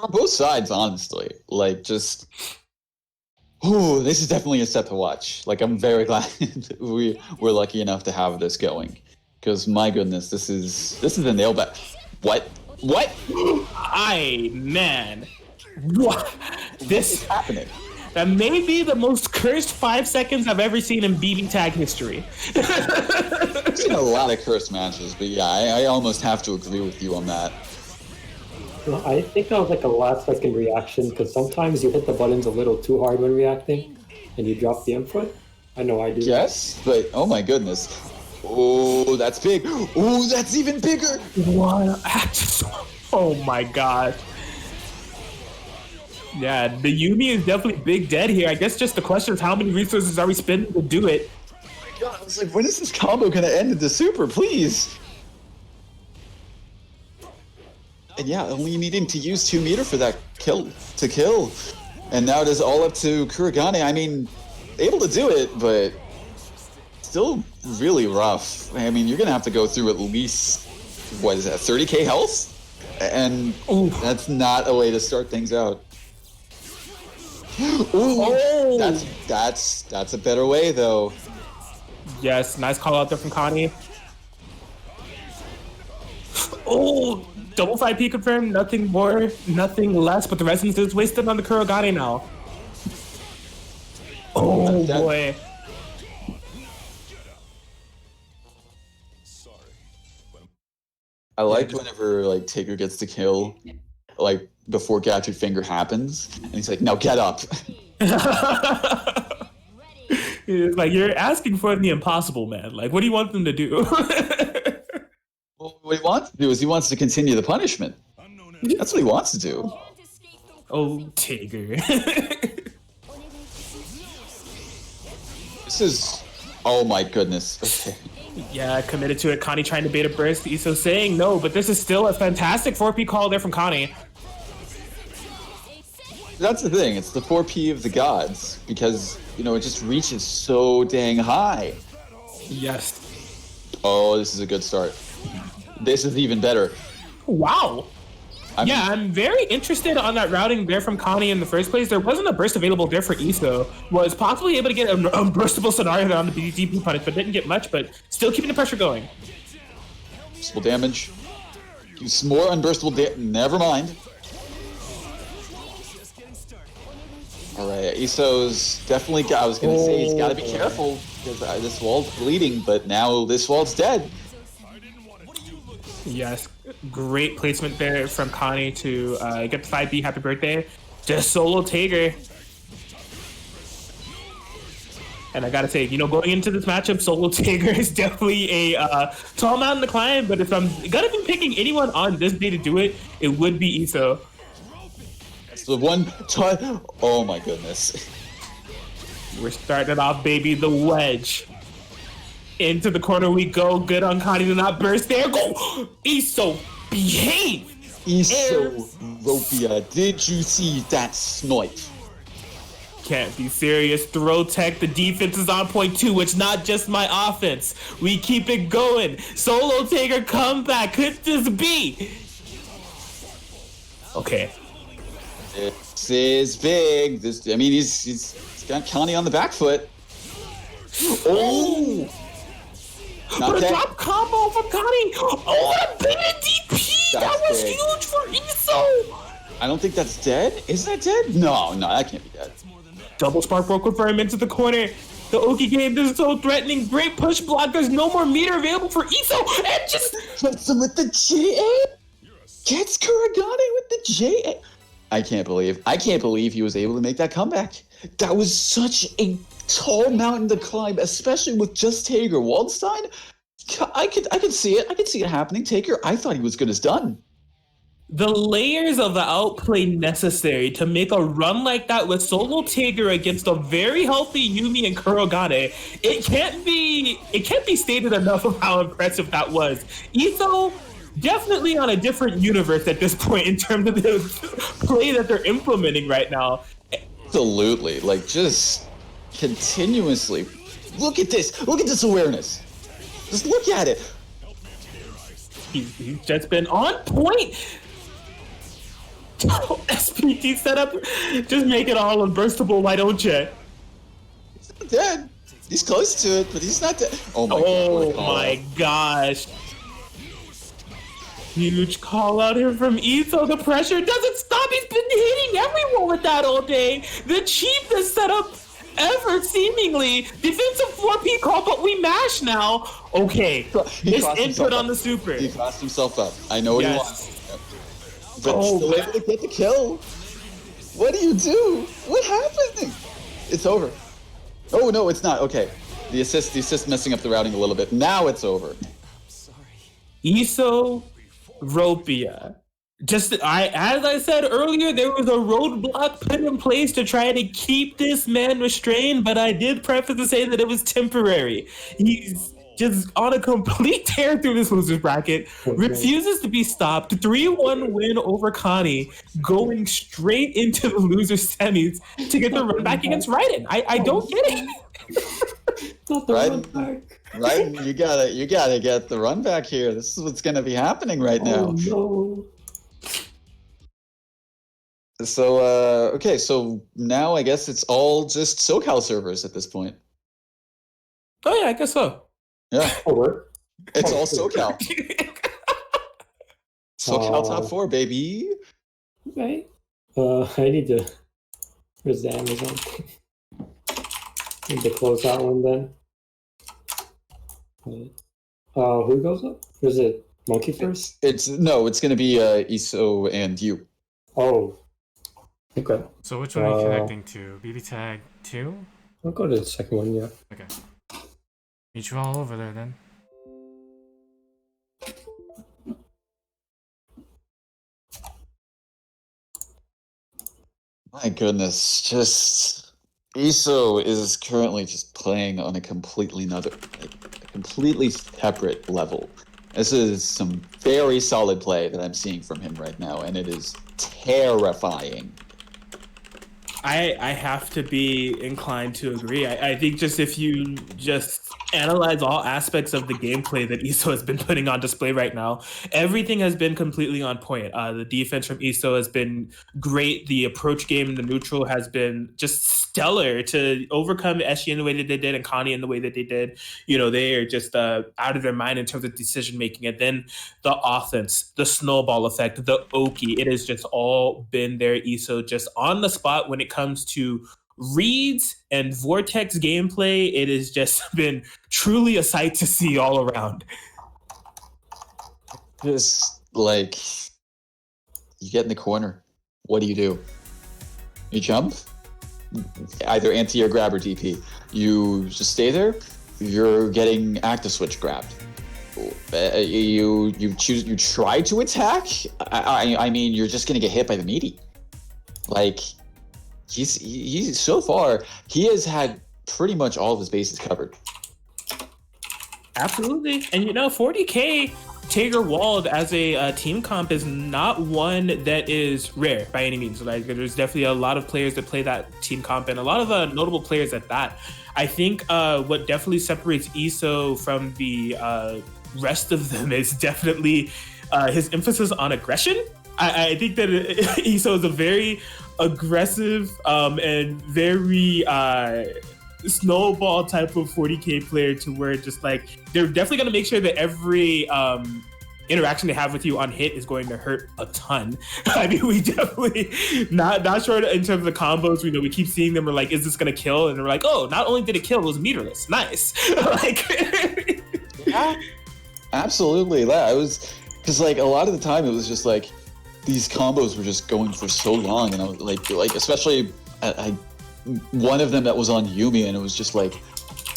On both sides, honestly. Like, just... Ooh, this is definitely a set to watch. Like, I'm very glad we're lucky enough to have this going. Because, my goodness, this is a nail bat. What? What? Man. What? This is happening? That may be the most cursed 5 seconds I've ever seen in BBTAG history. I've seen a lot of cursed matches, but yeah, I almost have to agree with you on that. Well, I think that was like a last second reaction because sometimes you hit the buttons a little too hard when reacting and you drop the input. I know I do. Yes, but oh my goodness. Oh, that's big. Oh, that's even bigger. What? Oh my god. Yeah, the Yumi is definitely big dead here. I guess just the question is how many resources are we spending to do it? God, I was like, when is this combo gonna end into super, please? And yeah, only needing to use 2 meter for that kill to kill. And now it is all up to Kuragane. I mean, able to do it, but still really rough. I mean, you're going to have to go through at least, what is that, 30k health? And that's not a way to start things out. Ooh, that's a better way, though. Yes, nice call out there from Connie. Oh, double 5P confirmed, nothing more, nothing less, but the resonance is wasted on the Kurogane now. Oh boy. I like whenever like Taker gets the kill, like before Gathered Finger happens, and he's like, "Now get up." It's like, you're asking for the impossible, man. Like, what do you want them to do? Well, what he wants to do is he wants to continue the punishment. That's what he wants to do. Oh, Taker. This is, oh my goodness. Okay. Yeah, committed to it. Connie trying to bait a burst. Iso saying no, but this is still a fantastic 4P call there from Connie. That's the thing. It's the 4P of the gods because, you know, it just reaches so dang high. Yes. Oh, this is a good start. This is even better. Wow. I'm very interested on that routing there from Connie in the first place. There wasn't a burst available there for Iso. Was possibly able to get an unburstable scenario on the DP punish, but didn't get much, but still keeping the pressure going. Unburstable damage. Use more unburstable damage. Never mind. Alright, Iso's definitely got, I was going to say he's got to be careful because this wall's bleeding, but now this wall's dead. Yes, great placement there from Connie to get the 5B happy birthday. Just solo Tager. And I gotta say, you know, going into this matchup, solo Tager is definitely a tall mountain to climb, but if I'm gonna be picking anyone on this day to do it, it would be Iso. That's the one time. Oh my goodness. We're starting off, baby, the wedge. Into the corner we go. Good on Connie to not burst there. Go! Iso, behave! Iso, Ropia, did you see that snipe? Can't be serious. Throw tech. The defense is on point too. It's not just my offense. We keep it going. Solo Taker comeback. Could this be? Okay. This is big. This, I mean, he's got Connie on the back foot. Oh! Not What a dead. drop combo for Connie! Oh, what a big DP! That was big. huge for Iso! I don't think that's dead. Is that dead? No, that can't be dead. Double spark broke confirm into the corner. The Oki game is so threatening. Great push block. There's no more meter available for Iso. And just Gets him with the JA. Gets Kuragane with the JA. I can't believe he was able to make that comeback. That was such a tall mountain to climb, especially with just Taker. Waldstein, I could see it. I could see it happening. Taker, I thought he was good as done. the layers of the outplay necessary to make a run like that with solo Taker against a very healthy Yumi and Kurogane, it can't be stated enough of how impressive that was. Etho definitely on a different universe at this point in terms of the play that they're implementing right now. Absolutely, like just continuously. Look at this awareness. Just look at it. He's just been on point. SPT setup, just make it all unburstable, why don't you? He's not dead. He's close to it, but he's not dead. Oh my god. Oh my gosh. Huge call out here from Etho. The pressure doesn't stop. He's been hitting everyone with that all day. The cheapest setup ever, seemingly. Defensive 4P call, but we mash now. Okay, his input on the super. He crossed himself up. I know what he wants. But still able to get the kill. What do you do? What happened? It's over. Oh no, it's not. Okay. The assist messing up the routing a little bit. Now it's over. Iso Ropia. As I said earlier, there was a roadblock put in place to try to keep this man restrained, but I did preface to say that it was temporary. just on a complete tear through this losers bracket, refuses to be stopped. 3-1 win over Connie, going straight into the losers semis to get the run back against Raiden. I don't get it. Not the Right. run back. Right, you gotta get the run back here. This is what's gonna be happening right now. Oh, no. So okay, so now I guess it's all just SoCal servers at this point. Oh yeah, I guess so. Yeah, Oh, what? it's Oh, all cool. SoCal. SoCal top 4, baby. Okay. I need to. Where's the Amazon? Need to close that one then. Who goes up? Is it Monkey first? It's gonna be ISO and you. Oh. Okay. So which one are you connecting to? BBTAG 2? I'll go to the second one, yeah. Okay. Meet you all over there then. My goodness, just ISO is currently just playing on a completely separate level. This is some very solid play that I'm seeing from him right now, and it is terrifying. I have to be inclined to agree. I think just if you just analyze all aspects of the gameplay that ISO has been putting on display right now, everything has been completely on point. The defense from ISO has been great. The approach game in the neutral has been just stellar to overcome Eshi in the way that they did and Connie in the way that they did. You know, they are just out of their mind in terms of decision making. And then the offense, the snowball effect, the Oki, it has just all been there. ISO just on the spot when it comes to reads and Vortex gameplay. It has just been truly a sight to see all around. Just like you get in the corner, what do? You jump, either anti or grab or DP. You just stay there. You're getting active switch grabbed. You try to attack. I mean, you're just gonna get hit by the meaty. Like he's so far he has had pretty much all of his bases covered. Absolutely. And 40K Tager Wald as a team comp is not one that is rare by any means. Like, there's definitely a lot of players that play that team comp and a lot of notable players at that. I think what definitely separates ISO from the rest of them is definitely his emphasis on aggression. I think that ISO is a very aggressive and very snowball type of 40K player, to where just like they're definitely going to make sure that every interaction they have with you on hit is going to hurt a ton. I mean, we definitely not sure in terms of the combos. We keep seeing them. We're like, is this going to kill? And we're like, oh, not only did it kill, it was meterless. Nice. Like, yeah, absolutely. That was because like a lot of the time it was just like these combos were just going for so long, and I was like especially one of them that was on Yumi, and it was just like,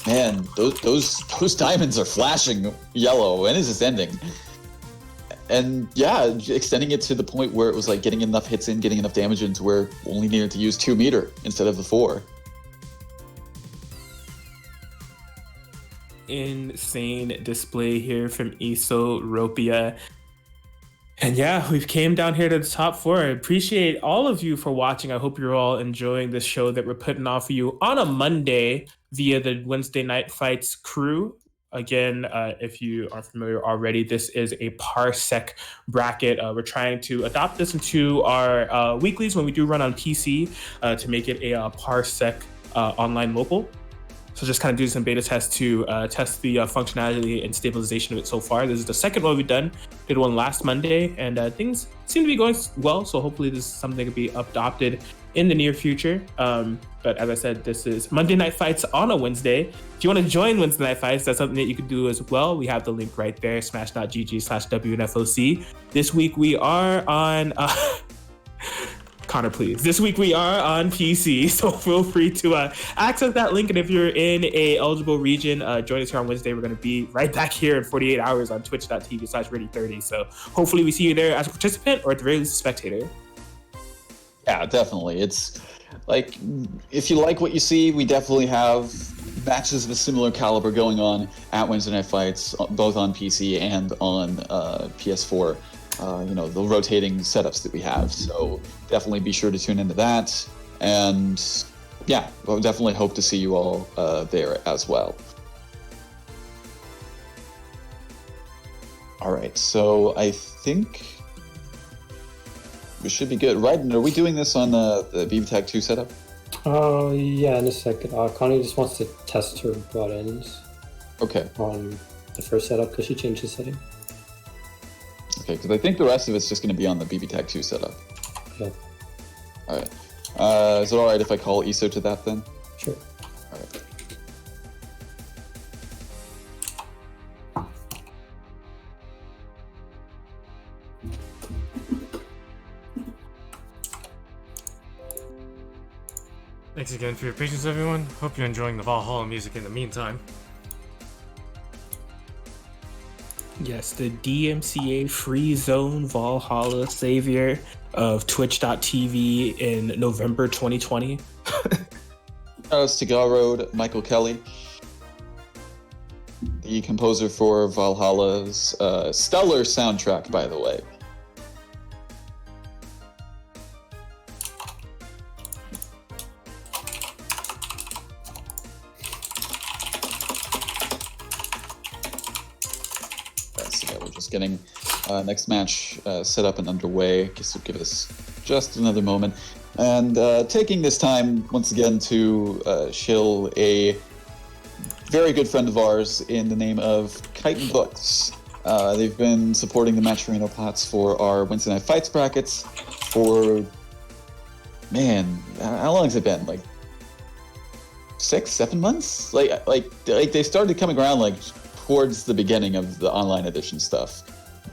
man, those diamonds are flashing yellow. When is this ending? And yeah, extending it to the point where it was like getting enough hits in, getting enough damage in to where only needed to use 2 meter instead of the 4. Insane display here from ISO Ropia. And yeah, we've came down here to the top 4. I appreciate all of you for watching. I hope you're all enjoying this show that we're putting on for you on a Monday via the Wednesday Night Fights crew. Again, if you are familiar already, this is a Parsec bracket. We're trying to adopt this into our weeklies when we do run on PC to make it a Parsec online local. So just kind of do some beta tests to test the functionality and stabilization of it so far. This is the second one we've done. Did one last Monday, and things seem to be going well. So hopefully this is something that can be adopted in the near future. But as I said, this is Monday Night Fights on a Wednesday. If you want to join Wednesday Night Fights, that's something that you can do as well. We have the link right there, smash.gg/WNFOC. This week we are on... Connor, please. This week we are on PC, so feel free to access that link. And if you're in a eligible region, join us here on Wednesday. We're going to be right back here in 48 hours on twitch.tv/ready30. So hopefully we see you there as a participant, or at the very least a spectator. Yeah, definitely. It's like, if you like what you see, we definitely have matches of a similar caliber going on at Wednesday Night Fights, both on PC and on PS4. The rotating setups that we have. So definitely be sure to tune into that. And yeah, we'll definitely hope to see you all there as well. All right, so I think we should be good. Right, are we doing this on the BBTAG 2 setup? Yeah, in a second. Connie just wants to test her buttons. Okay. On the first setup because she changed the setting. Okay, because I think the rest of it's just going to be on the BBTAG 2 setup. Yeah. All right. Is it all right if I call ISO to that then? Sure. All right. Thanks again for your patience, everyone. Hope you're enjoying the Valhalla music in the meantime. Yes, the DMCA Free Zone Valhalla savior of Twitch.tv in November 2020. Shoutouts to Road, Michael Kelly, the composer for Valhalla's stellar soundtrack, by the way. Getting next match set up and underway. Guess will give us just another moment. And taking this time once again to shill a very good friend of ours in the name of Chitin Books. They've been supporting the Matcherino pots for our Wednesday Night Fights brackets for, man, how long has it been? Like 6-7 months? Like they started coming around like towards the beginning of the online edition stuff.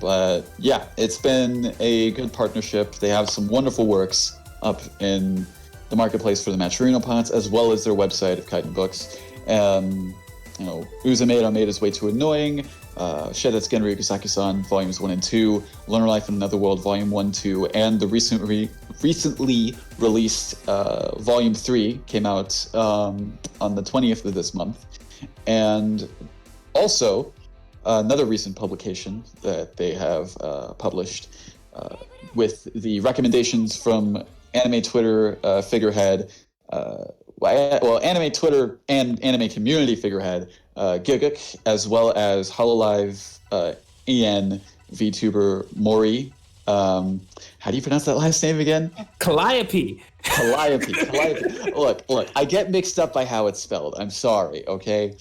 But yeah, it's been a good partnership. They have some wonderful works up in the marketplace for the Matcherino pots, as well as their website of Chitin Books. Uzumeda made his way to Annoying, Shedetsu Genryu Kusaki-san Volumes 1 and 2, Lunar Life in Another World Volume 1, 2, and the recently released Volume 3 came out on the 20th of this month. And also, another recent publication that they have published with the recommendations from anime Twitter figurehead, anime Twitter and anime community figurehead Giguk, as well as Hololive EN VTuber Mori. How do you pronounce that last name again? Calliope. Calliope. Look, I get mixed up by how it's spelled. I'm sorry, okay?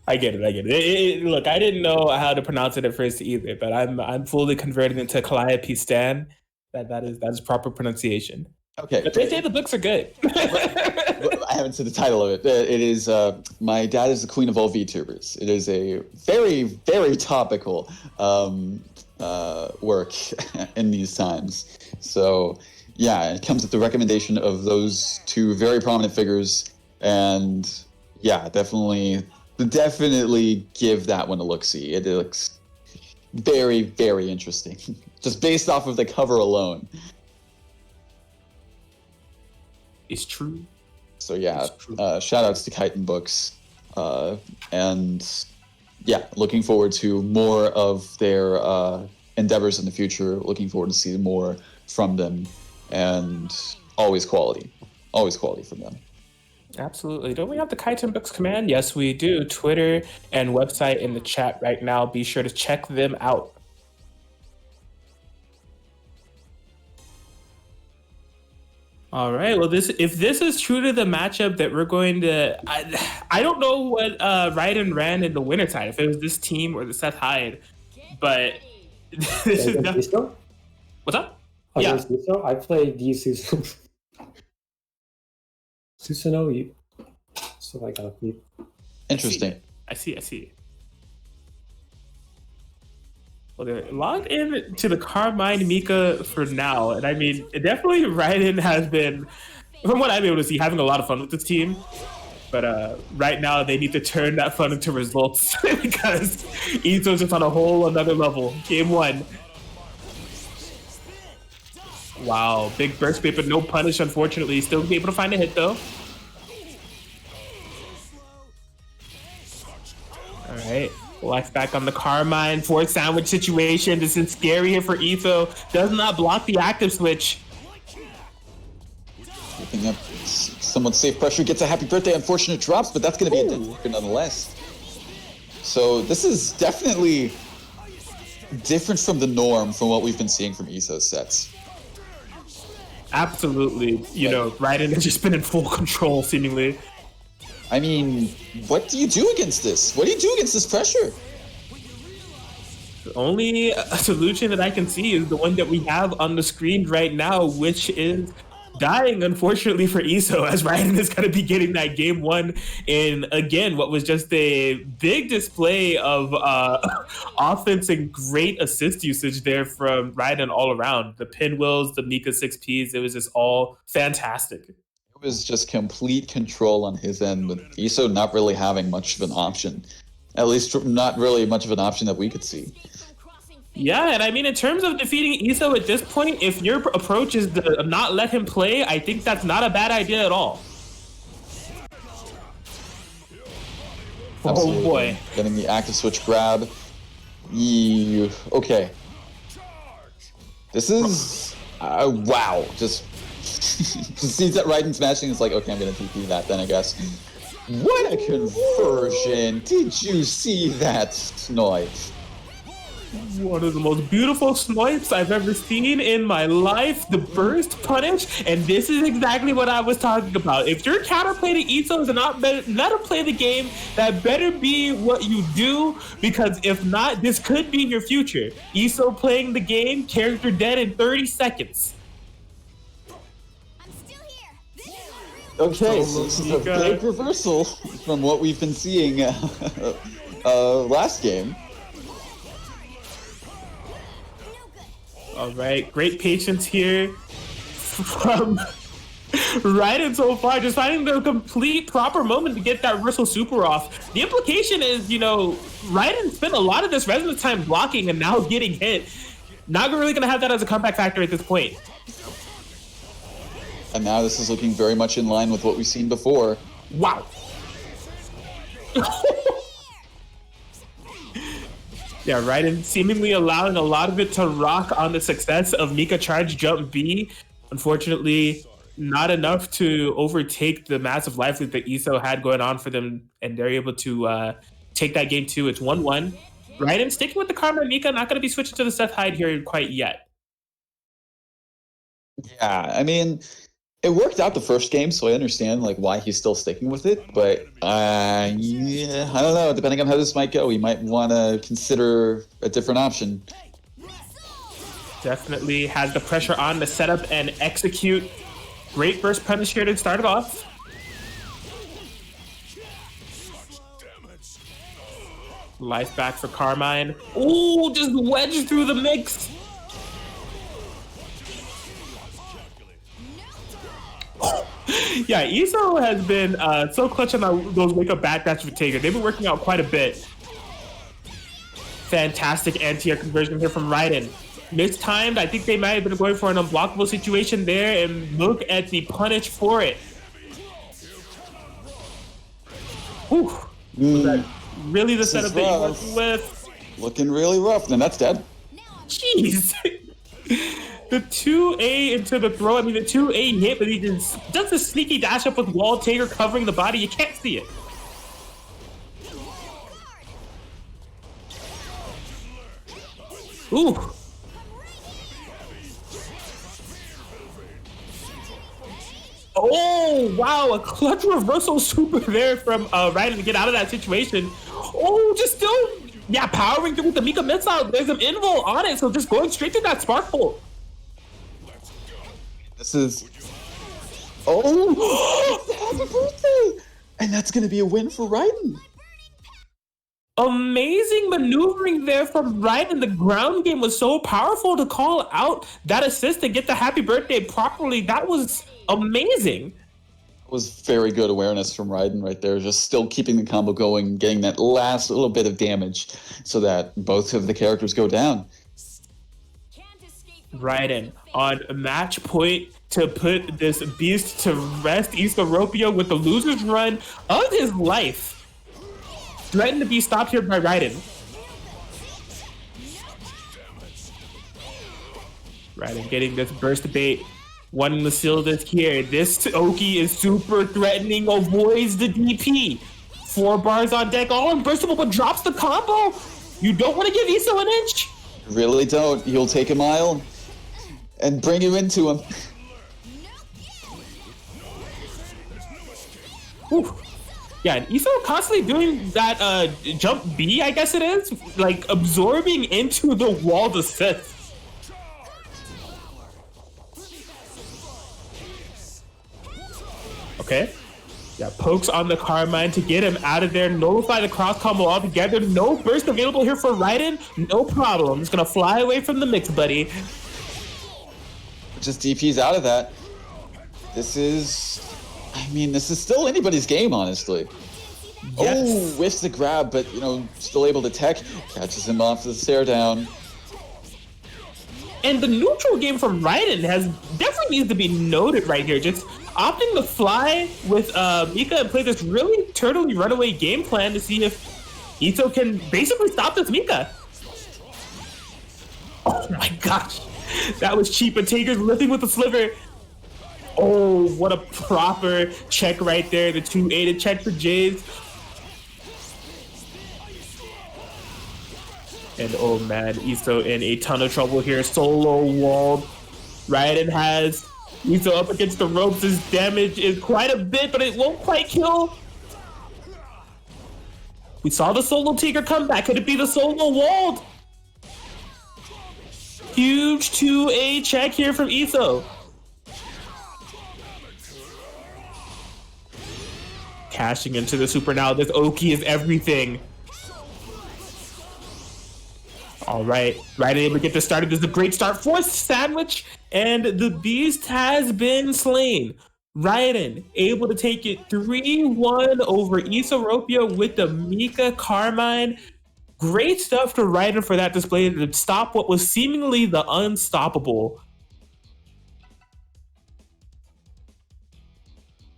I get it. Look, I didn't know how to pronounce it at first either, but I'm fully converted into Calliope Stan. That is proper pronunciation. Okay. But they say the books are good. I haven't seen the title of it. It is My Dad is the Queen of All VTubers. It is a very, very topical work in these times. So yeah, it comes with the recommendation of those two very prominent figures, and yeah, definitely give that one a look-see. It looks very, very interesting, just based off of the cover alone. It's true. So yeah, shout outs to Chitin Books, and yeah, looking forward to more of their endeavors in the future. Looking forward to seeing more from them, and always quality from them. Absolutely. Don't we have the Chitin Books command? Yes, we do. Twitter and website in the chat right now. Be sure to check them out. All right. Well, if this is true to the matchup that we're going to, I don't know what Raiden ran in the wintertime, if it was this team or the Seth Hyde, but this is definitely. What's up? Yeah. I played these Susanoo. So I got a Interesting. I see. Well, they're logged in to the Carmine Mika for now, and I mean, definitely Raiden has been, from what I'm able to see, having a lot of fun with this team. But right now, they need to turn that fun into results because Izo's just on a whole another level. Game 1. Wow, big burst bait, but no punish, unfortunately. Still be able to find a hit, though. All right. Life back on the Carmine. Forward sandwich situation. This is scary here for Etho. Does not block the active switch. Keeping up somewhat safe pressure, gets a happy birthday. Unfortunate drops, but that's going to be a dead trigger nonetheless. So this is definitely different from the norm from what we've been seeing from Etho's sets. Absolutely. You know, Raiden has just been in full control, seemingly. I mean, what do you do against this? What do you do against this pressure? The only solution that I can see is the one that we have on the screen right now, which is dying, unfortunately, for Iso, as Raiden is going to be getting that game one in, again, what was just a big display of offense and great assist usage there from Raiden all around. The pinwheels, the Mika 6Ps, it was just all fantastic. It was just complete control on his end, with Iso not really having much of an option. At least not really much of an option that we could see. Yeah, and I mean, in terms of defeating Iso at this point, if your approach is to not let him play, I think that's not a bad idea at all. Absolutely. Oh boy. Getting the active switch grab. Okay. This is... wow. Just sees that Raiden smashing, it's like, okay, I'm gonna TP that then, I guess. What a conversion! Did you see that snipe? One of the most beautiful snipes I've ever seen in my life. The burst punish, and this is exactly what I was talking about. If your counterplay to Iso is not to play the game, that better be what you do, because if not, this could be your future. Iso playing the game, character dead in 30 seconds. Okay, so this is a big reversal from what we've been seeing last game. All right, great patience here from Raiden so far, just finding the complete proper moment to get that reversal super off. The implication is, you know, Raiden spent a lot of this resonance time blocking and now getting hit. Not really going to have that as a comeback factor at this point. And now this is looking very much in line with what we've seen before. Wow. Yeah, Raiden seemingly allowing a lot of it to rock on the success of Mika Charge Jump B. Unfortunately, not enough to overtake the massive life lead that Iso had going on for them, and they're able to take that game too. It's 1-1. Raiden sticking with the Karma Mika, not going to be switching to the Seth Hyde here quite yet. Yeah, I mean, it worked out the first game, so I understand like why he's still sticking with it. But yeah, I don't know. Depending on how this might go, we might want to consider a different option. Definitely has the pressure on to set up and execute. Great burst punish here to start it off. Life back for Carmine. Ooh, just wedged through the mix. Yeah, Iso has been so clutch on those wake-up backdash with Tager. They've been working out quite a bit. Fantastic anti-air conversion here from Raiden. Mistimed. I think they might have been going for an unblockable situation there, and look at the punish for it. Whew. Was that really the setup that you're working with? Looking really rough. Then that's dead. Jeez. The 2A into the throw. I mean, the 2A hit, but he just does a sneaky dash up with wall Tager covering the body. You can't see it. Ooh. Oh, wow. A clutch reversal super there from Raiden to get out of that situation. Oh, just still, yeah, powering through with the Mika missile. There's an invul on it, so just going straight to that spark bolt. This is... Oh! Happy birthday! And that's going to be a win for Raiden. Amazing maneuvering there from Raiden. The ground game was so powerful to call out that assist and get the happy birthday properly. That was amazing. It was very good awareness from Raiden right there. Just still keeping the combo going, getting that last little bit of damage so that both of the characters go down. Raiden on match point to put this beast to rest. Iso Ropio with the loser's run of his life. threatened to be stopped here by Raiden. Raiden getting this burst bait, wanting to seal this here. This Oki is super threatening, avoids the DP. 4 bars on deck, all unburstable, but drops the combo. You don't want to give Iso an inch. Really don't. You'll take a mile and bring you into him. Whew. Yeah, and Iso constantly doing that jump B, I guess it is, like absorbing into the wall assist. Okay. Yeah, pokes on the Carmine to get him out of there, nullify the cross combo altogether. No burst available here for Raiden. No problem. Just gonna fly away from the mix, buddy. Just DP's out of that. This is... I mean, this is still anybody's game, honestly. Yes. Oh, whiffs the grab, but, you know, still able to tech. Catches him off the stare down. And the neutral game from Raiden has definitely needs to be noted right here. Just opting to fly with Mika and play this really turtley runaway game plan to see if Iso can basically stop this Mika. Oh my gosh. That was cheap, but Taker's lifting with the sliver. Oh, what a proper check right there. The 2-8 check for Jays. And oh man, Iso in a ton of trouble here. Solo walled. Raiden has Iso up against the ropes. His damage is quite a bit, but it won't quite kill. We saw the solo Taker come back. Could it be the solo walled? Huge 2-8 check here from Iso. Cashing into the super now. This Oki is everything. All right, Raiden able to get this started. This is a great start for Sandwich, and the beast has been slain. Raiden able to take it 3-1 over Isoropia with the Mika Carmine. Great stuff to Raiden for that display to stop what was seemingly the unstoppable.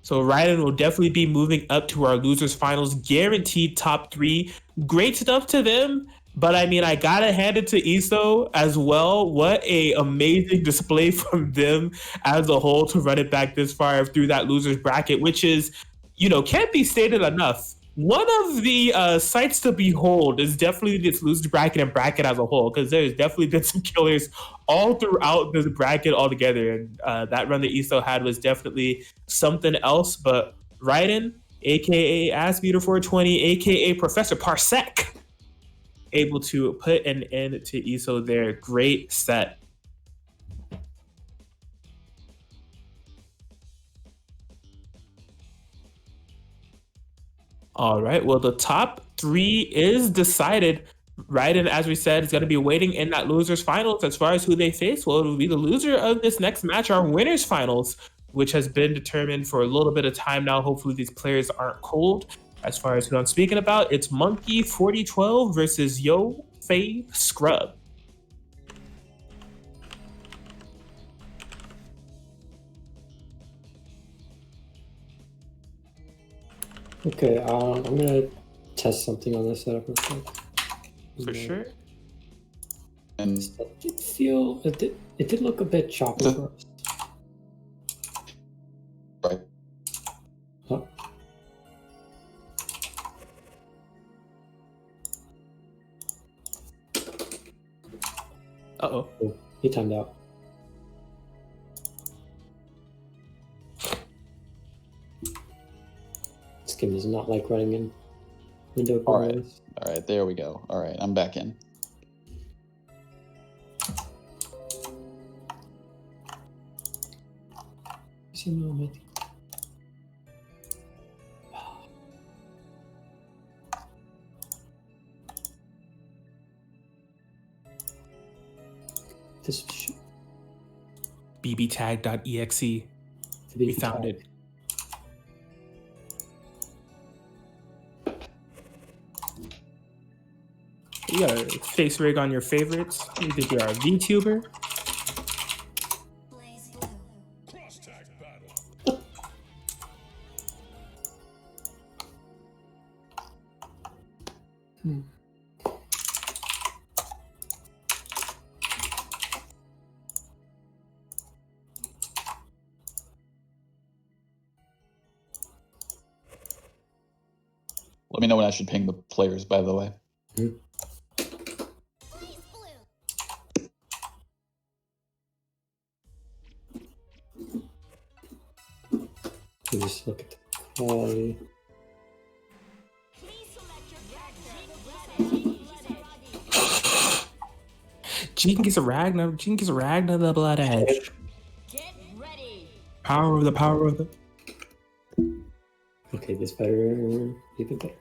So Raiden will definitely be moving up to our losers finals, guaranteed top 3. Great stuff to them. But I mean, I gotta hand it to Iso as well. What a amazing display from them as a whole to run it back this far through that losers bracket, which is, you know, can't be stated enough. One of the sights to behold is definitely this losers bracket and bracket as a whole, because there's definitely been some killers all throughout this bracket altogether. And that run that Iso had was definitely something else. But Raiden, aka Assbeater420, aka Professor Parsec, able to put an end to Iso there. Great set. All right, well, the top 3 is decided. Raiden, as we said, is going to be waiting in that losers finals. As far as who they face, well, it will be the loser of this next match, our winners finals, which has been determined for a little bit of time now. Hopefully these players aren't cold. As far as who I'm speaking about, it's Monkey 4012 versus Yo Faye Scrub. Okay, I'm gonna test something on this setup real quick. For sure. And It did look a bit choppy for us. right. Huh? Uh-oh. Oh, he timed out. This game does not like running in window All right. corners. All right, there we go. All right, I'm back in. This BBTAG.exe. We found it. You got a face rig on your favorites. You think you're a VTuber? Let me know when I should ping the players, by the way. Please, blue. You just look at the quality. Please select your character. Jenkins Ragnar the Blood Edge. Get ready. Power of the. Okay, this better. Even better.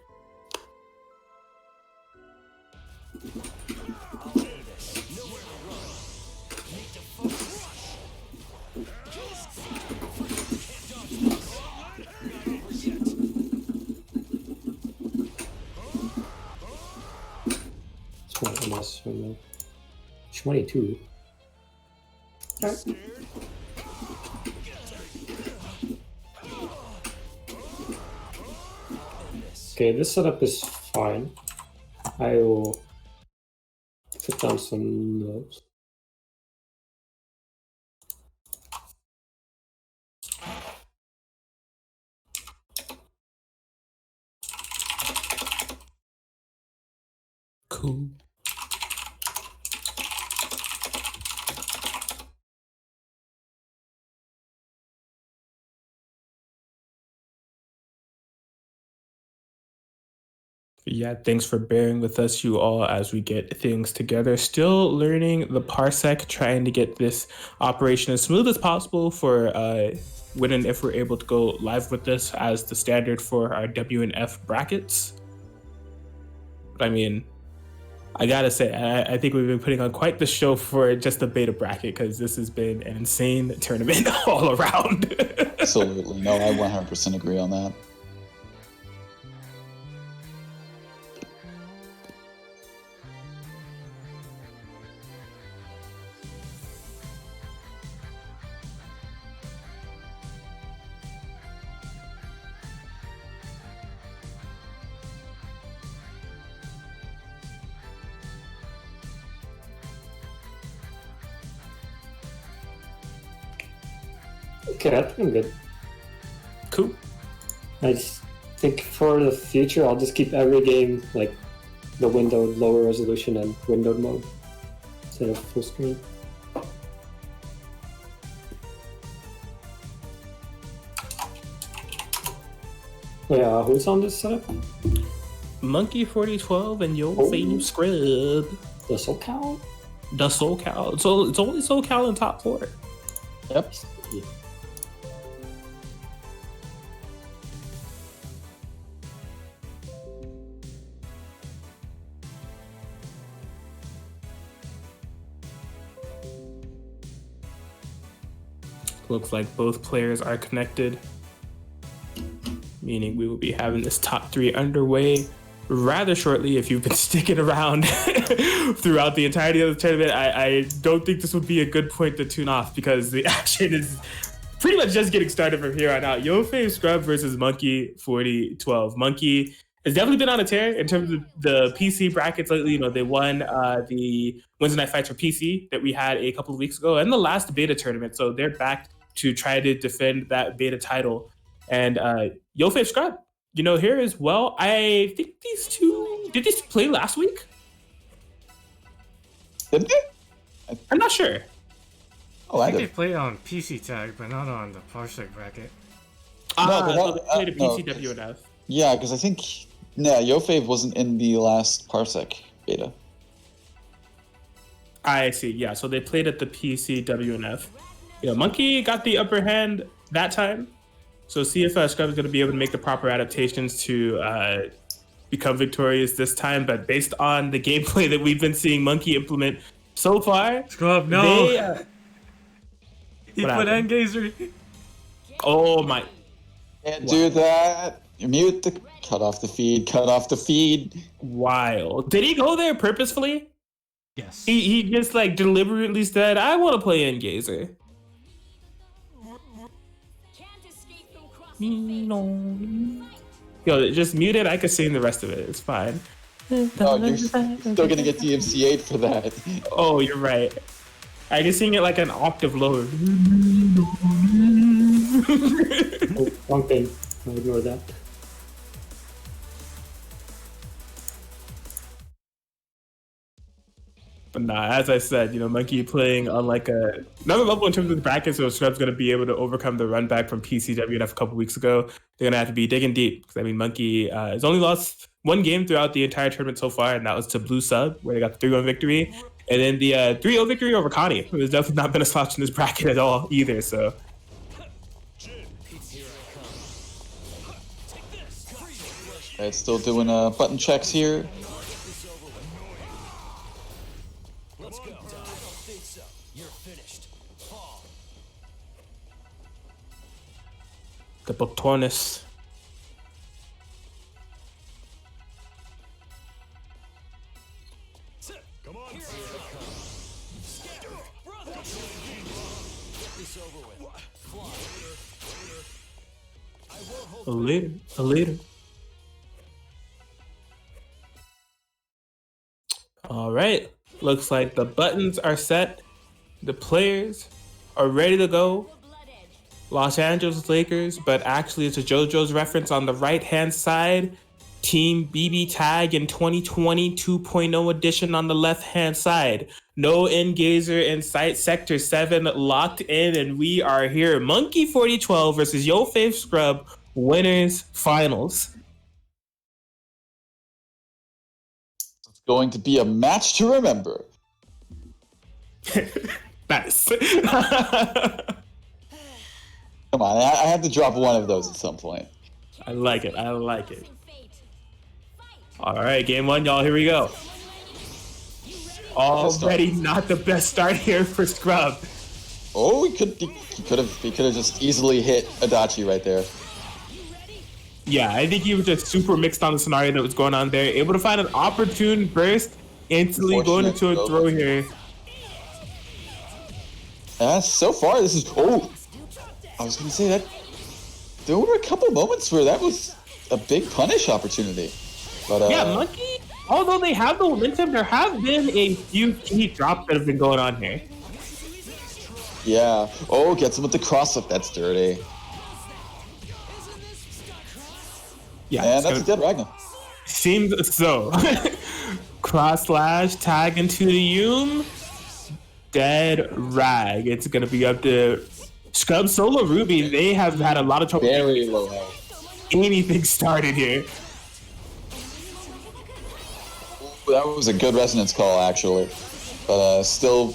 It's not almost 22. Alright. Okay, this setup is fine. I will put down some notes. Cool. Yeah, thanks for bearing with us, you all, as we get things together. Still learning the Parsec, trying to get this operation as smooth as possible for when and if we're able to go live with this as the standard for our W and F brackets. But I mean, I gotta say, I think we've been putting on quite the show for just the beta bracket, because this has been an insane tournament all around. Absolutely. No, I 100% agree on that. Okay, I think I'm good. Cool. I just think for the future, I'll just keep every game like the windowed lower resolution and windowed mode instead of full screen. Wait, who's on this setup? Monkey 4012 and Yo Oh. Fame Scrub. The SoCal? The SoCal. So it's only SoCal in top 4. Yep. Looks like both players are connected, meaning we will be having this top 3 underway rather shortly. If you've been sticking around throughout the entirety of the tournament, I don't think this would be a good point to tune off, because the action is pretty much just getting started from here on out. Yo Fame Scrub versus Monkey 4012. Monkey has definitely been on a tear in terms of the PC brackets lately. You know, they won the Wednesday Night Fights for PC that we had a couple of weeks ago and the last beta tournament. So they're back to try to defend that beta title. And Yo Fame Scrub, you know, here as well. I think these two, did these play last week? Did they? I'm not sure. Oh, I I think they did. played on PCTAG, but not on the Parsec bracket. but So they that- played a no, PCWNF. Yeah, because I think YoFave wasn't in the last Parsec beta. I see. Yeah, so they played at the PCWNF. Yeah, Monkey got the upper hand that time. So see if Scrub is going to be able to make the proper adaptations to become victorious this time. But based on the gameplay that we've been seeing Monkey implement so far, Scrub, no! they, He what put happened? Endgazer. oh my, Can't do that. Mute the. Cut off the feed. Cut off the feed. wild. Did he go there purposefully? Yes. He just like deliberately said, I want to play Engazer. Can't escape from crossing fate. Yo, just mute it. I could sing the rest of it. It's fine. Oh, you're still gonna get DMCA'd for that. Oh, you're right. I can sing it like an octave lower. Oh, wrong thing. I'll ignore that. But nah, as I said, Monkey playing on like another level in terms of the bracket, so Scrub's going to be able to overcome the run back from PCWF a couple weeks ago. They're going to have to be digging deep, because Monkey has only lost one game throughout the entire tournament so far, and that was to Blue Sub, where they got the 3-1 victory. And then the 3-0 victory over Connie, who has definitely not been a slouch in this bracket at all either, so... Alright, still doing button checks here. The Botornis. A later. All right. Looks like the buttons are set. The players are ready to go. Los Angeles Lakers, but actually it's a JoJo's reference on the right-hand side. Team BBTAG in 2020 2.0 edition on the left-hand side. No end gazer in sight. Sector 7 locked in, and we are here. Monkey 4012 versus Yo Fave Scrub winners finals. It's going to be a match to remember. Nice. Come on, I have to drop one of those at some point. I like it. All right, game one, y'all. Here we go. Already not the best start here for Scrub. Oh, he could have just easily hit Adachi right there. Yeah, I think he was just super mixed on the scenario that was going on there. Able to find an opportune burst, instantly going into a throw here. So far, this is... Oh! I was going to say that there were a couple moments where that was a big punish opportunity. But yeah, Monkey, although they have the momentum, there have been a few key drops that have been going on here. Yeah. Oh, gets him with the cross-up. That's dirty. Yeah, and that's a dead Ragnar. Seems so. Cross slash, tag into the Yum. Dead Rag. It's going to be up to Scrub Solo Ruby. They have had a lot of trouble. Very low health. Anything started here. That was a good resonance call, actually. But still...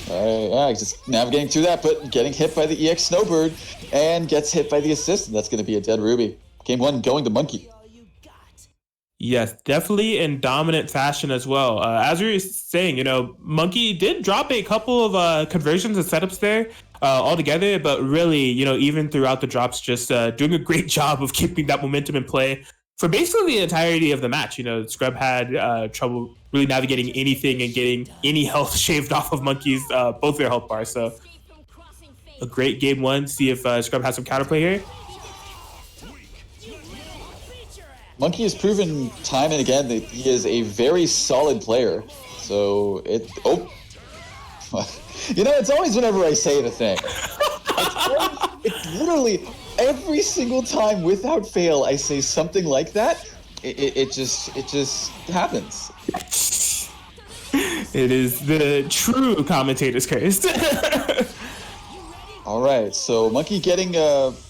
yeah, just navigating through that, but getting hit by the EX Snowbird and gets hit by the assist, and that's going to be a dead Ruby. Game one going to Monkey. Yes, definitely in dominant fashion as well. As we were saying, Monkey did drop a couple of conversions and setups there altogether, but really, even throughout the drops, just doing a great job of keeping that momentum in play for basically the entirety of the match. Scrub had trouble really navigating anything and getting any health shaved off of Monkey's both their health bars. So a great game one. See if Scrub has some counterplay here. Monkey has proven time and again that he is a very solid player. So it's always whenever I say the thing. It's literally every single time without fail I say something like that. It just happens. It is the true commentator's curse. All right, so Monkey getting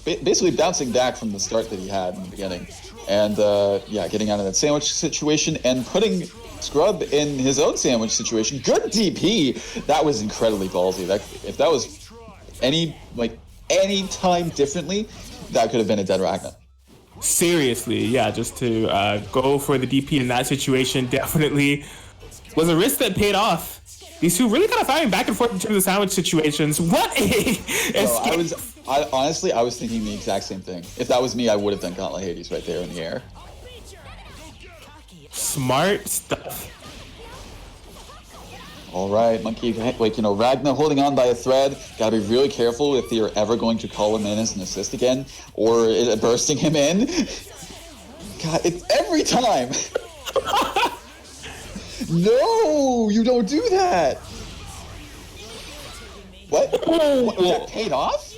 basically bouncing back from the start that he had in the beginning. And getting out of that sandwich situation and putting Scrub in his own sandwich situation. Good DP. That was incredibly ballsy. If that was any time differently, that could have been a dead Ragnar. Seriously, yeah, just to go for the DP in that situation definitely was a risk that paid off. These two really kind of firing back and forth in terms of sandwich situations. What a escape. Honestly, I was thinking the exact same thing. If that was me, I would have done Gauntlet Hades right there in the air. Smart stuff. All right, Monkey, Ragnar holding on by a thread. Gotta be really careful if you're ever going to call him in as an assist again, or bursting him in. God, it's every time. No, you don't do that. What? What? That paid off?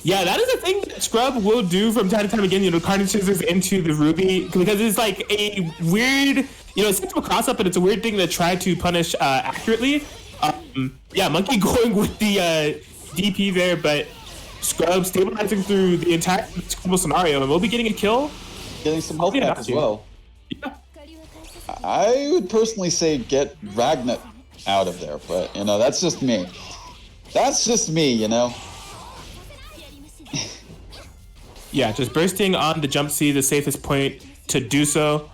Yeah, that is a thing that Scrub will do from time to time again, carding scissors into the Ruby, because it's like a weird, it's a cross up, and it's a weird thing to try to punish accurately. Yeah, Monkey going with the DP there, but Scrub stabilizing through the entire Scrubble scenario, and we'll be getting a kill. Getting some health back as well. Yeah. I would personally say get Ragnar out of there, but, that's just me. That's just me, Yeah, just bursting on the jump C, the safest point to do so.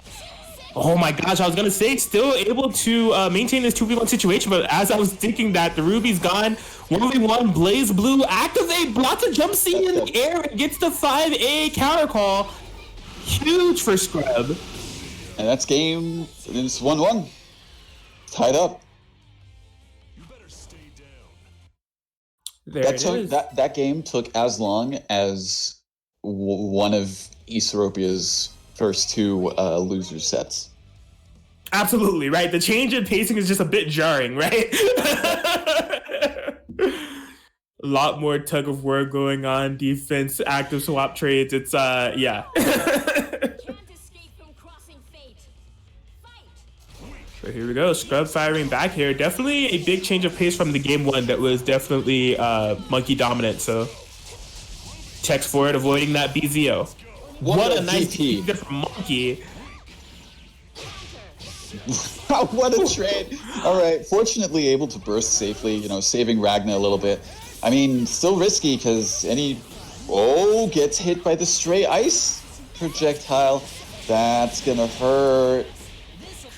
Oh my gosh, I was gonna say still able to maintain this 2v1 situation, but as I was thinking that the Ruby's gone, 1v1, Blaze Blue, activate, blocks a jump C in the air, and gets the 5A counter call. Huge for Scrub. And that's game, it's 1-1. Tied up. There it is. That game took as long as one of Easteropia's first two loser sets. Absolutely, right? The change in pacing is just a bit jarring, right? A lot more tug of war going on, defense, active swap trades. It's, yeah. So here we go, Scrub firing back here. Definitely a big change of pace from the game one that was definitely Monkey dominant. So text forward, avoiding that BZO. What a nice DP from Monkey. What a trade. All right, fortunately able to burst safely, saving Ragnar a little bit. I mean, still risky because gets hit by the stray ice projectile. That's gonna hurt.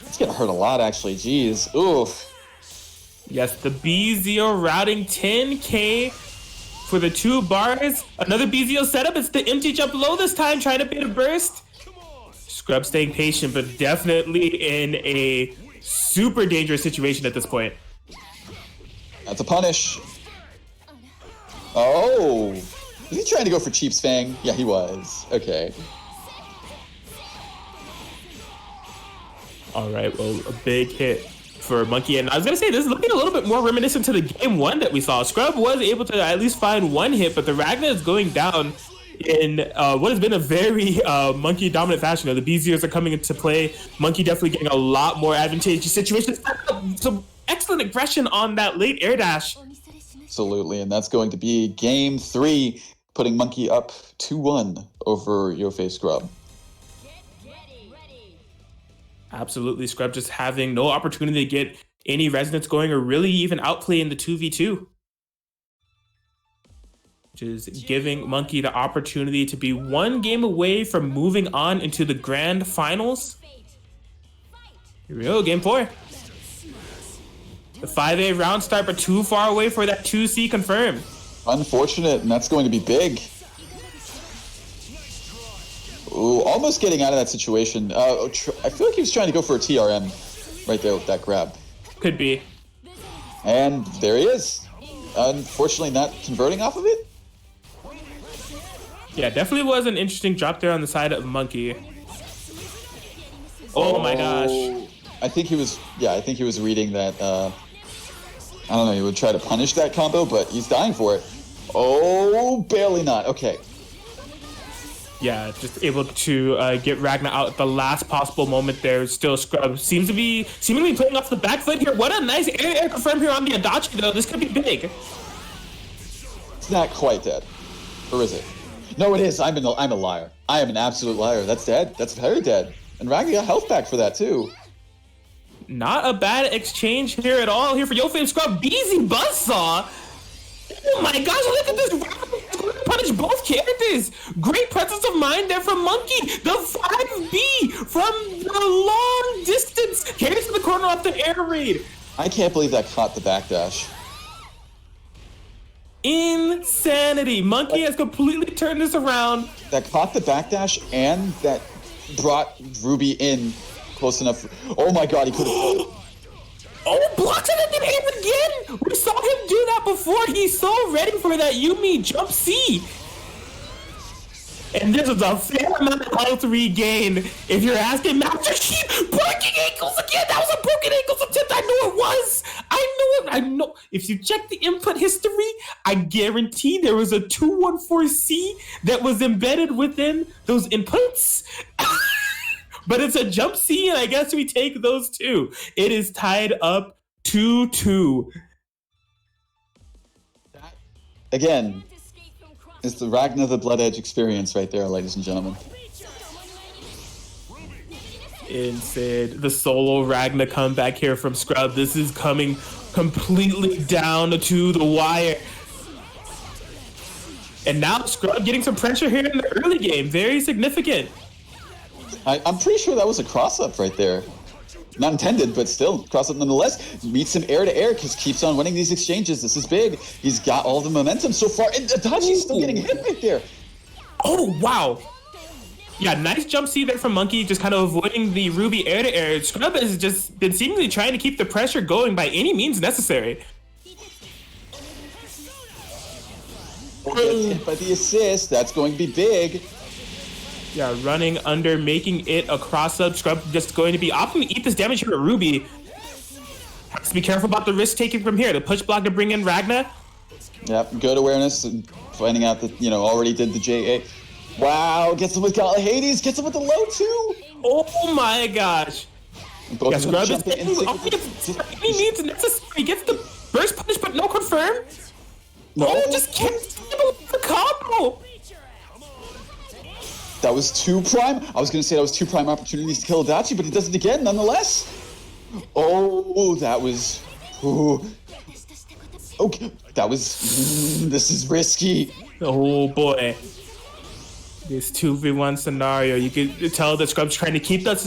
It's gonna hurt a lot, actually. Jeez. Oof. Yes, the BZO routing 10K for the 2 bars. Another BZO setup. It's the empty jump low this time, trying to bait a burst. Scrub staying patient, but definitely in a super dangerous situation at this point. That's a punish. Oh. Was he trying to go for Cheap's Fang? Yeah, he was. Okay. All right, well, a big hit for Monkey. And I was going to say, this is looking a little bit more reminiscent to the game one that we saw. Scrub was able to at least find one hit, but the Ragnar is going down in what has been a very Monkey dominant fashion. The BZers are coming into play. Monkey definitely getting a lot more advantageous situations. Some excellent aggression on that late air dash. Absolutely, and that's going to be game 3, putting Monkey up 2-1 over Yofe Scrub. Absolutely, Scrub just having no opportunity to get any resonance going or really even outplay in the 2v2. Which is giving Monkey the opportunity to be 1 game away from moving on into the grand finals. Here we go, game 4. The 5A round start, but too far away for that 2C confirmed. Unfortunate, and that's going to be big. Ooh, almost getting out of that situation. I feel like he was trying to go for a TRM right there with that grab. Could be. And there he is. Unfortunately not converting off of it. Yeah, definitely was an interesting drop there on the side of Monkey. Oh my gosh. I think he was reading that, I don't know, he would try to punish that combo, but he's dying for it. Oh, barely not. Okay. Yeah, just able to get Ragnar out at the last possible moment there. Still, Scrub seems to be seemingly playing off the back foot here. What a nice air confirm here on the Adachi, though. This could be big. It's not quite dead. Or is it? No, it is. I'm a liar. I am an absolute liar. That's dead. That's very dead. And Ragnar got health back for that, too. Not a bad exchange here at all. Here for Yofe and Scrub. Beezy Buzzsaw. Oh my gosh, look at this. Punish both characters. Great presence of mind there from Monkey. The 5B from the long distance. Carries to the corner off the air raid. I can't believe that caught the backdash. Insanity. Monkey has completely turned this around. That caught the backdash and that brought Ruby in close enough. Oh my god, he could have... Oh, blocks it and then hit again! We saw him do that before. He's so ready for that Yumi jump C. and this is a fair amount of health regain. If you're asking Master Chief, breaking ankles again. That was a broken ankles attempt. I know it was. I know. If you check the input history, I guarantee there was a 214C that was embedded within those inputs. But it's a jump C, and I guess we take those two. It is tied up 2-2. Again, it's the Ragnar the Blood Edge experience right there, ladies and gentlemen. Insane. The solo Ragnar comeback here from Scrub. This is coming completely down to the wire. And now Scrub getting some pressure here in the early game. Very significant. I'm pretty sure that was a cross-up right there. Not intended, but still, cross-up nonetheless. Meets him air-to-air, because keeps on winning these exchanges. This is big. He's got all the momentum so far. And Adachi's still getting hit right there. Oh, wow. Yeah, nice jump C there from Monkey, just kind of avoiding the Ruby air-to-air. Scrub has just been seemingly trying to keep the pressure going by any means necessary. Gets hit by the assist. That's going to be big. Yeah, running under, making it a cross-up. Scrub just going to be opting to eat this damage here at Ruby. Has to be careful about the risk taken from here. The push block to bring in Ragnar. Yep, good awareness and finding out that, already did the JA. Wow, gets him with Hades, gets him with the low too. Oh my gosh. Both Yeah, of them Scrub is jumping in any means necessary. Gets the burst punish, but no confirm. No. Oh, just can't the combo. That was 2 prime. I was going to say that was 2 prime opportunities to kill Adachi, but he does it again nonetheless. Oh, that was... Ooh. Okay, that was... This is risky. Oh boy. This 2v1 scenario, you could tell that Scrub's trying to keep up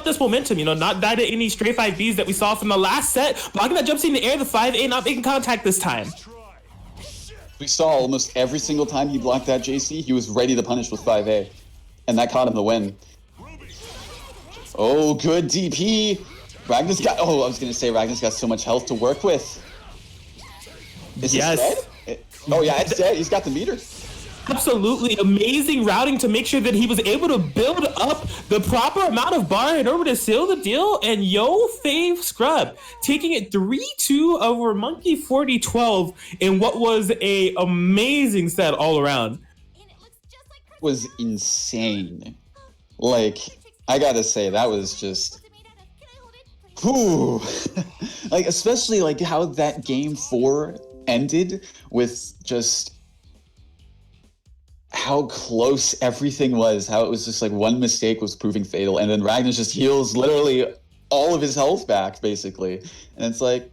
this momentum, not die to any stray 5Bs that we saw from the last set. Blocking that jump C in the air, the 5A not making contact this time. We saw almost every single time he blocked that JC, he was ready to punish with 5A. And that caught him the win. Oh, good DP. Ragnar's got... Oh, I was going to say Ragnar's got so much health to work with. Is Yes. it dead? Oh, yeah, it's dead. He's got the meter. Absolutely amazing routing to make sure that he was able to build up the proper amount of bar in order to seal the deal. And yo, fave Scrub taking it 3-2 over Monkey 40-12 in what was a amazing set all around. Was insane. Like, I gotta say, that was just... Whew. Like, especially like how that game 4 ended with just... how close everything was, how it was just like one mistake was proving fatal, and then Ragnar just heals literally all of his health back, basically. And it's like,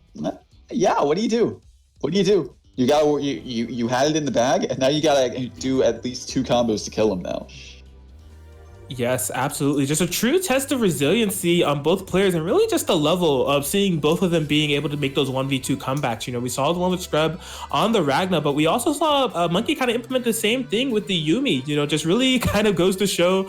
yeah, what do you do? What do you do? You got you had it in the bag, and now you gotta do at least 2 combos to kill him now. Yes, absolutely. Just a true test of resiliency on both players, and really just the level of seeing both of them being able to make those 1v2 comebacks. We saw the one with Scrub on the Ragnar, but we also saw Monkey kind of implement the same thing with the Yumi. Just really kind of goes to show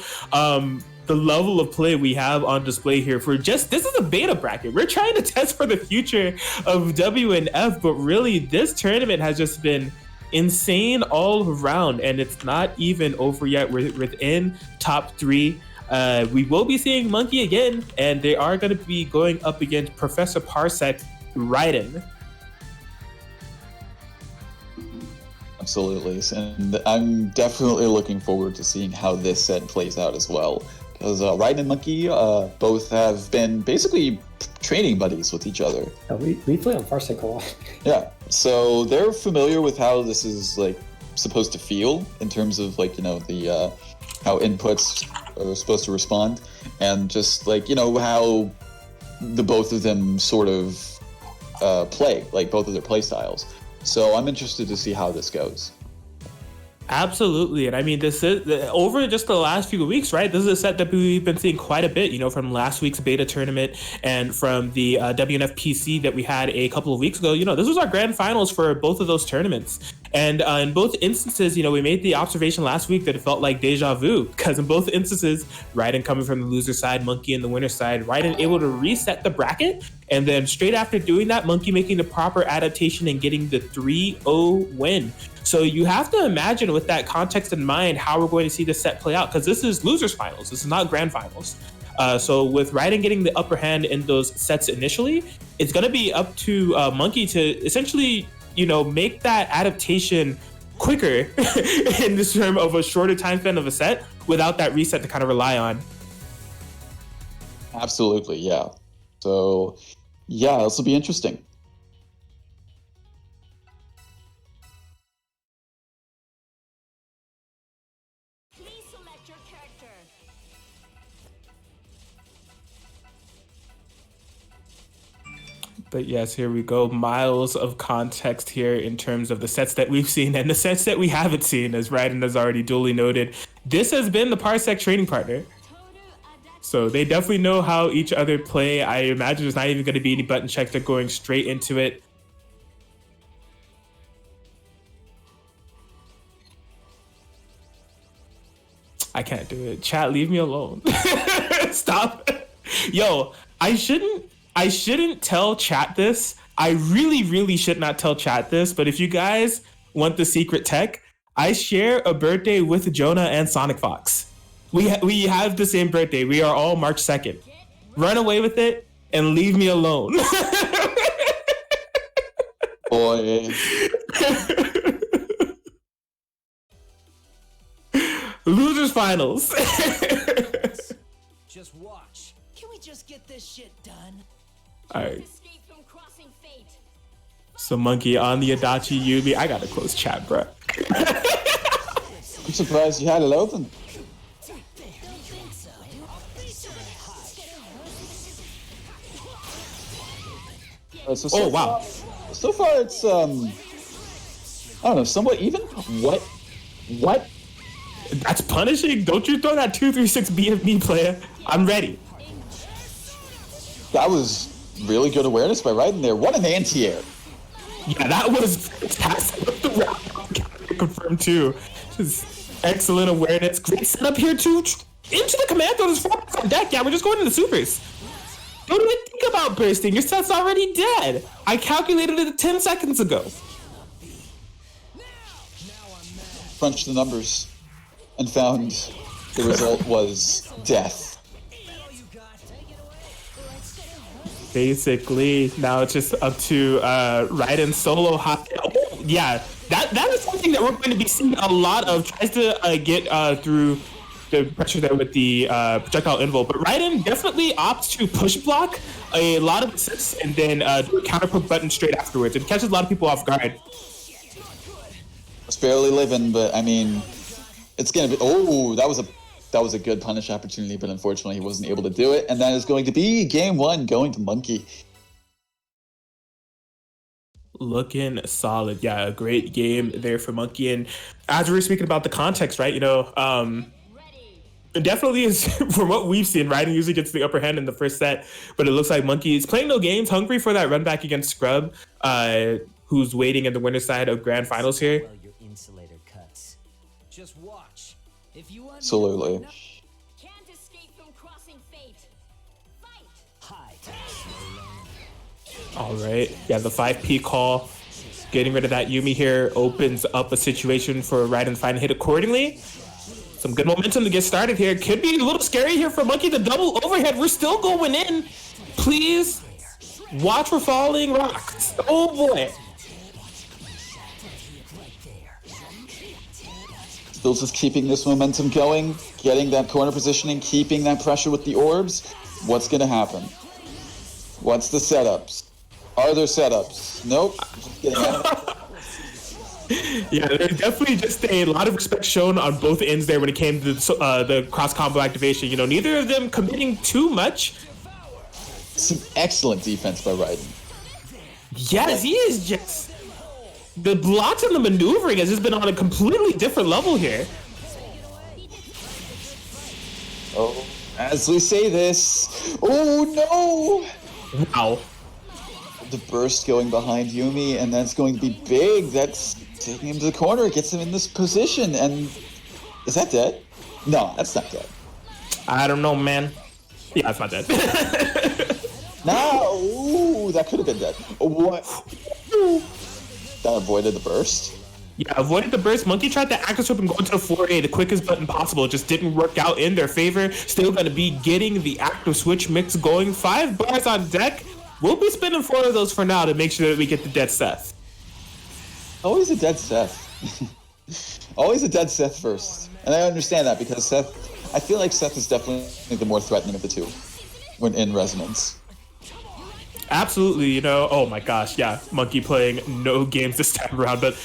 the level of play we have on display here for this is a beta bracket. We're trying to test for the future of W and F, but really this tournament has just been insane all around, and it's not even over yet. We're within top 3. We will be seeing Monkey again, and they are going to be going up against Professor Parsec Raiden. Absolutely, and I'm definitely looking forward to seeing how this set plays out as well. Because Raiden and Monkey both have been basically training buddies with each other. Yeah, we play on Parsec a lot. Yeah, so they're familiar with how this is like supposed to feel in terms of like the how inputs are supposed to respond, and just like how the both of them sort of play, like both of their play styles. So I'm interested to see how this goes. Absolutely. And I mean, this is over just the last few weeks, right? This is a set that we've been seeing quite a bit, from last week's beta tournament and from the WNF PC that we had a couple of weeks ago. This was our grand finals for both of those tournaments. And in both instances, we made the observation last week that it felt like deja vu, because in both instances, Raiden coming from the loser side, Monkey in the winner side, Raiden able to reset the bracket And then straight after doing that, Monkey making the proper adaptation and getting the 3-0 win. So you have to imagine with that context in mind how we're going to see this set play out, because this is losers finals. This is not grand finals. So with Raiden getting the upper hand in those sets initially, it's going to be up to Monkey to essentially, make that adaptation quicker in this term of a shorter time span of a set without that reset to kind of rely on. Absolutely, yeah. So, yeah, this will be interesting. Please select your character. But yes, here we go. Miles of context here in terms of the sets that we've seen and the sets that we haven't seen, as Raiden has already duly noted. This has been the Parsec training partner. So they definitely know how each other play. I imagine there's not even going to be any button checks. They're going straight into it. I can't do it. Chat, leave me alone. Stop. Yo, I shouldn't tell chat this. I really should not tell chat this, but if you guys want the secret tech, I share a birthday with Jonah and Sonic Fox. We have the same birthday. We are all March 2nd. Run away with it and leave me alone. Boy. Losers finals. Just watch. Can we just get this shit done? All right. Escape from crossing fate. So Monkey on the Adachi Yumi. I gotta close chat, bro. I'm surprised you had it open. Oh wow. So far it's I don't know, somewhat even. What? That's punishing. Don't you throw that 236 BFB player. I'm ready. That was really good awareness by Raiden there. What an anti-air. Yeah, that was fantastic. The round confirmed too. Just excellent awareness. Great setup here too. Into the command throw. There's 4 on deck. Yeah, we're just going into supers. Don't even think about bursting. Your set's already dead. I calculated it 10 seconds ago. Crunched the numbers and found the result was death. Basically, now it's just up to Raiden solo hot. Oh, yeah, that is something that we're going to be seeing a lot of. Tries to get through the pressure there with the projectile invul, but Raiden definitely opts to push block a lot of assists and then do a counter poke button straight afterwards. It catches a lot of people off guard. It's barely living, but I mean, it's gonna be. Oh, that was a good punish opportunity, but unfortunately he wasn't able to do it, and that is going to be game 1 going to Monkey. Looking solid. Yeah, a great game there for Monkey. And as we were speaking about the context, right, it definitely is, from what we've seen, Raiden usually gets the upper hand in the first set, but it looks like Monkey is playing no games, hungry for that run back against Scrub, who's waiting in the winner's side of grand finals here. Well, your insulator cuts. Just watch. If you want Absolutely. Can't escape from crossing fate. Fight. high. All right. Yeah, the 5P call. Getting rid of that Yumi here opens up a situation for Raiden to find a hit accordingly. Some good momentum to get started here. Could be a little scary here for Monkey. The double overhead. We're still going in. Please watch for falling rocks. Oh boy. Still just keeping this momentum going, getting that corner positioning, keeping that pressure with the orbs. What's going to happen? What's the setups? Are there setups? Nope. Just getting out of it. Yeah, there's definitely just a lot of respect shown on both ends there when it came to the cross combo activation. Neither of them committing too much. Some excellent defense by Raiden. Yes, he is just... The blocks and the maneuvering has just been on a completely different level here. Oh, as we say this, oh no! Wow. The burst going behind Yumi, and that's going to be big. That's taking him to the corner, gets him in this position, and is that dead? No, that's not dead. I don't know, man. Yeah, it's not dead. No! Ooh, that could have been dead. What? That avoided the burst? Yeah, avoided the burst. Monkey tried to active swip and go into the 4A, the quickest button possible. It just didn't work out in their favor. Still going to be getting the active switch mix going. 5 bars on deck. We'll be spinning 4 of those for now to make sure that we get the dead Seth. Always a dead Seth. Always a dead Seth first. And I understand that because I feel like Seth is definitely the more threatening of the two when in resonance. Absolutely, you know. Oh my gosh, yeah. Monkey playing no games this time around. But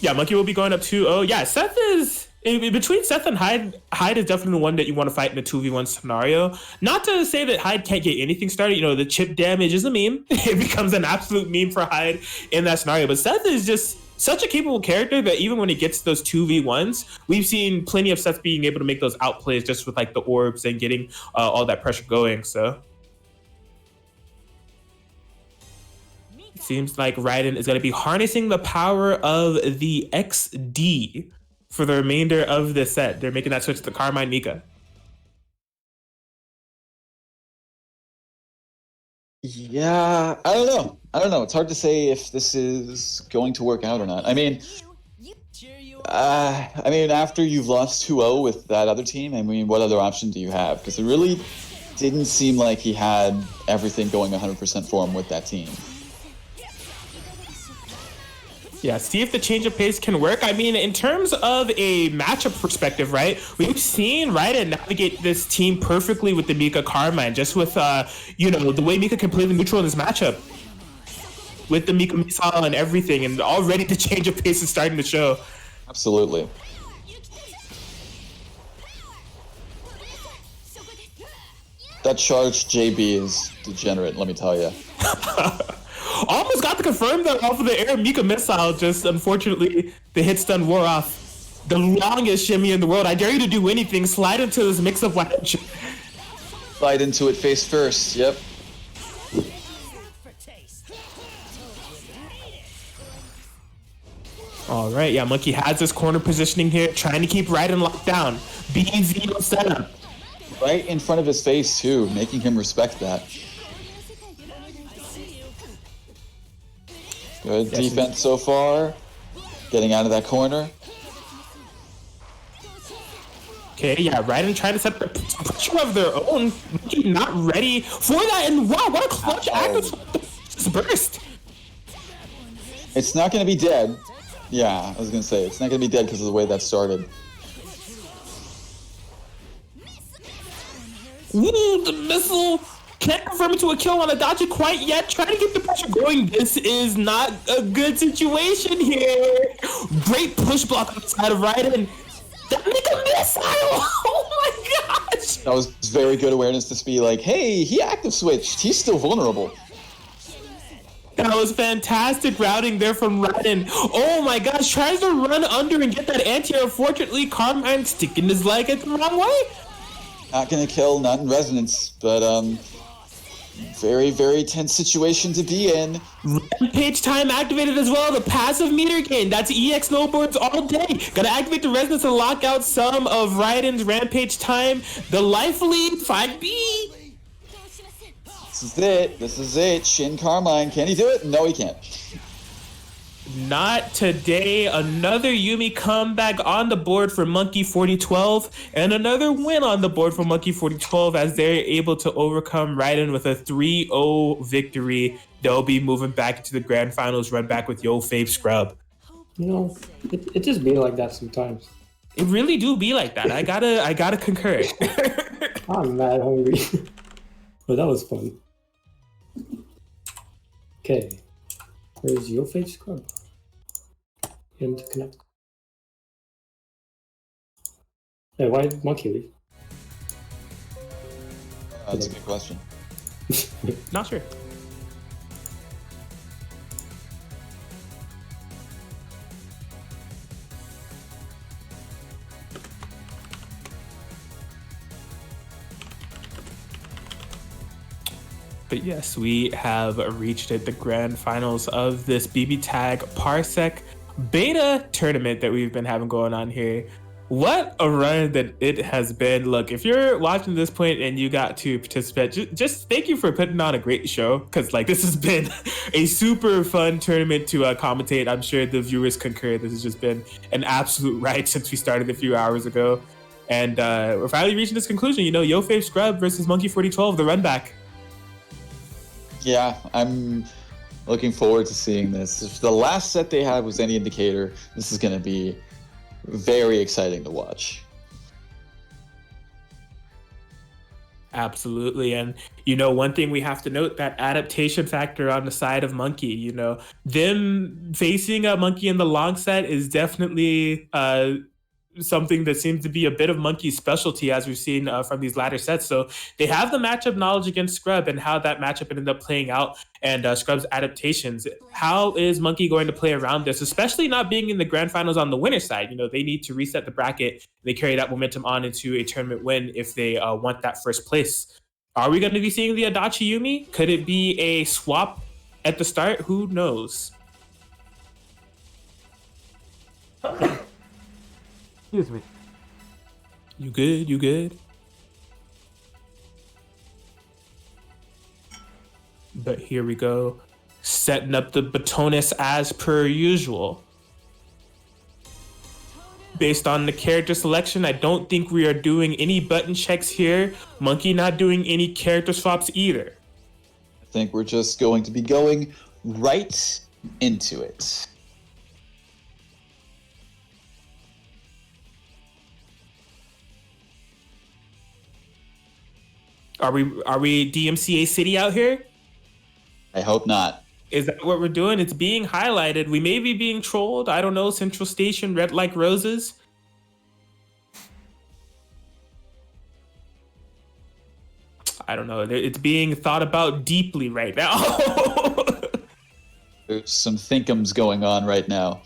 yeah, Monkey will be going up 2-0. Yeah, Seth is... Between Seth and Hyde is definitely the one that you want to fight in a 2v1 scenario. Not to say that Hyde can't get anything started. You know, the chip damage is a meme. It becomes an absolute meme for Hyde in that scenario. But Seth is just such a capable character that even when he gets those 2v1s, we've seen plenty of Seth being able to make those outplays just with like the orbs and getting all that pressure going. So it seems like Raiden is going to be harnessing the power of the XD for the remainder of the set. They're making that switch to Carmine Mika. Yeah, I don't know. It's hard to say if this is going to work out or not. I mean, after you've lost 2-0 with that other team, I mean, what other option do you have? Because it really didn't seem like he had everything going 100% for him with that team. Yeah, see if the change of pace can work. I mean, in terms of a matchup perspective, right? We've seen Raiden navigate this team perfectly with the Mika Carmine, just with, you know, the way Mika can play the neutral in this matchup. With the Mika missile and everything, and already the change of pace is starting to show. Absolutely. That charged JB is degenerate, let me tell you. Almost got to confirm that off of the air Mika missile, just unfortunately the hit stun wore off. The longest shimmy in the world. I dare you to do anything. Slide into this mix-up wedge. Slide into it face first, yep. All right, yeah, Monkey has this corner positioning here, trying to keep Raiden locked down. B0 setup. Right in front of his face, too, making him respect that. Good defense so far. Getting out of that corner. Okay, yeah, Raiden trying to set the pressure of their own. Not ready for that, and wow, what a clutch active burst. It's not going to be dead. Yeah, I was going to say, it's not going to be dead because of the way that started. Ooh, the missile. Can't confirm it to a kill on a dodge it quite yet. Trying to get the pressure going. This is not a good situation here. Great push block on the side of Raiden. That Mika missile! Oh my gosh! That was very good awareness to be like, hey, he active switched. He's still vulnerable. That was fantastic routing there from Raiden. Oh my gosh, tries to run under and get that anti-air. Unfortunately, Carmine sticking his leg at the wrong way. Not gonna kill, not in resonance, but very, very tense situation to be in. Rampage time activated as well. The passive meter gain. That's EX snowboards all day. Gotta activate the resonance to lock out some of Raiden's Rampage time. The life lead, 5B. This is it. Shin Carmine. Can he do it? No, he can't. Not today. Another Yumi comeback on the board for Monkey 4012, and another win on the board for Monkey 4012 as they're able to overcome Raiden with a 3-0 victory. They'll be moving back into the grand finals, run back with Yo Fave Scrub. You know, it just be like that sometimes. It really do be like that. I gotta concur. I'm mad hungry. But that was fun. Okay. Where's Yo Fave Scrub? Him to connect. Hey, why did Monkey leave? That's a good question. Not sure. But yes, we have reached the grand finals of this BBTAG Parsec beta tournament that we've been having going on here. What a run that it has been. Look, if you're watching this point and you got to participate, just thank you for putting on a great show, because like this has been a super fun tournament to commentate. I'm sure the viewers concur. This has just been an absolute ride since we started a few hours ago. And we're finally reaching this conclusion, Yo Fave Scrub versus Monkey 4012, the run back. Yeah, I'm looking forward to seeing this. If the last set they had was any indicator, this is going to be very exciting to watch. Absolutely. And, one thing we have to note, that adaptation factor on the side of Monkey, them facing a Monkey in the long set is definitely something that seems to be a bit of Monkey's specialty, as we've seen from these latter sets. So they have the matchup knowledge against Scrub and how that matchup ended up playing out, and Scrub's adaptations. How is Monkey going to play around this, especially not being in the grand finals on the winner side? They need to reset the bracket. They carry that momentum on into a tournament win if they want that first place. Are we going to be seeing the Adachi Yumi? Could it be a swap at the start? Who knows? Excuse me. You good? You good? But here we go. Setting up the Batonis as per usual. Based on the character selection, I don't think we are doing any button checks here. Monkey not doing any character swaps either. I think we're just going to be going right into it. Are we DMCA City out here? I hope not. Is that what we're doing? It's being highlighted. We may be being trolled. I don't know. Central Station, red like roses. I don't know. It's being thought about deeply right now. There's some thinkums going on right now.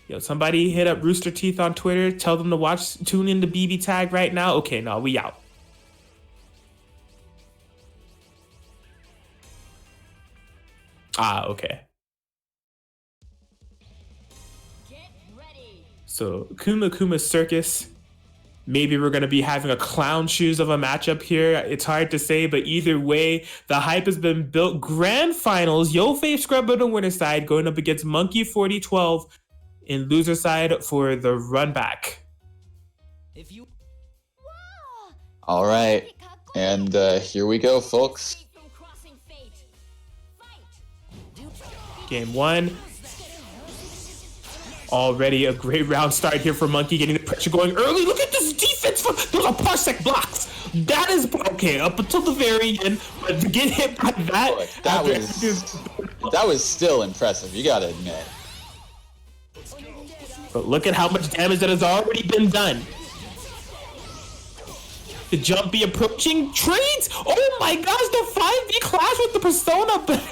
Yo, somebody hit up Rooster Teeth on Twitter. Tell them to tune in to BBTAG right now. Okay, no, we out. Okay. Get ready. So Kuma Circus. Maybe we're going to be having a clown shoes of a matchup here. It's hard to say, but either way, the hype has been built. Grand finals, Yo Fave Scrub on the winner side going up against Monkey 4012 in loser side for the run back. If you All right. And here we go, folks. Escape from crossing fate. Fight. Game one. Already a great round start here for Monkey, getting the pressure going early. Look at this defense. Those are Parsec blocks. That is okay up until the very end, but to get hit by that, Boy, that was still impressive. You gotta admit. But look at how much damage that has already been done. The jump be approaching trades. Oh my gosh, the 5v clash with the Persona.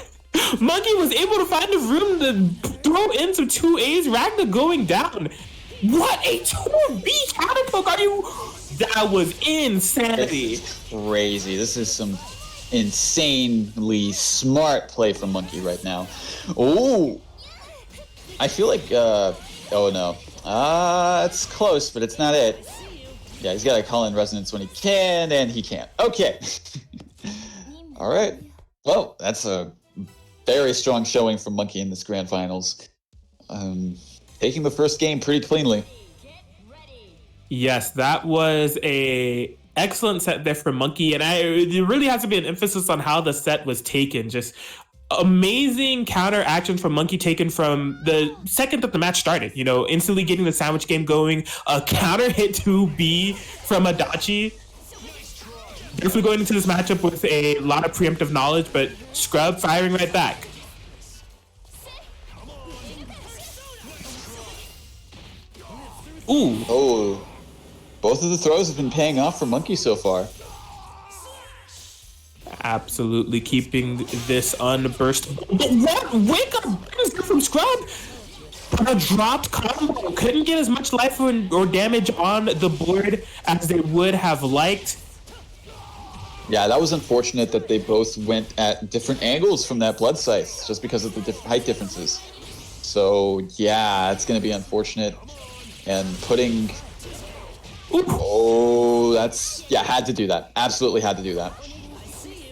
Monkey was able to find the room to throw in some 2As. Ragnar going down. What a 2v catapult are you? That was insanity. This is crazy. This is some insanely smart play from Monkey right now. Oh, I feel like, oh no. It's close, but it's not it. Yeah, he's got to call in resonance when he can, and he can't. Okay. All right. Well, that's a very strong showing from Monkey in this grand finals. Taking the first game pretty cleanly. Yes, that was a excellent set there for Monkey, and there really has to be an emphasis on how the set was taken. Just amazing counter actions from Monkey taken from the second that the match started. Instantly getting the sandwich game going. A counter hit 2B from Adachi. Definitely going into this matchup with a lot of preemptive knowledge, but Scrub firing right back. Ooh. Oh, both of the throws have been paying off for Monkey so far. Absolutely keeping this unburstable. What? Wake up from Scrub! But a dropped combo. Couldn't get as much life or damage on the board as they would have liked. Yeah, that was unfortunate that they both went at different angles from that blood scythe just because of the height differences. So yeah, it's going to be unfortunate. And putting Ooh. Oh, that's yeah. Had to do that. Absolutely had to do that.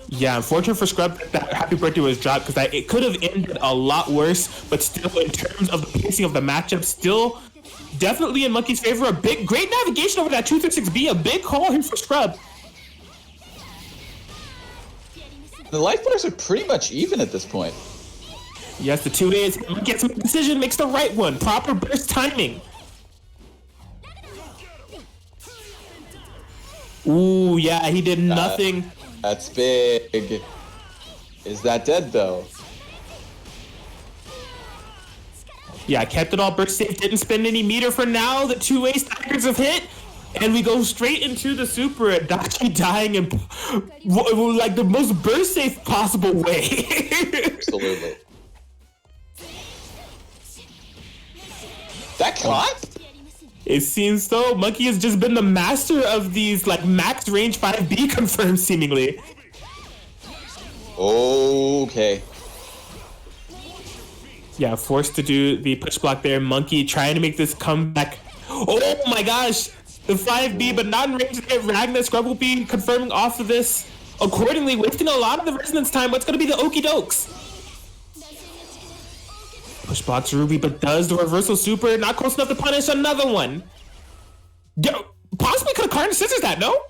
Yeah, unfortunate for Scrub that Happy Birthday was dropped because it could have ended a lot worse, but still in terms of the pacing of the matchup, still definitely in Monkey's favor. Great navigation over that 236B, a big call here for Scrub. The life bars are pretty much even at this point. Yes, the 2 Monkey gets a decision, makes the right one. Proper burst timing. Ooh, yeah, he did nothing. That's big. Is that dead though? Yeah, kept it all burst safe, didn't spend any meter for now. The 2 staggers have hit, and we go straight into the super. Adachi dying in like the most burst safe possible way. Absolutely. That caught? It seems so. Monkey has just been the master of these like max range 5B confirms seemingly. Okay. Yeah, forced to do the push block there. Monkey trying to make this comeback. Oh my gosh! The 5B, but not in range to get Ragnar. Scrub will be confirming off of this accordingly, wasting a lot of the resonance time. What's going to be the okie dokes? Push blocks Ruby, but does the reversal super. Not close enough to punish another one. Possibly could have Carnage Scissors that, no?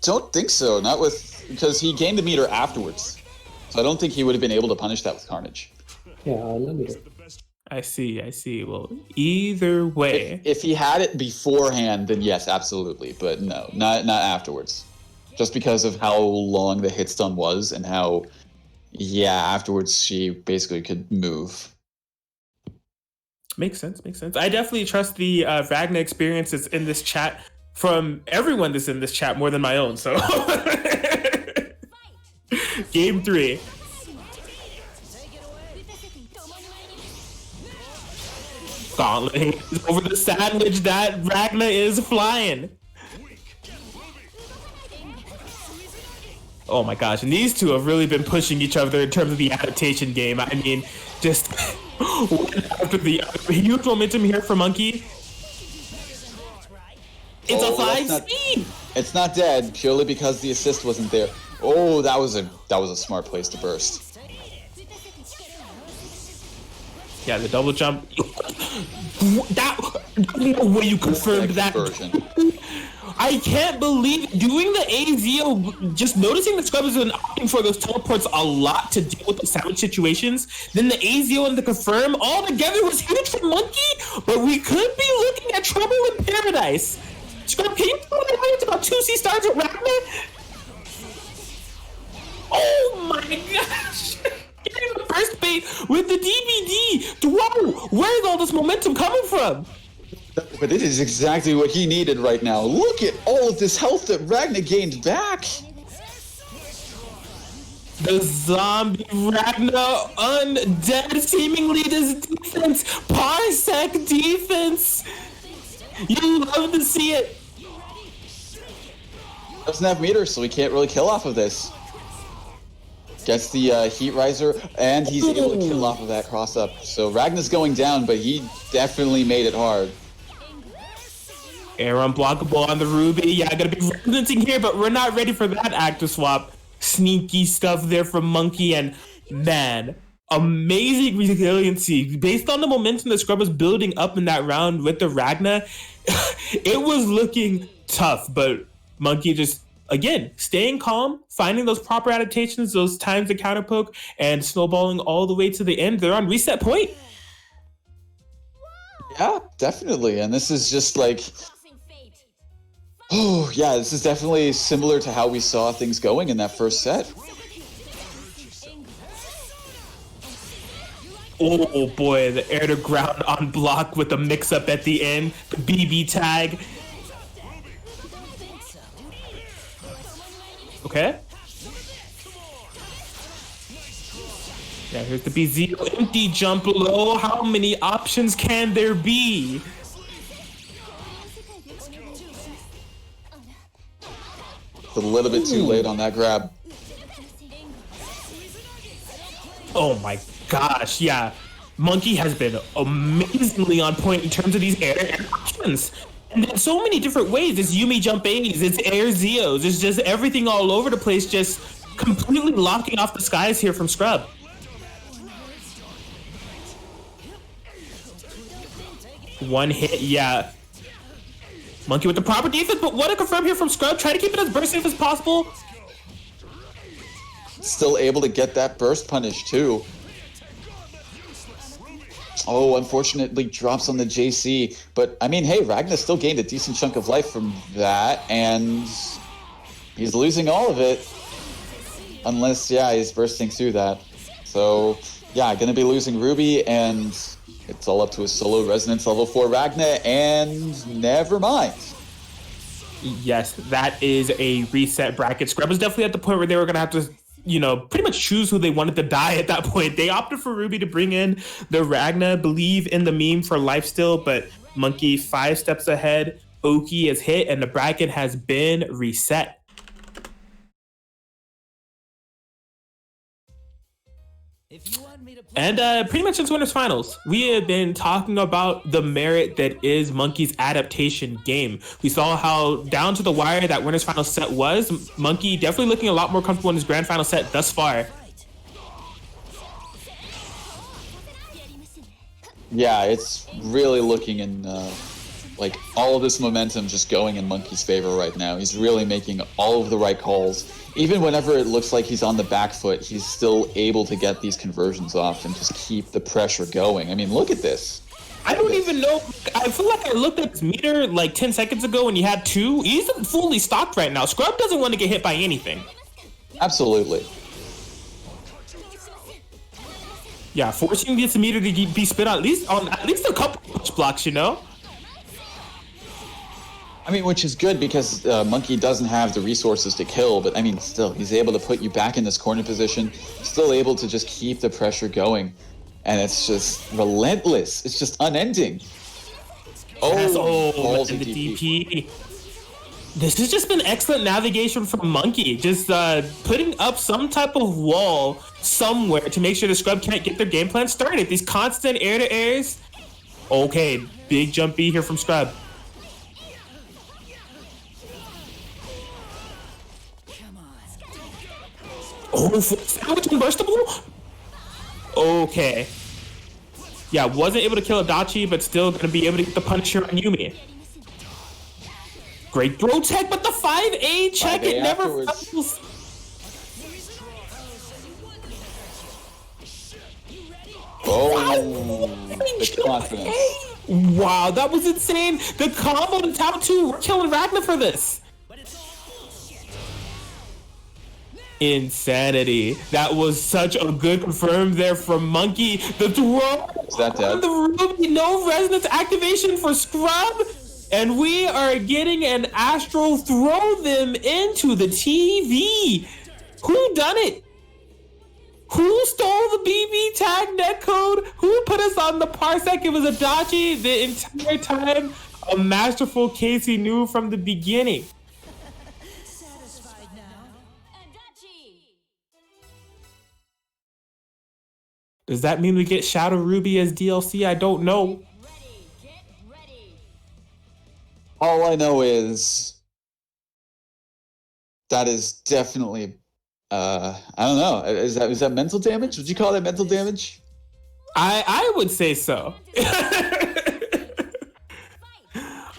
Don't think so. Not with because he gained the meter afterwards. So I don't think he would have been able to punish that with Carnage. Yeah, no meter. I see. Well, either way. If he had it beforehand, then yes, absolutely. But no, not afterwards. Just because of how long the hit stun was and how, yeah, afterwards she basically could move. Makes sense. I definitely trust the Ragnar experiences in this chat from everyone that's in this chat more than my own. So, Game 3. Gauntlet over the sandwich that Ragnar is flying. Oh my gosh, and these two have really been pushing each other in terms of the adaptation game. I mean, just after the huge momentum here for Monkey. It's a 5 speed. It's not dead purely because the assist wasn't there. Oh, that was a smart place to burst. Yeah, the double jump. No way you confirmed that. Version. I can't believe doing the AZO, just noticing that Scrub has been opting for those teleports a lot to deal with the sandwich situations. Then the AZO and the confirm all together was huge for Monkey, but we could be looking at trouble in paradise. Scrub, can you tell me how it's about 2C stars with Ragnar? Oh my gosh! Getting the first bait with the DBD! Whoa! Where is all this momentum coming from? But it is exactly what he needed right now. Look at all of this health that Ragnar gained back. The zombie Ragnar undead, seemingly this defense, Parsec defense. You love to see it. Doesn't have meters, so he can't really kill off of this. Gets the heat riser, and he's able to kill off of that cross up. So Ragnar's going down, but he definitely made it hard. Air unblockable on the Ruby. Yeah, gonna be referencing here, but we're not ready for that active swap. Sneaky stuff there from Monkey, and man, amazing resiliency. Based on the momentum that Scrub was building up in that round with the Ragnar, it was looking tough, but Monkey just, again, staying calm, finding those proper adaptations, those times to counter poke, and snowballing all the way to the end. They're on reset point. Yeah, definitely. And this is just like, oh yeah, this is definitely similar to how we saw things going in that first set. Oh boy, the air to ground on block with the mix up at the end, the BB tag. Okay. Yeah, here's the BZ empty jump low. How many options can there be? A little bit too late on that grab. Oh my gosh, yeah. Monkey has been amazingly on point in terms of these air options. And in so many different ways. It's Yumi jump A's, it's air Zeos, it's just everything all over the place, just completely locking off the skies here from Scrub. One hit, yeah. Monkey with the proper defense, but what a confirm here from Scrub. Try to keep it as burst safe as possible. Still able to get that burst punish too. Oh, unfortunately drops on the JC. But I mean, hey, Ragnar still gained a decent chunk of life from that, and he's losing all of it. Unless, yeah, he's bursting through that. So, yeah, gonna be losing Ruby, and it's all up to a solo Resonance level 4 Ragnar, and never mind. Yes, that is a reset bracket. Scrub was definitely at the point where they were gonna have to, you know, pretty much choose who they wanted to die at that point. They opted for Ruby to bring in the Ragnar, believe in the meme for life still, but Monkey 5 steps ahead. Oki is hit, and the bracket has been reset. And pretty much since Winners Finals, we have been talking about the merit that is Monkey's adaptation game. We saw how down to the wire that Winners Finals set was. Monkey definitely looking a lot more comfortable in his grand final set thus far. Yeah, it's really looking in, like, all of this momentum just going in Monkey's favor right now. He's really making all of the right calls. Even whenever it looks like he's on the back foot, he's still able to get these conversions off and just keep the pressure going. I mean, look at this. I don't even know. I feel like I looked at his meter like 10 seconds ago and he had 2. He's fully stocked right now. Scrub doesn't want to get hit by anything. Absolutely. Yeah, forcing this meter to be spit on at least a couple push blocks, you know? I mean, which is good because Monkey doesn't have the resources to kill, but I mean, still, he's able to put you back in this corner position, still able to just keep the pressure going, and it's just relentless. It's just unending. Balls and of the DP. DP. This has just been excellent navigation from Monkey, just putting up some type of wall somewhere to make sure the Scrub can't get their game plan started. These constant air-to-airs. Okay, big jump B here from Scrub. Oh, sandwich unburstable? Okay. Yeah, wasn't able to kill Adachi, but still gonna be able to get the Punisher on Yumi. Great throw tech, but the 5A check, 5A it never afterwards. fails. The confidence. Wow, that was insane. The combo to top 2, we're killing Ragnar for this. Insanity. That was such a good confirm there from Monkey. The throw Is that dead? on the Ruby, no resonance activation for Scrub, and we are getting an Astral throw them into the TV. Who done it? Who stole the BBTAG netcode? Who put us on the Parsec? It was Adachi the entire time. A masterful case he knew from the beginning. Does that mean we get Shadow Ruby as DLC? I don't know. Get ready. All I know is that is definitely, I don't know. Is that mental damage? Would you call that mental damage? I would say so.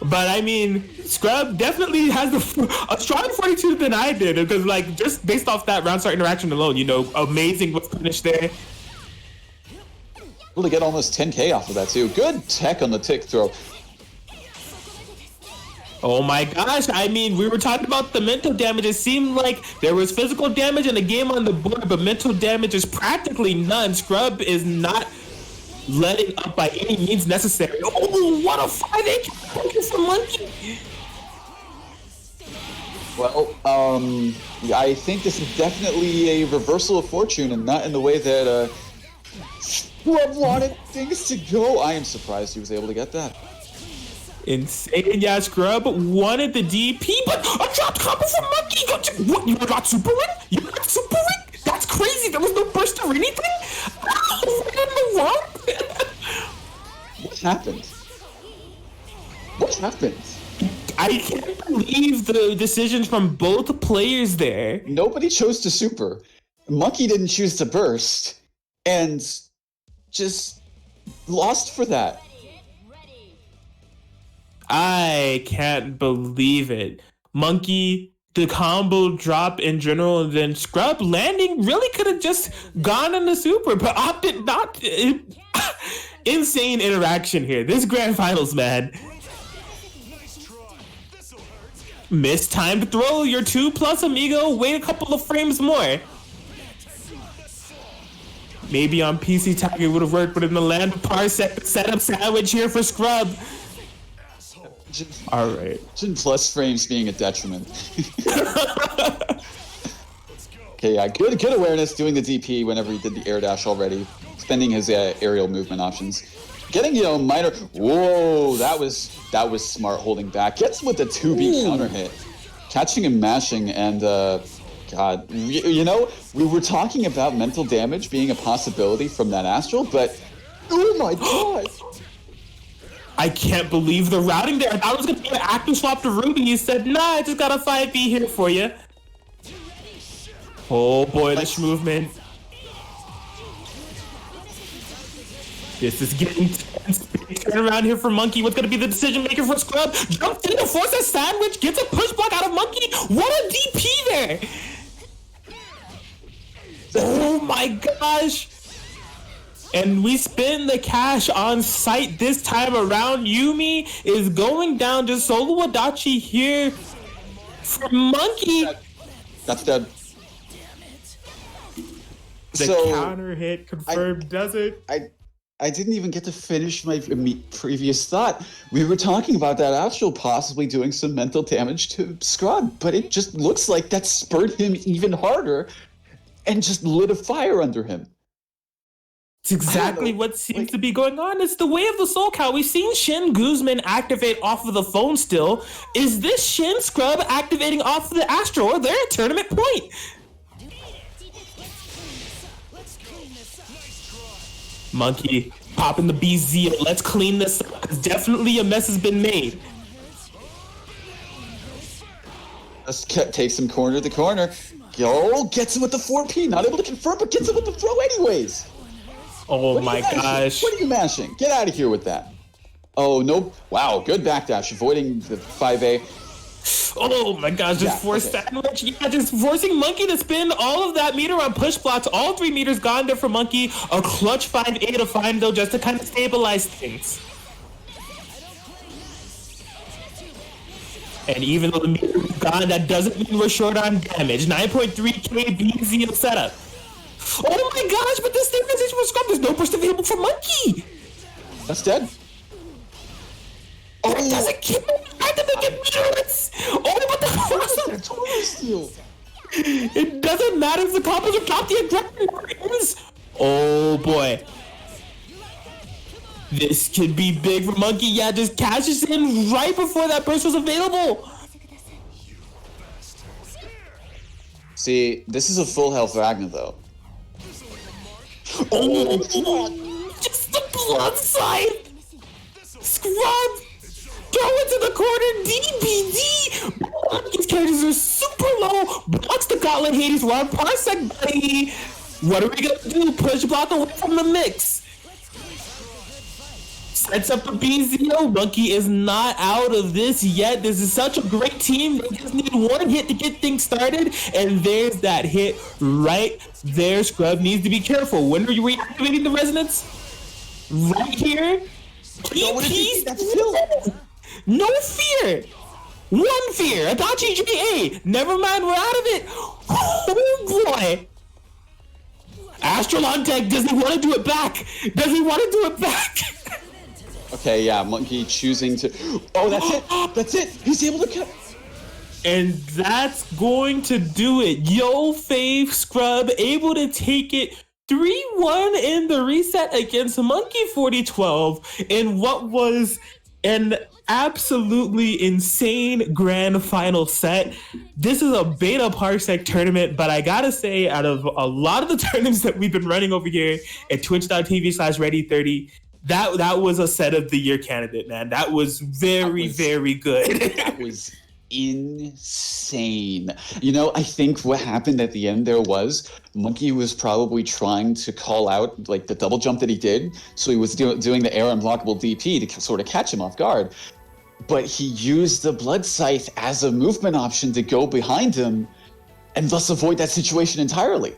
But I mean, Scrub definitely has a stronger 42 than I did, because like just based off that round start interaction alone, you know, amazing what's finished there. Able to get almost 10k off of that too. Good tech on the tick throw. Oh my gosh, I mean, we were talking about the mental damage. It seemed like there was physical damage in the game on the board, but mental damage is practically none. Scrub is not letting up by any means necessary. Oh, what a 5A from Monkey. Well, I think this is definitely a reversal of fortune, and not in the way that Scrub wanted things to go. I am surprised he was able to get that. Insane, yeah, Scrub wanted the DP, but a dropped combo from Monkey. What, you got super ring? You got super ring? That's crazy. There was no burst or anything? What happened? What happened? I can't believe the decisions from both players there. Nobody chose to super. Monkey didn't choose to burst, and just lost for that. I can't believe it. Monkey, the combo drop in general, and then Scrub landing really could have just gone in the super, but opted not to. Insane interaction here. This grand finals, man. Mistimed throw, your 2+ amigo, wait a couple of frames more. Maybe on PCTAG it would have worked, but in the land of Parsec, the setup sandwich here for Scrub. All right. Plus frames being a detriment. Okay, yeah, good awareness doing the DP whenever he did the air dash already, spending his aerial movement options. Getting, minor. Whoa, that was smart holding back. Gets with the 2B counter hit, catching and mashing, and God, we were talking about mental damage being a possibility from that astral, but oh my God. I can't believe the routing there. I thought it was going to be an active swap to Ruby. He said, nah, I just got a 5B here for you. Oh boy, this movement. This is getting tense. Big turn around here for Monkey. What's going to be the decision maker for Scrub? Jumps in to force a sandwich. Gets a push block out of Monkey. What a DP there. Oh my gosh. And we spend the cash on site this time around. Yumi is going down to solo Adachi here for Monkey. That's dead. The counter hit confirmed, does it? I didn't even get to finish my previous thought. We were talking about that astral possibly doing some mental damage to Scrub, but it just looks like that spurred him even harder and just lit a fire under him. It's exactly what seems to be going on. It's the way of the SoCal. We've seen Shin Guzman activate off of the phone still. Is this Shin Scrub activating off of the astral, or they're at tournament point? Monkey popping the BZ. Let's clean this up, because definitely a mess has been made. Let's takes him corner to corner. Yo, gets him with the 4P. Not able to confirm, but gets him with the throw anyways. Oh my gosh. What are you mashing? Get out of here with that. Oh, no. Wow, good backdash. Avoiding the 5A. Oh my gosh, just force sandwich. Yeah, just forcing Monkey to spin all of that meter on push blocks. All 3 meters gone there for Monkey. A clutch 5A to find, though, just to kind of stabilize things. And even though the meter is gone, that doesn't mean we're short on damage. 9.3k BZO setup. Oh my gosh, but this stabilization was Scrub. There's no burst available for Monkey. That's dead. Oh, that doesn't kill me. I had to make it meterless. Oh, what the fuck? Total steal. It doesn't matter if the combos are top, the aggression is. Oh boy. This could be big for Monkey. Yeah, just cashes in right before that burst was available. See, this is a full health Ragnar, though. Oh, just the blood side. Scrub. Throw it to the corner. DBD. These characters are super low. Blocks the Gauntlet Hades. We're on Parsec, buddy. What are we gonna do? Push block away from the mix. Sets up a BZO. Monkey is not out of this yet. This is such a great team. They just need one hit to get things started. And there's that hit right there. Scrub needs to be careful. When are you reactivating the resonance? Right here. No fear. One fear. Adachi GA. Never mind, we're out of it. Oh boy. Astral on deck. Does he want to do it back? Does he want to do it back? Okay, yeah, Monkey choosing to... Oh, that's it! That's it! He's able to cut... And that's going to do it. Yo, Fave Scrub able to take it 3-1 in the reset against Monkey 4012 in what was an absolutely insane grand final set. This is a beta Parsec tournament, but I gotta say, out of a lot of the tournaments that we've been running over here at twitch.tv/ready30, that was a set of the year candidate, man. That was very good. That was insane. I think what happened at the end there was Monkey was probably trying to call out like the double jump that he did, so he was doing the air unblockable DP to sort of catch him off guard, but he used the blood scythe as a movement option to go behind him and thus avoid that situation entirely.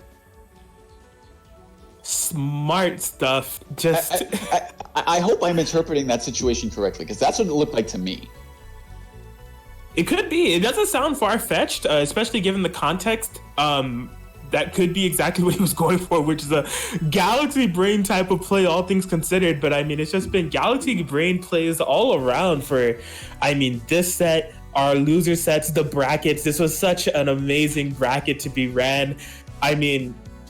Smart stuff. Just I hope I'm interpreting that situation correctly, because that's what it looked like to me. It could be. It doesn't sound far-fetched, especially given the context. That could be exactly what he was going for, which is a Galaxy Brain type of play, all things considered. But I mean, it's just been Galaxy Brain plays all around for, this set, our loser sets, the brackets. This was such an amazing bracket to be ran.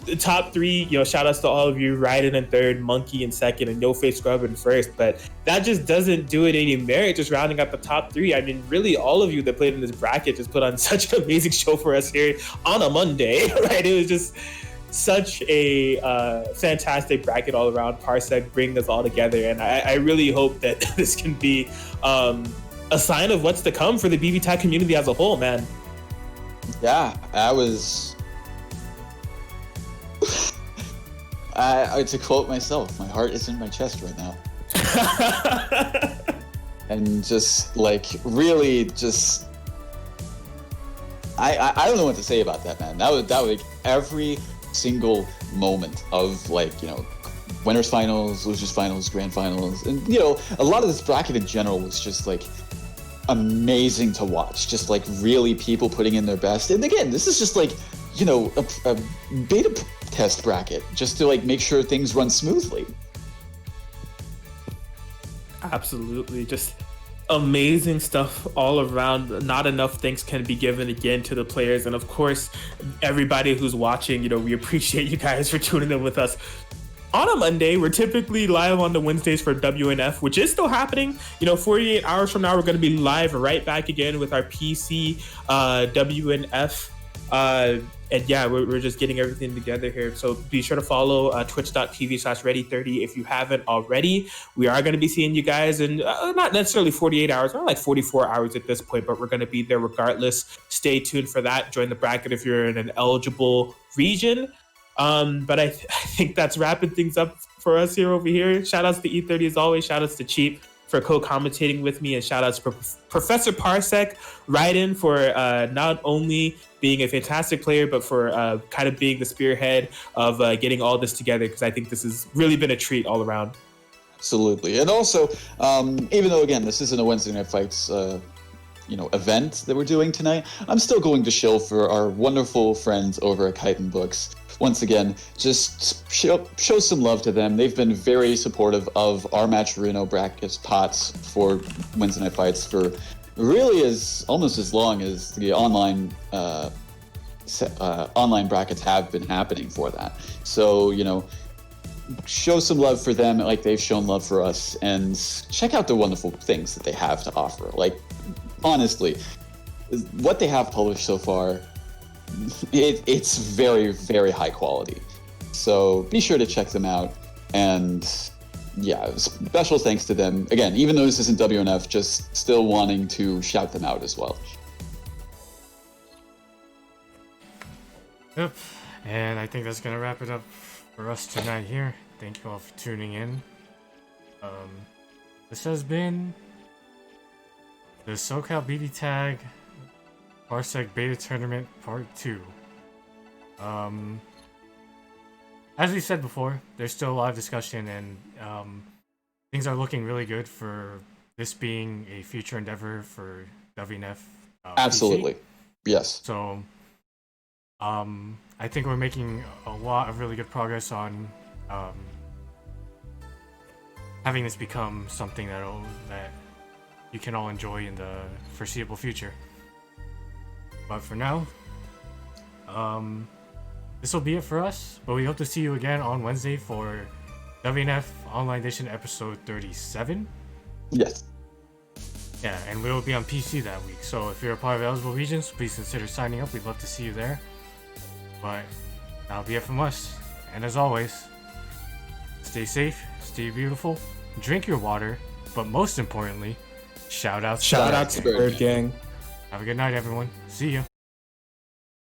The top three, shout outs to all of you, Raiden in third, Monkey in second, and No Face Scrub in first. But that just doesn't do it any merit, just rounding up the top three. Really, all of you that played in this bracket just put on such an amazing show for us here on a Monday, right? It was just such a fantastic bracket all around. Parsec bringing us all together, and I really hope that this can be a sign of what's to come for the BBTAG community as a whole, man. Yeah, that was... to quote myself, my heart is in my chest right now. And just really just I don't know what to say about that, man. That was like every single moment of winners finals, losers finals, grand finals, and a lot of this bracket in general was just amazing to watch. Just really people putting in their best. And again, this is just a beta test bracket just to make sure things run smoothly. Absolutely, just amazing stuff all around. Not enough thanks can be given again to the players, and of course everybody who's watching. We appreciate you guys for tuning in with us on a Monday. We're typically live on the Wednesdays for WNF, which is still happening. 48 hours from now we're going to be live right back again with our PC WNF. And yeah, we're just getting everything together here. So be sure to follow twitch.tv/ready30 if you haven't already. We are going to be seeing you guys in not necessarily 48 hours, more 44 hours at this point, but we're going to be there regardless. Stay tuned for that. Join the bracket if you're in an eligible region. But I think that's wrapping things up for us over here. Shout outs to E30 as always. Shout outs to Cheap for co-commentating with me, and shout outs for Professor Parsec, Raiden for not only being a fantastic player, but for kind of being the spearhead of getting all this together, because I think this has really been a treat all around. Absolutely. And also, even though, again, this isn't a Wednesday Night Fights event that we're doing tonight, I'm still going to shill for our wonderful friends over at Chitin Books. Once again, just show some love to them. They've been very supportive of our Matcherino brackets pots for Wednesday Night Fights for really almost as long as the online brackets have been happening for that. So, show some love for them like they've shown love for us, and check out the wonderful things that they have to offer. Honestly, what they have published so far, it's very, very high quality. So be sure to check them out. And yeah, special thanks to them. Again, even though this isn't WNF, just still wanting to shout them out as well. Yep. And I think that's going to wrap it up for us tonight here. Thank you all for tuning in. This has been the SoCal BBTAG Parsec Beta Tournament Part 2. As we said before, there's still a lot of discussion, and things are looking really good for this being a future endeavor for WNF. Absolutely. PC. Yes. So, I think we're making a lot of really good progress on having this become something that you can all enjoy in the foreseeable future. But for now, this will be it for us. But we hope to see you again on Wednesday for WNF Online Edition episode 37. Yes. Yeah, and we will be on PC that week. So if you're a part of eligible regions, please consider signing up. We'd love to see you there. But that'll be it from us. And as always, stay safe, stay beautiful, drink your water, but most importantly, shout out Shout out to Bird Gang. Have a good night, everyone. See you.